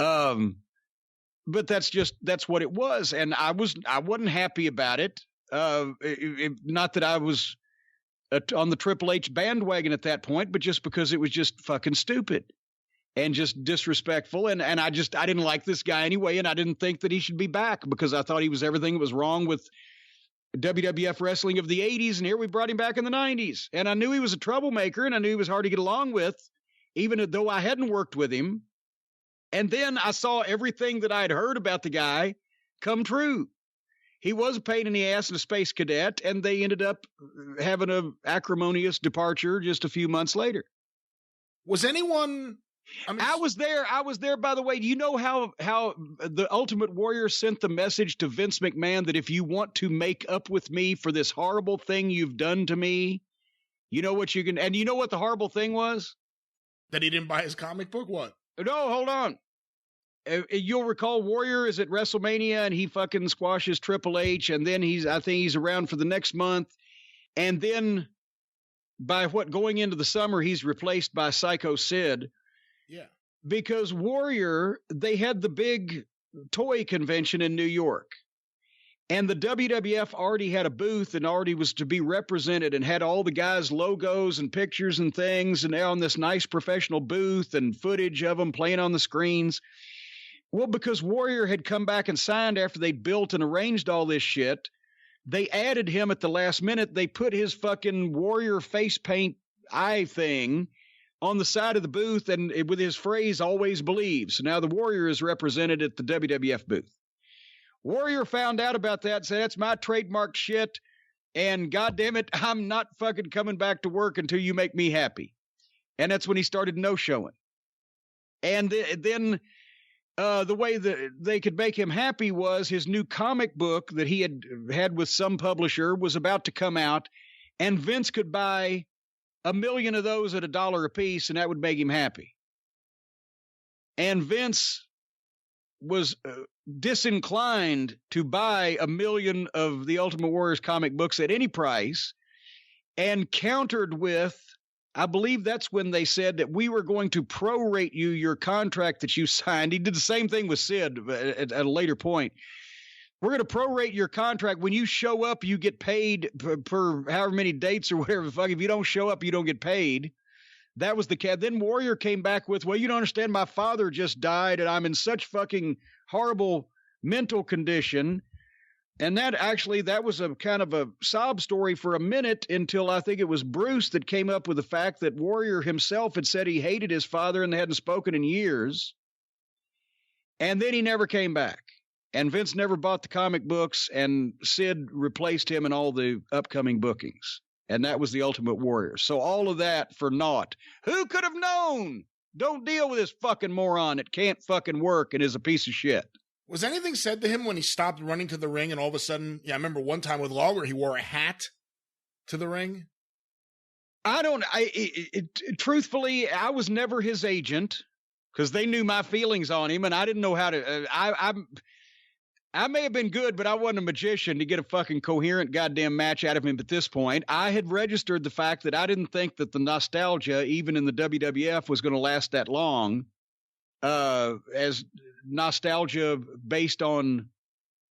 But that's what it was. And I wasn't happy about it. Not that I was on the Triple H bandwagon at that point, but just because it was just fucking stupid. And just disrespectful. And I didn't like this guy anyway. And I didn't think that he should be back because I thought he was everything that was wrong with WWF wrestling of the 80s. And here we brought him back in the 90s. And I knew he was a troublemaker and I knew he was hard to get along with, even though I hadn't worked with him. And then I saw everything that I had heard about the guy come true. He was a pain in the ass and a space cadet. And they ended up having an acrimonious departure just a few months later. Was anyone... I was there, by the way. Do you know how the Ultimate Warrior sent the message to Vince McMahon that if you want to make up with me for this horrible thing you've done to me, you know what you can, and you know what the horrible thing was? That he didn't buy his comic book? What? No, hold on. You'll recall Warrior is at WrestleMania and he fucking squashes Triple H. And then I think he's around for the next month. And then going into the summer, he's replaced by Psycho Sid. Yeah. Because Warrior, they had the big toy convention in New York. And the WWF already had a booth and already was to be represented and had all the guys' logos and pictures and things. And they're on this nice professional booth and footage of them playing on the screens. Well, because Warrior had come back and signed after they built and arranged all this shit, they added him at the last minute. They put his fucking Warrior face paint eye thing on the side of the booth and with his phrase, always believe. So now the Warrior is represented at the WWF booth. Warrior found out about that and said, that's my trademark shit. And goddamn it, I'm not fucking coming back to work until you make me happy. And that's when he started no-showing. And then the way that they could make him happy was his new comic book that he had with some publisher was about to come out. And Vince could buy 1 million of those at $1 a piece, and that would make him happy. And Vince was disinclined to buy 1 million of the Ultimate Warrior's comic books at any price, and countered with, I believe that's when they said that we were going to prorate you your contract that you signed. He did the same thing with Sid at a later point. We're going to prorate your contract. When you show up, you get paid per however many dates or whatever the fuck. If you don't show up, you don't get paid. That was the cat. Then Warrior came back with, well, you don't understand. My father just died and I'm in such fucking horrible mental condition. And that was a kind of a sob story for a minute until I think it was Bruce that came up with the fact that Warrior himself had said he hated his father and they hadn't spoken in years. And then he never came back. And Vince never bought the comic books, and Sid replaced him in all the upcoming bookings. And that was the Ultimate Warrior. So all of that for naught. Who could have known? Don't deal with this fucking moron. It can't fucking work and is a piece of shit. Was anything said to him when he stopped running to the ring and all of a sudden, I remember one time with Lawler, he wore a hat to the ring? Truthfully, I was never his agent because they knew my feelings on him and I didn't know how to, I may have been good, but I wasn't a magician to get a fucking coherent goddamn match out of him at this point. I had registered the fact that I didn't think that the nostalgia, even in the WWF, was going to last that long, as nostalgia based on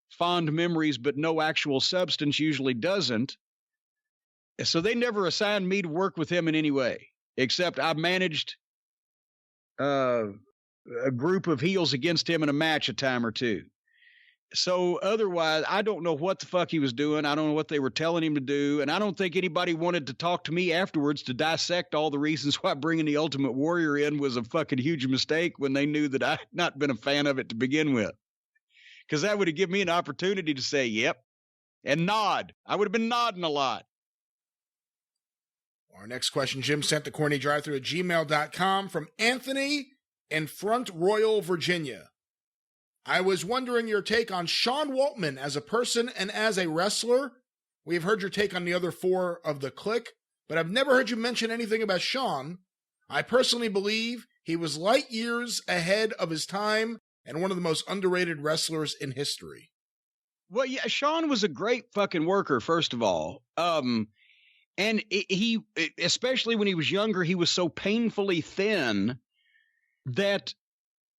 fond memories but no actual substance usually doesn't. So they never assigned me to work with him in any way, except I managed a group of heels against him in a match a time or two. So otherwise, I don't know what the fuck he was doing. I don't know what they were telling him to do. And I don't think anybody wanted to talk to me afterwards to dissect all the reasons why bringing the Ultimate Warrior in was a fucking huge mistake when they knew that I had not been a fan of it to begin with. Because that would have given me an opportunity to say, yep, and nod. I would have been nodding a lot. Our next question, Jim sent to CornyDriveThru at gmail.com from Anthony in Front Royal, Virginia. I was wondering your take on Sean Waltman as a person and as a wrestler. We have heard your take on the other four of the clique, but I've never heard you mention anything about Sean. I personally believe he was light years ahead of his time and one of the most underrated wrestlers in history. Well, yeah, Sean was a great fucking worker, first of all. And he, especially when he was younger, he was so painfully thin that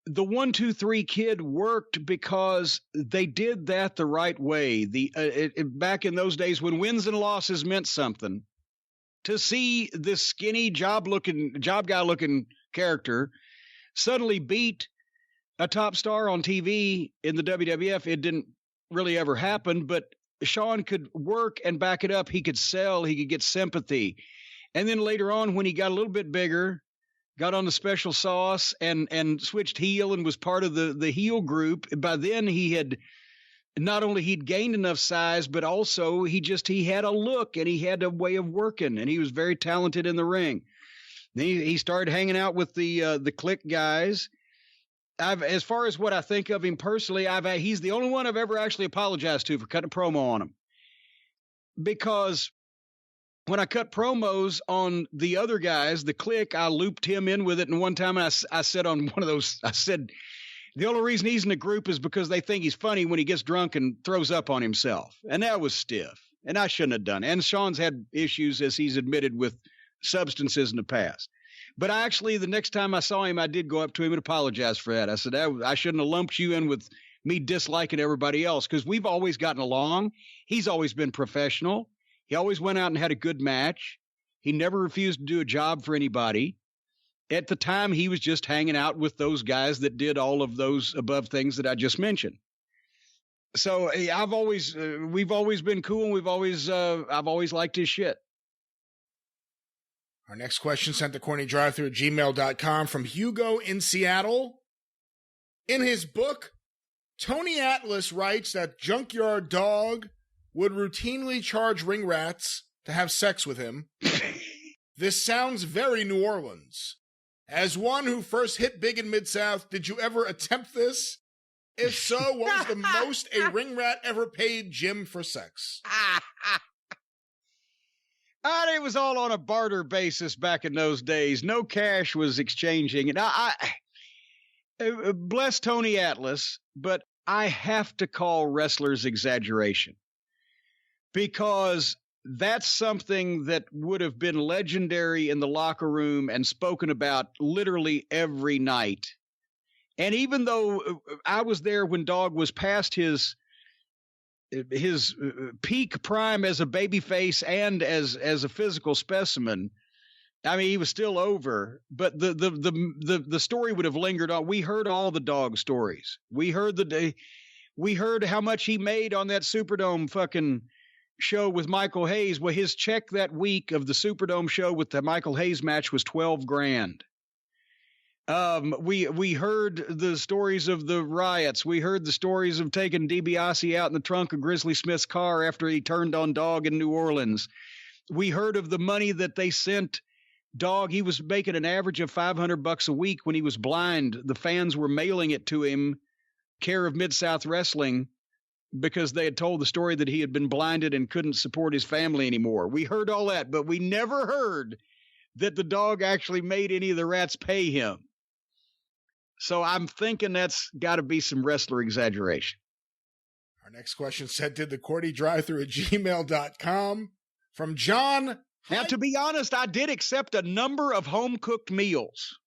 the 1, 2, 3 kid worked because they did that the right way. Back in those days when wins and losses meant something, to see this skinny job guy looking character suddenly beat a top star on TV in the WWF, it didn't really ever happen, but Sean could work and back it up. He could sell, he could get sympathy. And then later on, when he got a little bit bigger, got on the special sauce and switched heel and was part of the heel group. By then he had not only he'd gained enough size, but also he had a look and he had a way of working, and he was very talented in the ring. Then he started hanging out with the clique guys. As far as what I think of him personally, he's the only one I've ever actually apologized to for cutting a promo on him. Because when I cut promos on the other guys, the clique, I looped him in with it. And one time I said on one of those, I said, the only reason he's in the group is because they think he's funny when he gets drunk and throws up on himself. And that was stiff. And I shouldn't have done it. And Sean's had issues, as he's admitted, with substances in the past. But the next time I saw him, I did go up to him and apologize for that. I said, I shouldn't have lumped you in with me disliking everybody else, because we've always gotten along. He's always been professional. He always went out and had a good match. He never refused to do a job for anybody. At the time, he was just hanging out with those guys that did all of those above things that I just mentioned. So we've always been cool, and I've always liked his shit. Our next question sent to CornyDriveThru at gmail.com from Hugo in Seattle. In his book, Tony Atlas writes that Junkyard Dog would routinely charge ring rats to have sex with him. This sounds very New Orleans. As one who first hit big in Mid-South, did you ever attempt this? If so, what was the most a ring rat ever paid Jim for sex? It was all on a barter basis back in those days. No cash was exchanging. And I bless Tony Atlas, but I have to call wrestlers exaggeration, because that's something that would have been legendary in the locker room and spoken about literally every night. And even though I was there when Dog was past his peak prime as a babyface and as a physical specimen, I mean, he was still over, but the story would have lingered on. We heard all the Dog stories. We heard how much he made on that Superdome fucking show with Michael Hayes. Well, his check that week of the Superdome show with the Michael Hayes match was $12,000. We heard the stories of the riots. We heard the stories of taking DiBiase out in the trunk of Grizzly Smith's car after he turned on Dog in New Orleans. We heard of the money that they sent Dog. He was making an average of $500 a week when he was blind. The fans were mailing it to him, care of Mid-South Wrestling, because they had told the story that he had been blinded and couldn't support his family anymore. We heard all that, but we never heard that the Dog actually made any of the rats pay him. So I'm thinking that's got to be some wrestler exaggeration. Our next question sent to the CornyDriveThru at gmail.com from John. Now, to be honest, I did accept a number of home-cooked meals.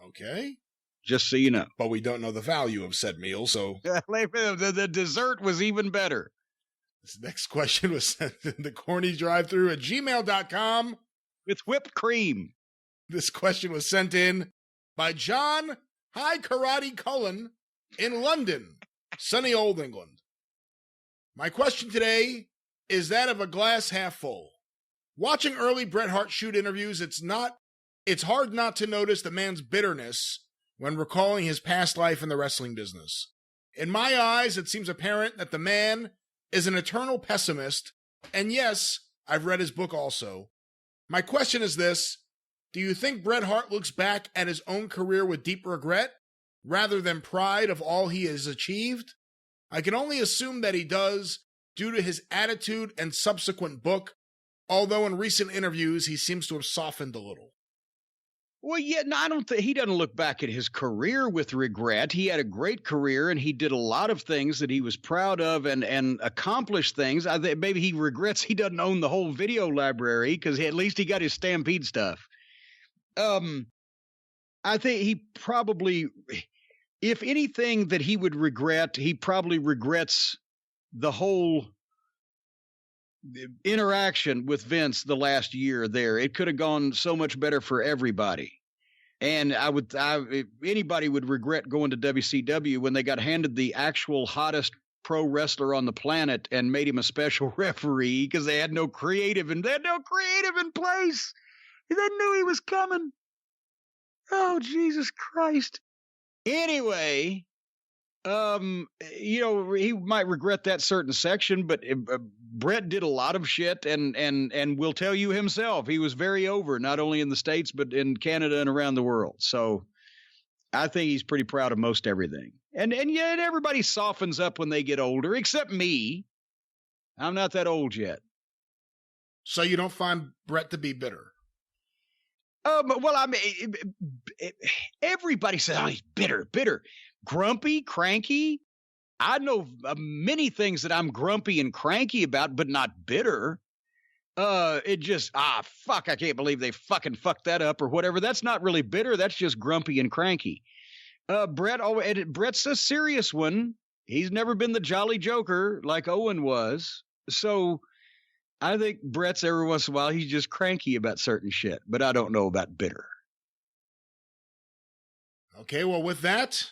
Okay. Just so you know. But we don't know the value of said meal, so. The dessert was even better. This next question was sent in the CornyDriveThru at gmail.com. With whipped cream. This question was sent in by John Hi Karate Cullen in London, sunny old England. My question today is that of a glass half full. Watching early Bret Hart shoot interviews, it's hard not to notice the man's bitterness when recalling his past life in the wrestling business. In my eyes, it seems apparent that the man is an eternal pessimist, and yes, I've read his book also. My question is this: do you think Bret Hart looks back at his own career with deep regret, rather than pride of all he has achieved? I can only assume that he does, due to his attitude and subsequent book, although in recent interviews he seems to have softened a little. Well, yeah, no, I don't think he doesn't look back at his career with regret. He had a great career, and he did a lot of things that he was proud of and accomplished things. I think maybe he regrets he doesn't own the whole video library, because at least he got his Stampede stuff. I think he probably, if anything that he would regret, he probably regrets the whole interaction with Vince the last year there. It could have gone so much better for everybody. And if anybody would regret going to WCW when they got handed the actual hottest pro wrestler on the planet and made him a special referee because they had no creative in place. They knew he was coming. Oh, Jesus Christ. Anyway, he might regret that certain section, but Bret did a lot of shit and will tell you himself he was very over, not only in the States, but in Canada and around the world. So I think he's pretty proud of most everything. And yet everybody softens up when they get older, except me. I'm not that old yet. So you don't find Bret to be bitter? Well, I mean, everybody says, oh, he's bitter, grumpy, cranky. I know many things that I'm grumpy and cranky about, but not bitter. It just, fuck, I can't believe they fucking fucked that up or whatever. That's not really bitter. That's just grumpy and cranky. Bret's a serious one. He's never been the jolly joker like Owen was. So I think Bret's every once in a while, he's just cranky about certain shit, but I don't know about bitter. Okay, well, with that,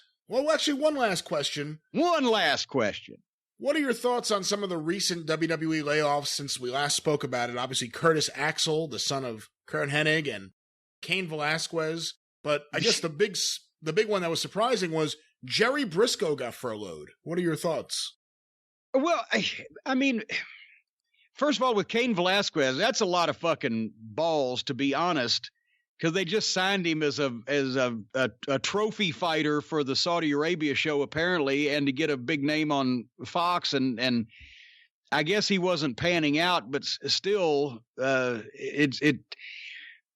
actually, one last question. What are your thoughts on some of the recent WWE layoffs since we last spoke about it? Obviously, Curtis Axel, the son of Kurt Hennig, and Cain Velasquez. But I guess the big one that was surprising was Jerry Brisco got furloughed. What are your thoughts? Well, I mean, first of all, with Cain Velasquez, that's a lot of fucking balls, to be honest, because they just signed him as a trophy fighter for the Saudi Arabia show, apparently, and to get a big name on Fox, and I guess he wasn't panning out, but still,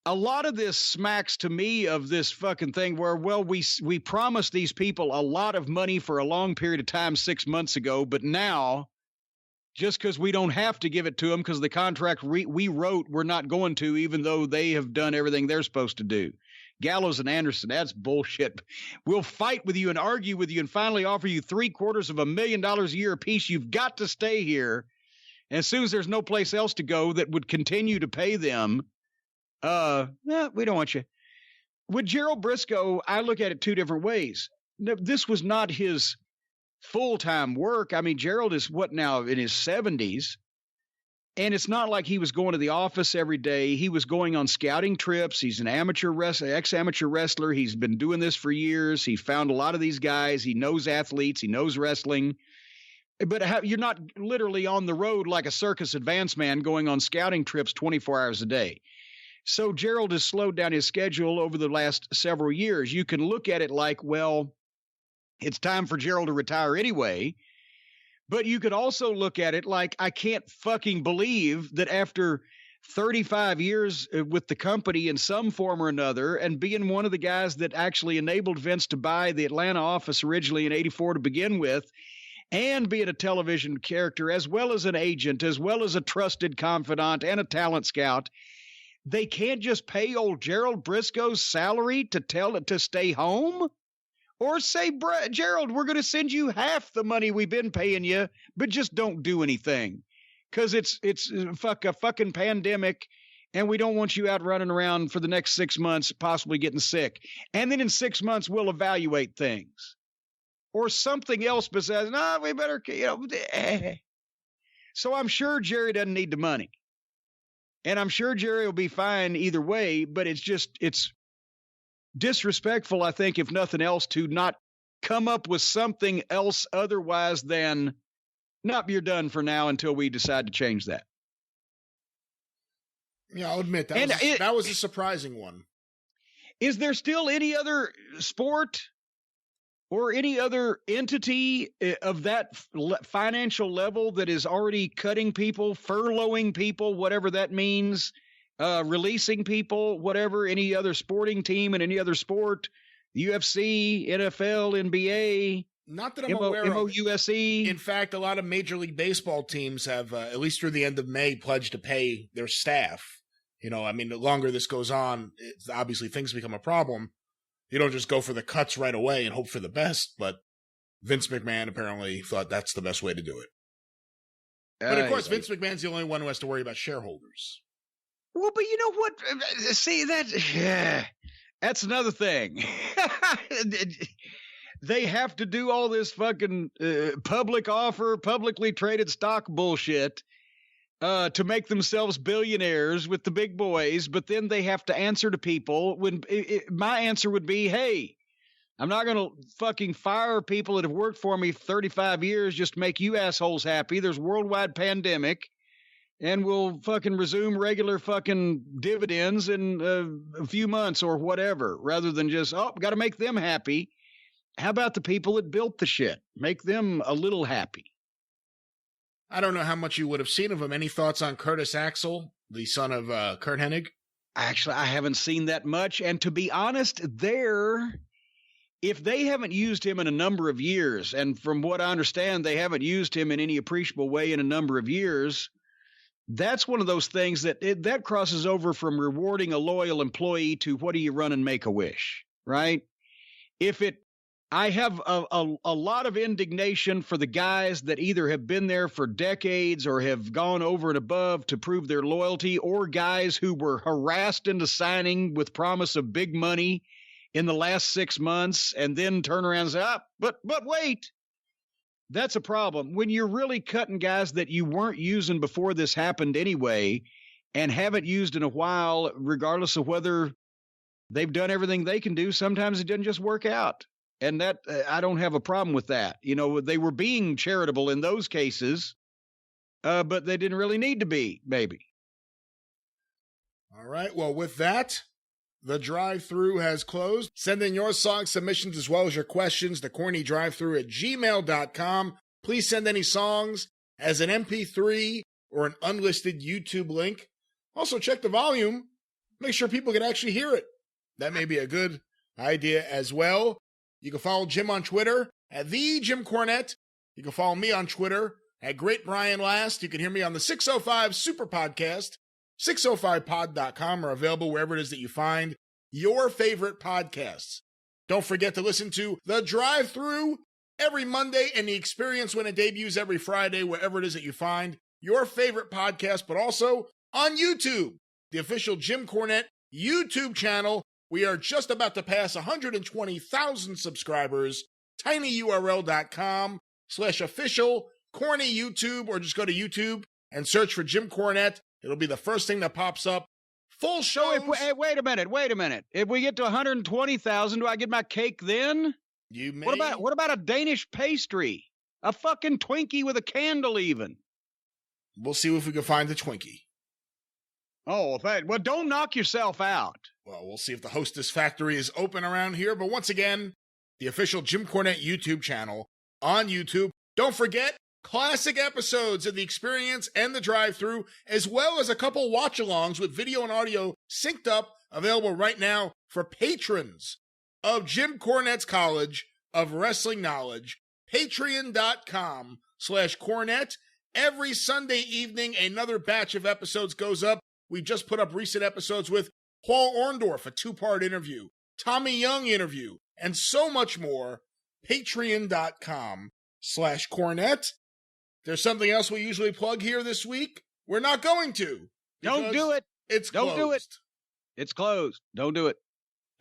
a lot of this smacks to me of this fucking thing where, well, we promised these people a lot of money for a long period of time 6 months ago, but now, just because we don't have to give it to them because the contract we wrote we're not going to, even though they have done everything they're supposed to do. Gallows and Anderson, that's bullshit. We'll fight with you and argue with you and finally offer you $750,000 a year apiece. You've got to stay here. And as soon as there's no place else to go that would continue to pay them, we don't want you. With Gerald Brisco, I look at it two different ways. This was not his full-time work. I mean, Gerald is now in his 70s, and it's not like he was going to the office every day. He was going on scouting trips. He's an ex-amateur wrestler. He's been doing this for years. He found a lot of these guys. He knows athletes. He knows wrestling. But you're not literally on the road like a circus advance man going on scouting trips 24 hours a day. So Gerald has slowed down his schedule over the last several years. You can look at it like, well, it's time for Gerald to retire anyway. But you could also look at it like, I can't fucking believe that after 35 years with the company in some form or another, and being one of the guys that actually enabled Vince to buy the Atlanta office originally in '84 to begin with, and being a television character, as well as an agent, as well as a trusted confidant and a talent scout, they can't just pay old Gerald Brisco's salary to tell it to stay home? Or say, Gerald, we're going to send you half the money we've been paying you, but just don't do anything. because it's a fucking pandemic, and we don't want you out running around for the next 6 months, possibly getting sick. And then in 6 months, we'll evaluate things. Or something else besides, no, we better, So I'm sure Jerry doesn't need the money. And I'm sure Jerry will be fine either way, but it's disrespectful, I think, if nothing else, to not come up with something else otherwise than, nope, you're done for now until we decide to change that. Yeah, I'll admit, that was a surprising one. Is there still any other sport or any other entity of that financial level that is already cutting people, furloughing people, whatever that means, releasing people, whatever, any other sporting team in any other sport, UFC, NFL, NBA? Not that I'm aware of. MOUSE. In fact, a lot of Major League Baseball teams have, at least through the end of May, pledged to pay their staff. I mean, the longer this goes on, obviously things become a problem. You don't just go for the cuts right away and hope for the best, but Vince McMahon apparently thought that's the best way to do it. But of course, Vince McMahon's the only one who has to worry about shareholders. Well, but you know what? See, that's another thing. They have to do all this fucking public offer, publicly traded stock bullshit to make themselves billionaires with the big boys, but then they have to answer to people. When my answer would be, hey, I'm not going to fucking fire people that have worked for me 35 years just to make you assholes happy. There's a worldwide pandemic, and we'll fucking resume regular fucking dividends in a few months or whatever, rather than just, got to make them happy. How about the people that built the shit? Make them a little happy. I don't know how much you would have seen of him. Any thoughts on Curtis Axel, the son of Kurt Hennig? Actually, I haven't seen that much. And to be honest, if they haven't used him in a number of years, and from what I understand, they haven't used him in any appreciable way in a number of years, that's one of those things that crosses over from rewarding a loyal employee to what do you run and make a wish, right? I have a lot of indignation for the guys that either have been there for decades or have gone over and above to prove their loyalty, or guys who were harassed into signing with promise of big money in the last 6 months and then turn around and say, but wait, that's a problem. When you're really cutting guys that you weren't using before this happened anyway and haven't used in a while, regardless of whether they've done everything they can do, sometimes it doesn't just work out. And that I don't have a problem with that. They were being charitable in those cases, but they didn't really need to be, maybe. All right. Well, with that, the drive-thru has closed. Send in your song submissions as well as your questions to CornyDriveThru@gmail.com. Please send any songs as an MP3 or an unlisted YouTube link. Also, check the volume. Make sure people can actually hear it. That may be a good idea as well. You can follow Jim on Twitter at @TheJimCornette. You can follow me on Twitter at @GreatBrianLast. You can hear me on the 605 Superpodcast. 605pod.com are available wherever it is that you find your favorite podcasts. Don't forget to listen to The Drive-Thru every Monday and The Experience when it debuts every Friday, wherever it is that you find your favorite podcast, but also on YouTube, the official Jim Cornette YouTube channel. We are just about to pass 120,000 subscribers. tinyurl.com/official corny YouTube, or just go to YouTube and search for Jim Cornette. It'll be the first thing that pops up. Full shows. Wait a minute. If we get to 120,000, do I get my cake then? You may. What about a Danish pastry? A fucking Twinkie with a candle even? We'll see if we can find the Twinkie. Oh, well, don't knock yourself out. Well, we'll see if the Hostess Factory is open around here. But once again, the official Jim Cornette YouTube channel on YouTube. Don't forget, classic episodes of The Experience and The Drive-Thru, as well as a couple watch-alongs with video and audio synced up, available right now for patrons of Jim Cornette's College of Wrestling Knowledge. Patreon.com/Cornette. Every Sunday evening, another batch of episodes goes up. We just put up recent episodes with Paul Orndorff, a 2-part interview, Tommy Young interview, and so much more. Patreon.com/Cornette. There's something else we usually plug here this week. We're not going to. Don't do it. It's closed. Don't do it. It's closed. Don't do it.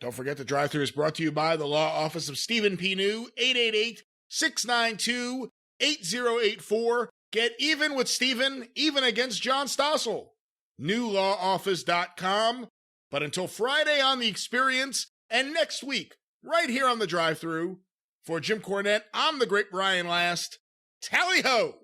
Don't forget the Drive-Thru is brought to you by the Law Office of Stephen P. New, 888-692-8084. Get even with Stephen, even against John Stossel. NewLawOffice.com. But until Friday on The Experience, and next week, right here on the Drive-Thru, for Jim Cornette, I'm the great Brian Last. Tally-ho!